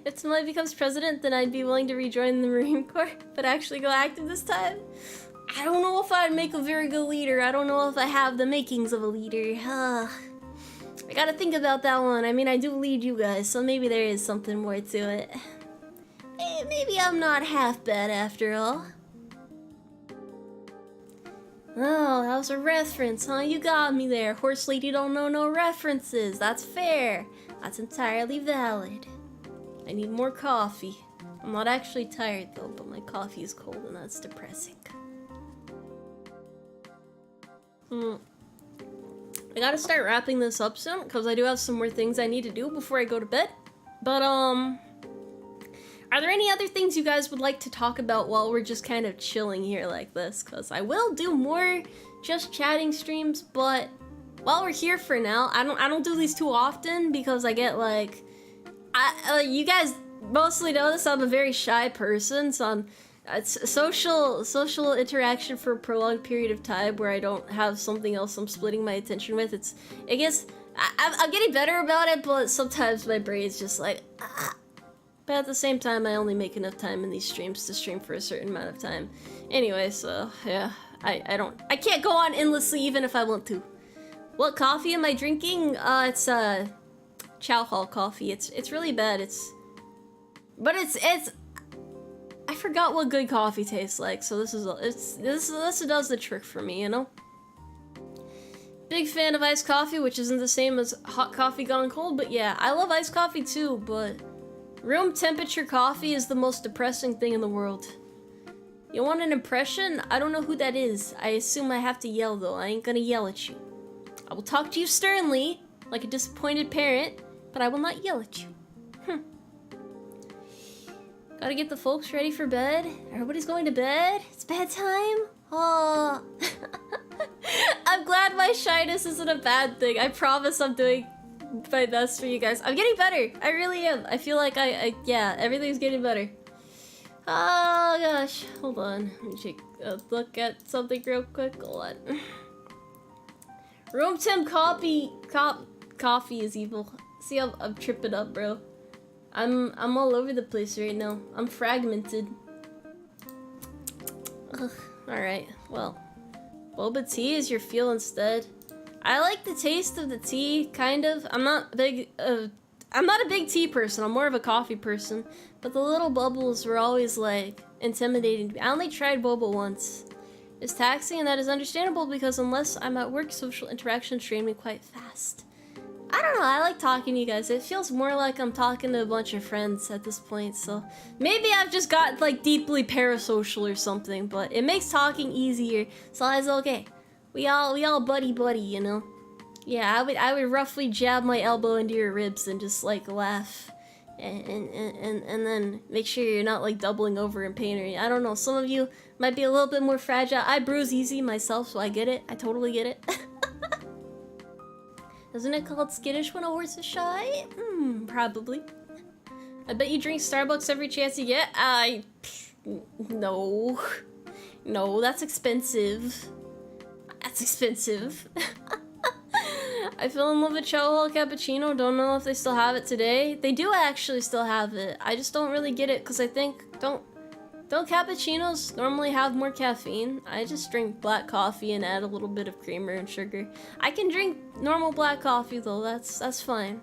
If Tomoe becomes president, then I'd be willing to rejoin the Marine Corps, but actually go active this time. I don't know if I'd make a very good leader. I don't know if I have the makings of a leader. I gotta think about that one. I mean, I do lead you guys, so maybe there is something more to it. Maybe I'm not half bad after all. Oh, that was a reference, huh? You got me there. Horse lady don't know no references. That's fair. That's entirely valid. I need more coffee. I'm not actually tired though, but my coffee is cold and that's depressing. I gotta start wrapping this up soon, because I do have some more things I need to do before I go to bed. But, are there any other things you guys would like to talk about while we're just kind of chilling here like this? Because I will do more just chatting streams, but while we're here for now, I don't do these too often, because I get like, you guys mostly know this, I'm a very shy person, so it's social interaction for a prolonged period of time where I don't have something else I'm splitting my attention with. I guess I'm getting better about it, but sometimes my brain's just like, But at the same time, I only make enough time in these streams to stream for a certain amount of time. Anyway, so yeah, I can't go on endlessly even if I want to. What coffee am I drinking? It's Chow Hall coffee. It's really bad. But it's I forgot what good coffee tastes like, so this does the trick for me, you know? Big fan of iced coffee, which isn't the same as hot coffee gone cold, but yeah, I love iced coffee too, but room temperature coffee is the most depressing thing in the world. You want an impression? I don't know who that is. I assume I have to yell though. I ain't gonna yell at you. I will talk to you sternly, like a disappointed parent, but I will not yell at you. Gotta get the folks ready for bed. Everybody's going to bed. It's bedtime. Oh. I'm glad my shyness isn't a bad thing. I promise I'm doing my best for you guys. I'm getting better. I really am. I feel like yeah, everything's getting better. Oh gosh. Hold on. Let me take a look at something real quick. Hold on. Room temp coffee is evil. See, I'm tripping up, bro. I'm all over the place right now. I'm fragmented. Alright, well. Boba tea is your feel instead. I like the taste of the tea, kind of. I'm not a big tea person. I'm more of a coffee person. But the little bubbles were always, like, intimidating to me. I only tried boba once. It's taxing, and that is understandable because unless I'm at work, social interactions drain me quite fast. I don't know, I like talking to you guys. It feels more like I'm talking to a bunch of friends at this point, so maybe I've just got like deeply parasocial or something, but it makes talking easier, so it's okay. We all buddy, you know? Yeah, I would roughly jab my elbow into your ribs and just like laugh and then make sure you're not like doubling over in pain or I don't know, some of you might be a little bit more fragile. I bruise easy myself, so I get it. I totally get it. Isn't it called skittish when a horse is shy? Probably. I bet you drink Starbucks every chance you get. No. No, that's expensive. That's expensive. I fell in love with Chow Cappuccino. Don't know if they still have it today. They do actually still have it. I just don't really get it because I think don't cappuccinos normally have more caffeine? I just drink black coffee and add a little bit of creamer and sugar. I can drink normal black coffee though, that's fine.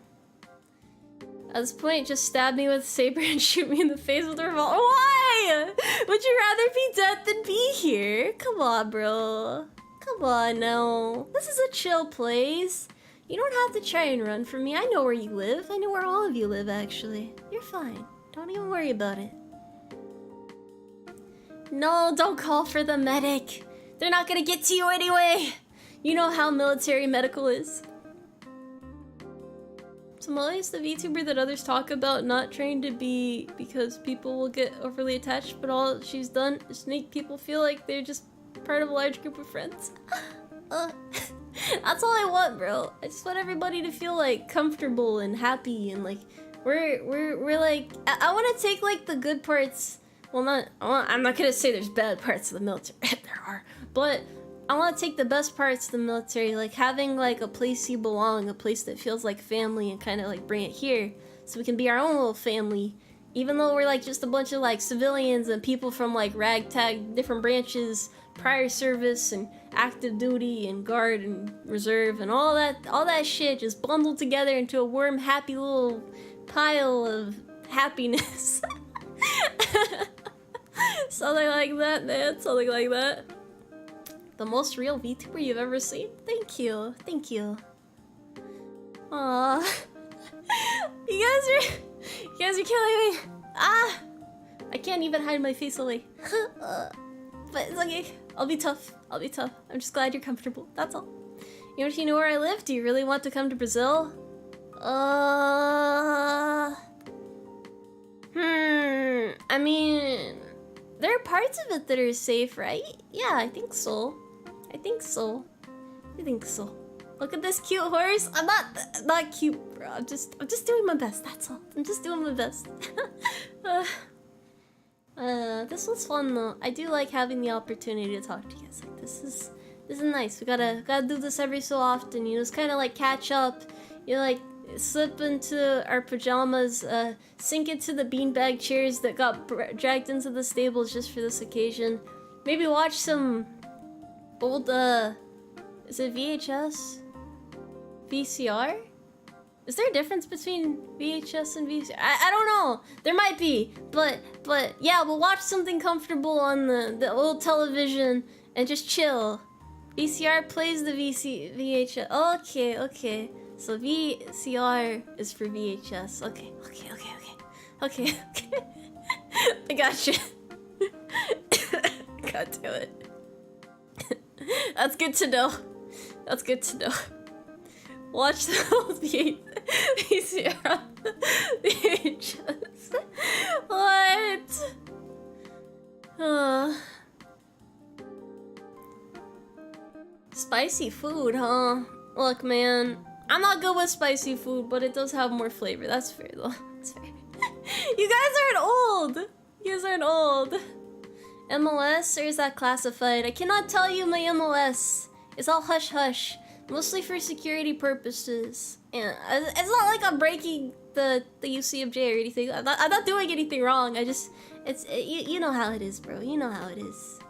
At this point, just stab me with a saber and shoot me in the face with a revolver. Why? Would you rather be dead than be here? Come on, bro. Come on, no. This is a chill place. You don't have to try and run from me. I know where you live. I know where all of you live, actually. You're fine. Don't even worry about it. No, don't call for the medic. They're not gonna get to you anyway. You know how military medical is. Tomoe is the VTuber that others talk about not trained to be because people will get overly attached, but all she's done is make people feel like they're just part of a large group of friends. That's all I want, bro. I just want everybody to feel like comfortable and happy and like we're like I want to take like the good parts. Well, I'm not gonna say there's bad parts of the military. There are, but I want to take the best parts of the military, like having like a place you belong, a place that feels like family, and kind of like bring it here, so we can be our own little family, even though we're like just a bunch of like civilians and people from like ragtag different branches, prior service and active duty and guard and reserve and all that shit just bundled together into a warm, happy little pile of happiness. Something like that, man. Something like that. The most real VTuber you've ever seen? Thank you. Thank you. Aww. You guys are killing me. Ah! I can't even hide my face away. But it's okay. I'll be tough. I'll be tough. I'm just glad you're comfortable. That's all. You know, if you know where I live, do you really want to come to Brazil? I mean, there are parts of it that are safe, right? Yeah, I think so. I think so. Look at this cute horse. I'm not cute, bro. I'm just doing my best. That's all. I'm just doing my best. This was fun though. I do like having the opportunity to talk to you guys. Like this is nice. We gotta do this every so often. You know, it's kind of like catch up. You like slip into our pajamas, sink into the beanbag chairs that got dragged into the stables just for this occasion. Maybe watch some old, is it VHS? VCR? Is there a difference between VHS and VCR? I don't know. There might be, but yeah, we'll watch something comfortable on the old television and just chill. VCR plays the VHS. Okay. So VCR is for VHS. Okay. I gotcha. God damn it. That's good to know. Watch the old VCR on VHS. What? Spicy food, huh? Look, man, I'm not good with spicy food, but it does have more flavor. That's fair, though. That's fair. You guys aren't old. MLS, or is that classified? I cannot tell you my MLS. It's all hush-hush. Mostly for security purposes. And it's not like I'm breaking the UCMJ or anything. I'm not doing anything wrong. You know how it is, bro. You know how it is.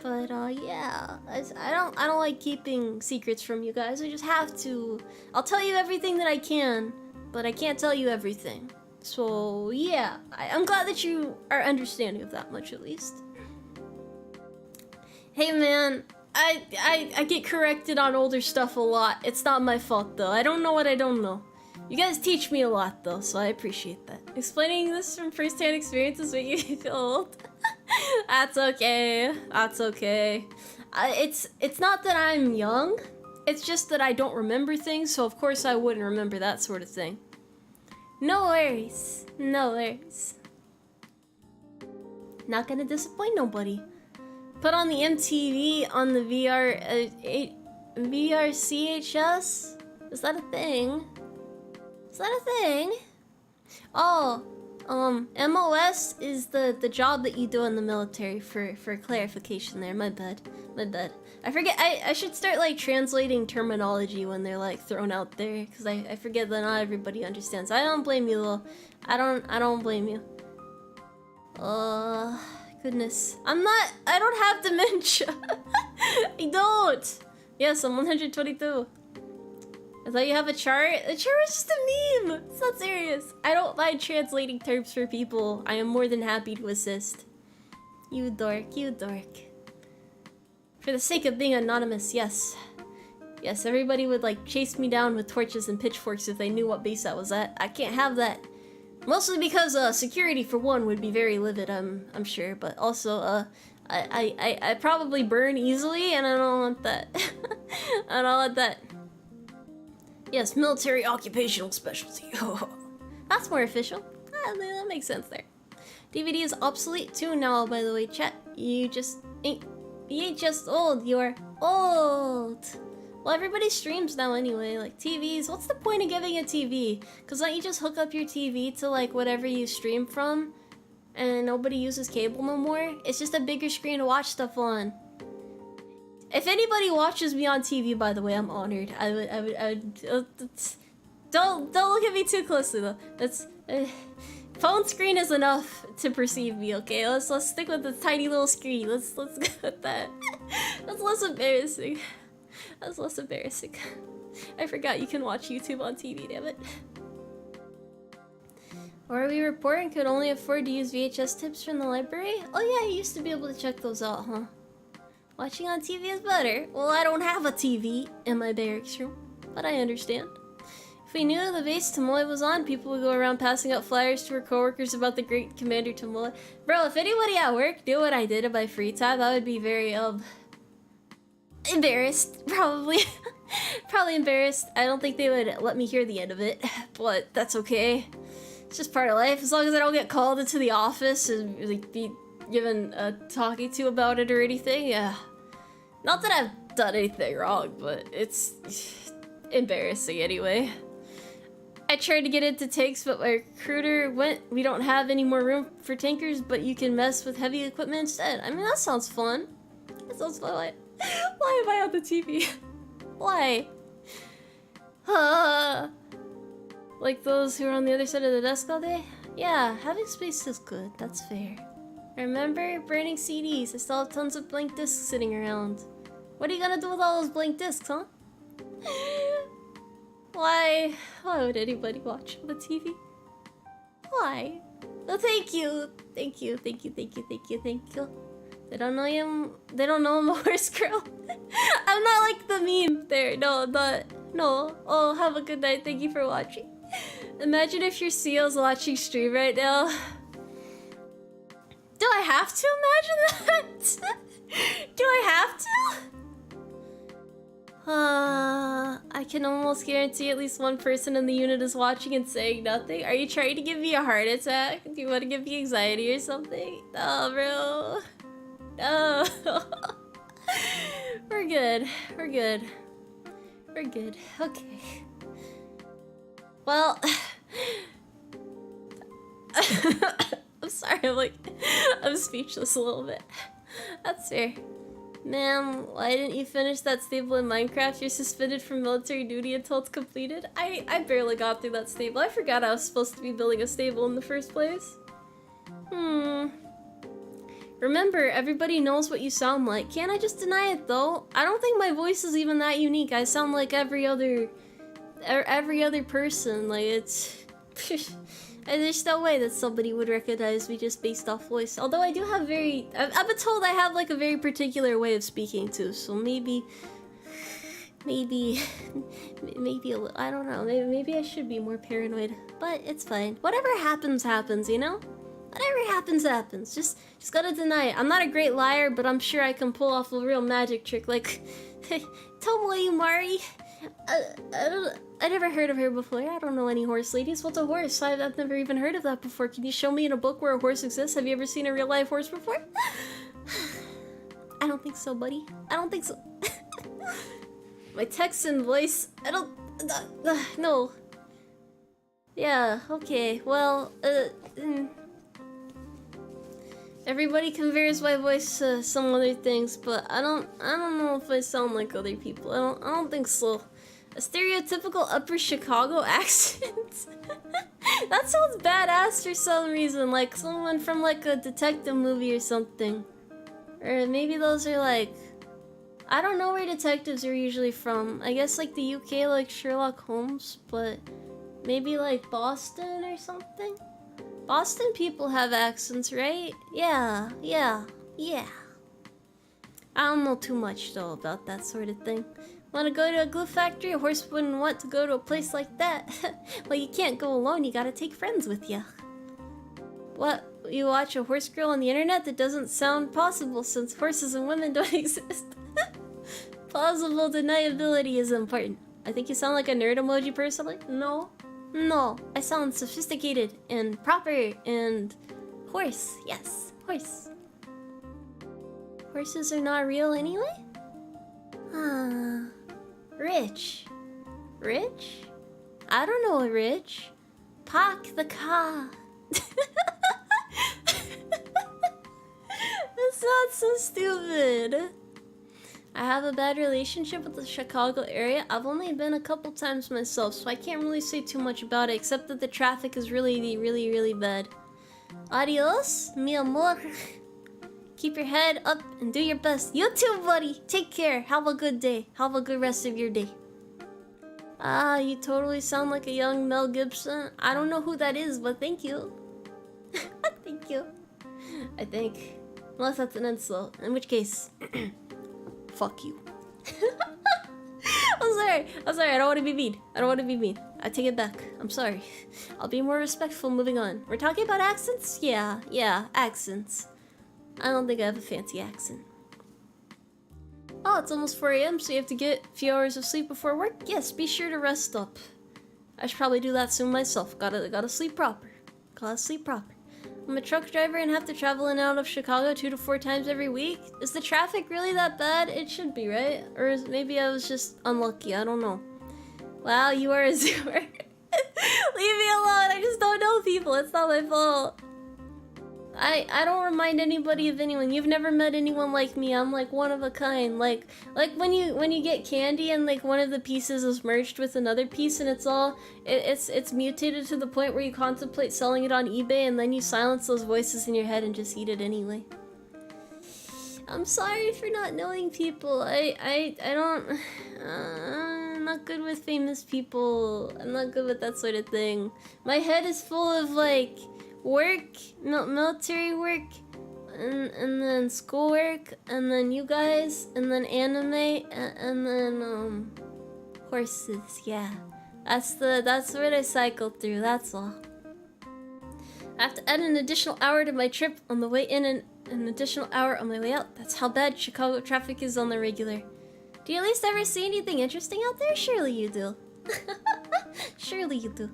But yeah, I don't like keeping secrets from you guys. I just have to. I'll tell you everything that I can, but I can't tell you everything. So yeah, I'm glad that you are understanding of that much at least. Hey man, I get corrected on older stuff a lot. It's not my fault though. I don't know what I don't know. You guys teach me a lot though, so I appreciate that. Explaining this from first-hand experiences making me feel old. That's okay. It's not that I'm young. It's just that I don't remember things, so of course I wouldn't remember that sort of thing. No worries. Not gonna disappoint nobody. Put on the MTV on the VR CHS? Is that a thing? Oh, MOS is the job that you do in the military for clarification there. My bad. I forget, I should start like translating terminology when they're like thrown out there, because I forget that not everybody understands. I don't blame you though. I don't blame you. Goodness. I don't have dementia. I don't. Yes, I'm 122. I thought you have a chart. The chart was just a meme. It's not serious. I don't mind translating terms for people. I am more than happy to assist. You dork. For the sake of being anonymous, yes. Yes, everybody would like chase me down with torches and pitchforks if they knew what base I was at. I can't have that. Mostly because security for one would be very livid, I'm sure, but also I probably burn easily and I don't want that. I don't want that. Yes, military occupational specialty. That's more official. That makes sense there. DVD is obsolete too now, by the way, chat. You ain't just old, you're old. Well, everybody streams now anyway, like TVs. What's the point of giving a TV? Because don't you just hook up your TV to like whatever you stream from and nobody uses cable no more? It's just a bigger screen to watch stuff on. If anybody watches me on TV, by the way, I'm honored. I would don't look at me too closely though. That's phone screen is enough to perceive me, okay? Let's stick with the tiny little screen. Let's go with that. That's less embarrassing. I forgot you can watch YouTube on TV, damn it. Or are we reporting could only afford to use VHS tips from the library? Oh yeah, you used to be able to check those out, huh? Watching on TV is better. Well, I don't have a TV in my barracks room, but I understand. If we knew the base Tomoe was on, people would go around passing out flyers to her coworkers about the great Commander Tomoe. Bro, if anybody at work knew what I did in my free time, I would be very, embarrassed, probably. Probably embarrassed. I don't think they would let me hear the end of it, but that's okay. It's just part of life. As long as I don't get called into the office and like be given a talking to about it or anything, yeah. Not that I've done anything wrong, but it's embarrassing anyway. I tried to get into tanks, but my recruiter went, we don't have any more room for tankers, but you can mess with heavy equipment instead. I mean, that sounds fun. That sounds fun. Why am I on the TV? Why? Like those who are on the other side of the desk all day? Yeah, having space is good, that's fair. Remember? Burning CDs. I still have tons of blank discs sitting around. What are you gonna do with all those blank discs, huh? Why? Why would anybody watch on the TV? Why? Oh, thank you. Thank you. Thank you. Thank you. Thank you. Thank you. They don't know him. They don't know I'm a horse girl. I'm not like the meme there. No, I'm not. No. Oh, have a good night. Thank you for watching. Imagine if your CEO's watching stream right now. Do I have to imagine that? Do I have to? I can almost guarantee at least one person in the unit is watching and saying nothing. Are you trying to give me a heart attack? Do you want to give me anxiety or something? No, bro. No. We're good. We're good. We're good. Okay. Well... I'm sorry, I'm speechless a little bit. That's fair. Ma'am, why didn't you finish that stable in Minecraft? You're suspended from military duty until it's completed. I barely got through that stable. I forgot I was supposed to be building a stable in the first place. Remember, everybody knows what you sound like. Can't I just deny it, though? I don't think my voice is even that unique. I sound like every other person. Like, it's... And there's no way that somebody would recognize me just based off voice. Although I do have I've been told I have like a very particular way of speaking too. So maybe, I don't know. Maybe I should be more paranoid. But it's fine. Whatever happens, happens, you know? Whatever happens, happens. Just gotta deny it. I'm not a great liar, but I'm sure I can pull off a real magic trick like, Tomoe Umari. I never heard of her before. I don't know any horse ladies. What's a horse? I've never even heard of that before. Can you show me in a book where a horse exists? Have you ever seen a real life horse before? I don't think so, buddy. I don't think so. My Texan voice. I don't... no. Yeah, okay. Well, everybody compares my voice to some other things, but I don't know if I sound like other people. I don't think so. A stereotypical upper Chicago accent? That sounds badass for some reason, like someone from like a detective movie or something. Or maybe those are like... I don't know where detectives are usually from. I guess like the UK, like Sherlock Holmes, but maybe like Boston or something? Boston people have accents, right? Yeah. I don't know too much though about that sort of thing. Want to go to a glue factory? A horse wouldn't want to go to a place like that. Well, you can't go alone. You gotta take friends with you. What? You watch a horse girl on the internet? That doesn't sound possible since horses and women don't exist. Plausible deniability is important. I think you sound like a nerd emoji personally. No. I sound sophisticated and proper and horse. Yes, horse. Horses are not real anyway? Rich? I don't know a rich. Park the car. That's not so stupid. I have a bad relationship with the Chicago area. I've only been a couple times myself, so I can't really say too much about it, except that the traffic is really bad. Adios, mi amor. Keep your head up and do your best. You too, buddy. Take care. Have a good day. Have a good rest of your day. You totally sound like a young Mel Gibson. I don't know who that is, but thank you. Thank you. I think. Unless that's an insult. In which case, fuck you. I'm sorry. I don't want to be mean. I take it back. I'm sorry. I'll be more respectful moving on. We're talking about accents? Yeah, accents. I don't think I have a fancy accent. Oh, it's almost 4 AM, so you have to get a few hours of sleep before work? Yes, be sure to rest up. I should probably do that soon myself. Gotta sleep proper. I'm a truck driver and have to travel in and out of Chicago 2 to 4 times every week. Is the traffic really that bad? It should be, right? Or maybe I was just unlucky, I don't know. Wow, you are a zoomer. Leave me alone, I just don't know people, it's not my fault. I don't remind anybody of anyone. You've never met anyone like me. I'm like one of a kind. Like when you get candy and like one of the pieces is merged with another piece and it's mutated to the point where you contemplate selling it on eBay and then you silence those voices in your head and just eat it anyway. I'm sorry for not knowing people. I don't not good with famous people. I'm not good with that sort of thing. My head is full of like work, military work, and then schoolwork, and then you guys, and then anime, and then horses. Yeah, that's what I cycle through. That's all. I have to add an additional hour to my trip on the way in and an additional hour on my way out. That's how bad Chicago traffic is on the regular. Do you at least ever see anything interesting out there? Surely you do. Surely you do.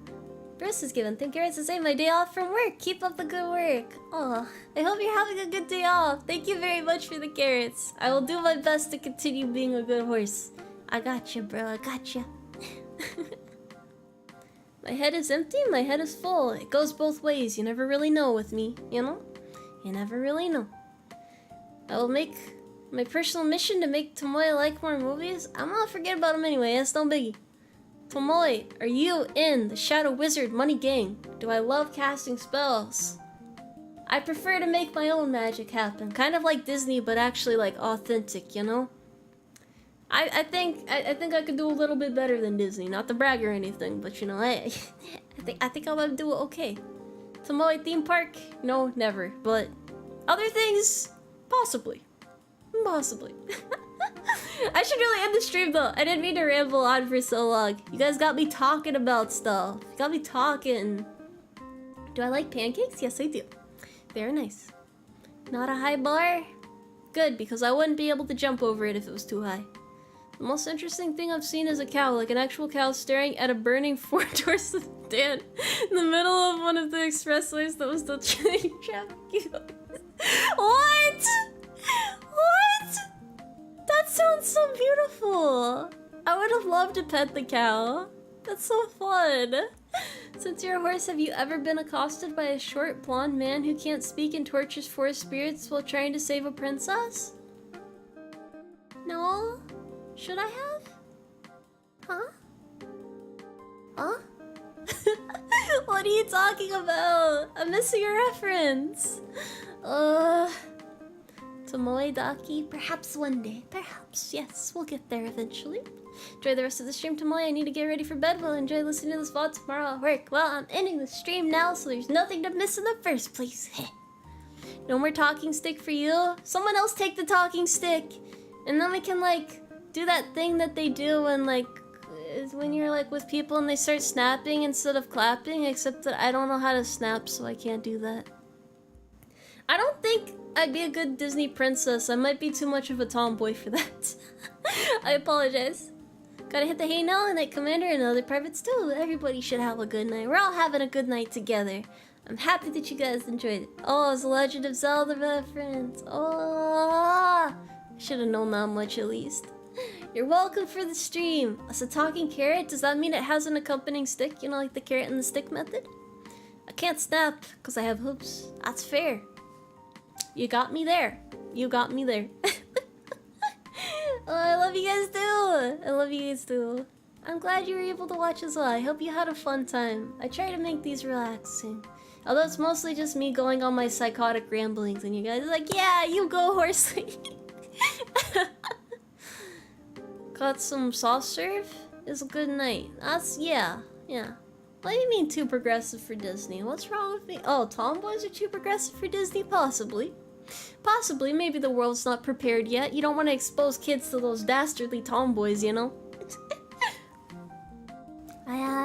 Bruce is given. Thank you to say my day off from work. Keep up the good work. Aw, I hope you're having a good day off. Thank you very much for the carrots. I will do my best to continue being a good horse. I got you, bro. I got you. My head is empty, my head is full. It goes both ways. You never really know with me, you know? You never really know. I will make my personal mission to make Tomoe like more movies. I'm gonna forget about him anyway, that's no biggie. Tomoe, are you in the Shadow Wizard Money Gang? Do I love casting spells? I prefer to make my own magic happen. Kind of like Disney, but actually like authentic, you know? I think I could do a little bit better than Disney. Not to brag or anything, but you know, I think I'll do it okay. Tomoe theme park? No, never. But other things, possibly. Possibly. I should really end the stream though. I didn't mean to ramble on for so long. You guys got me talking about stuff. You got me talking. Do I like pancakes? Yes, I do. Very nice. Not a high bar? Good, because I wouldn't be able to jump over it if it was too high. The most interesting thing I've seen is a cow, like an actual cow staring at a burning four-doors stand in the middle of one of the expressways that was still chilling traffic. What? What? That sounds so beautiful. I would have loved to pet the cow. That's so fun. Since you're a horse, have you ever been accosted by a short blonde man who can't speak and tortures forest spirits while trying to save a princess? No? Should I have? Huh? Huh? What are you talking about? I'm missing a reference. Tomoe Daki, perhaps one day. Perhaps, yes, we'll get there eventually. Enjoy the rest of the stream, Tomoe. I need to get ready for bed. We'll enjoy listening to this VOD tomorrow at work. Well, I'm ending the stream now, so there's nothing to miss in the first place. No more talking stick for you. Someone else take the talking stick. And then we can, like, do that thing that they do when, like, is when you're, like, with people and they start snapping instead of clapping, except that I don't know how to snap, so I can't do that. I don't think I'd be a good Disney princess. I might be too much of a tomboy for that. I apologize. Gotta hit the hey now, and night commander and other privates too. Everybody should have a good night. We're all having a good night together. I'm happy that you guys enjoyed it. Oh, it's a Legend of Zelda reference. Oh, I should have known that much at least. You're welcome for the stream. As a talking carrot, does that mean it has an accompanying stick? You know, like the carrot and the stick method? I can't snap because I have hoops. That's fair. You got me there. You got me there. Oh, I love you guys too. I love you guys too. I'm glad you were able to watch as well. I hope you had a fun time. I try to make these relaxing. Although it's mostly just me going on my psychotic ramblings and you guys are like, yeah, you go horse lady. Got some soft serve? It's a good night. That's, yeah. What do you mean too progressive for Disney? What's wrong with me? Oh, tomboys are too progressive for Disney? Possibly. Possibly. Maybe the world's not prepared yet. You don't want to expose kids to those dastardly tomboys, you know?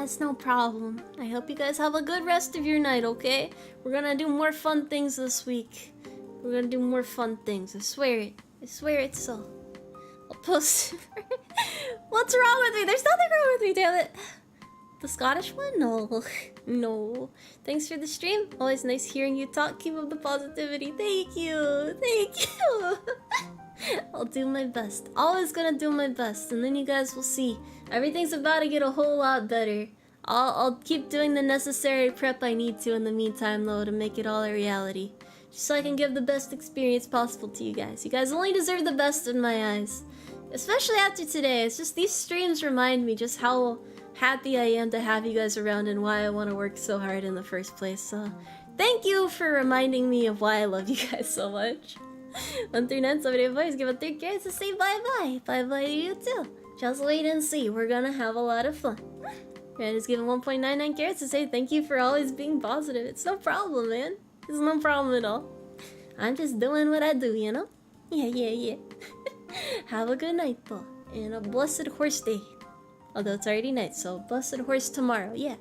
It's no problem. I hope you guys have a good rest of your night, okay? We're gonna do more fun things this week. We're gonna do more fun things. I swear it. I swear it so. I'll post it. What's wrong with me? There's nothing wrong with me, damn it. The Scottish one? No. No. Thanks for the stream. Always nice hearing you talk. Keep up the positivity. Thank you. Thank you. I'll do my best. Always gonna do my best. And then you guys will see. Everything's about to get a whole lot better. I'll keep doing the necessary prep I need to in the meantime, though, to make it all a reality. Just so I can give the best experience possible to you guys. You guys only deserve the best in my eyes. Especially after today. It's just these streams remind me just how happy I am to have you guys around and why I want to work so hard in the first place. So, thank you for reminding me of why I love you guys so much. 1 through 9, somebody advice, give a 3 carrots to say bye-bye. Bye-bye to you too. Just wait and see. We're gonna have a lot of fun. Red is given 1.99 carats to say thank you for always being positive. It's no problem, man. It's no problem at all. I'm just doing what I do, you know? Yeah. Have a good night, though. And a blessed horse day. Although it's already night, so blessed horse tomorrow, yeah.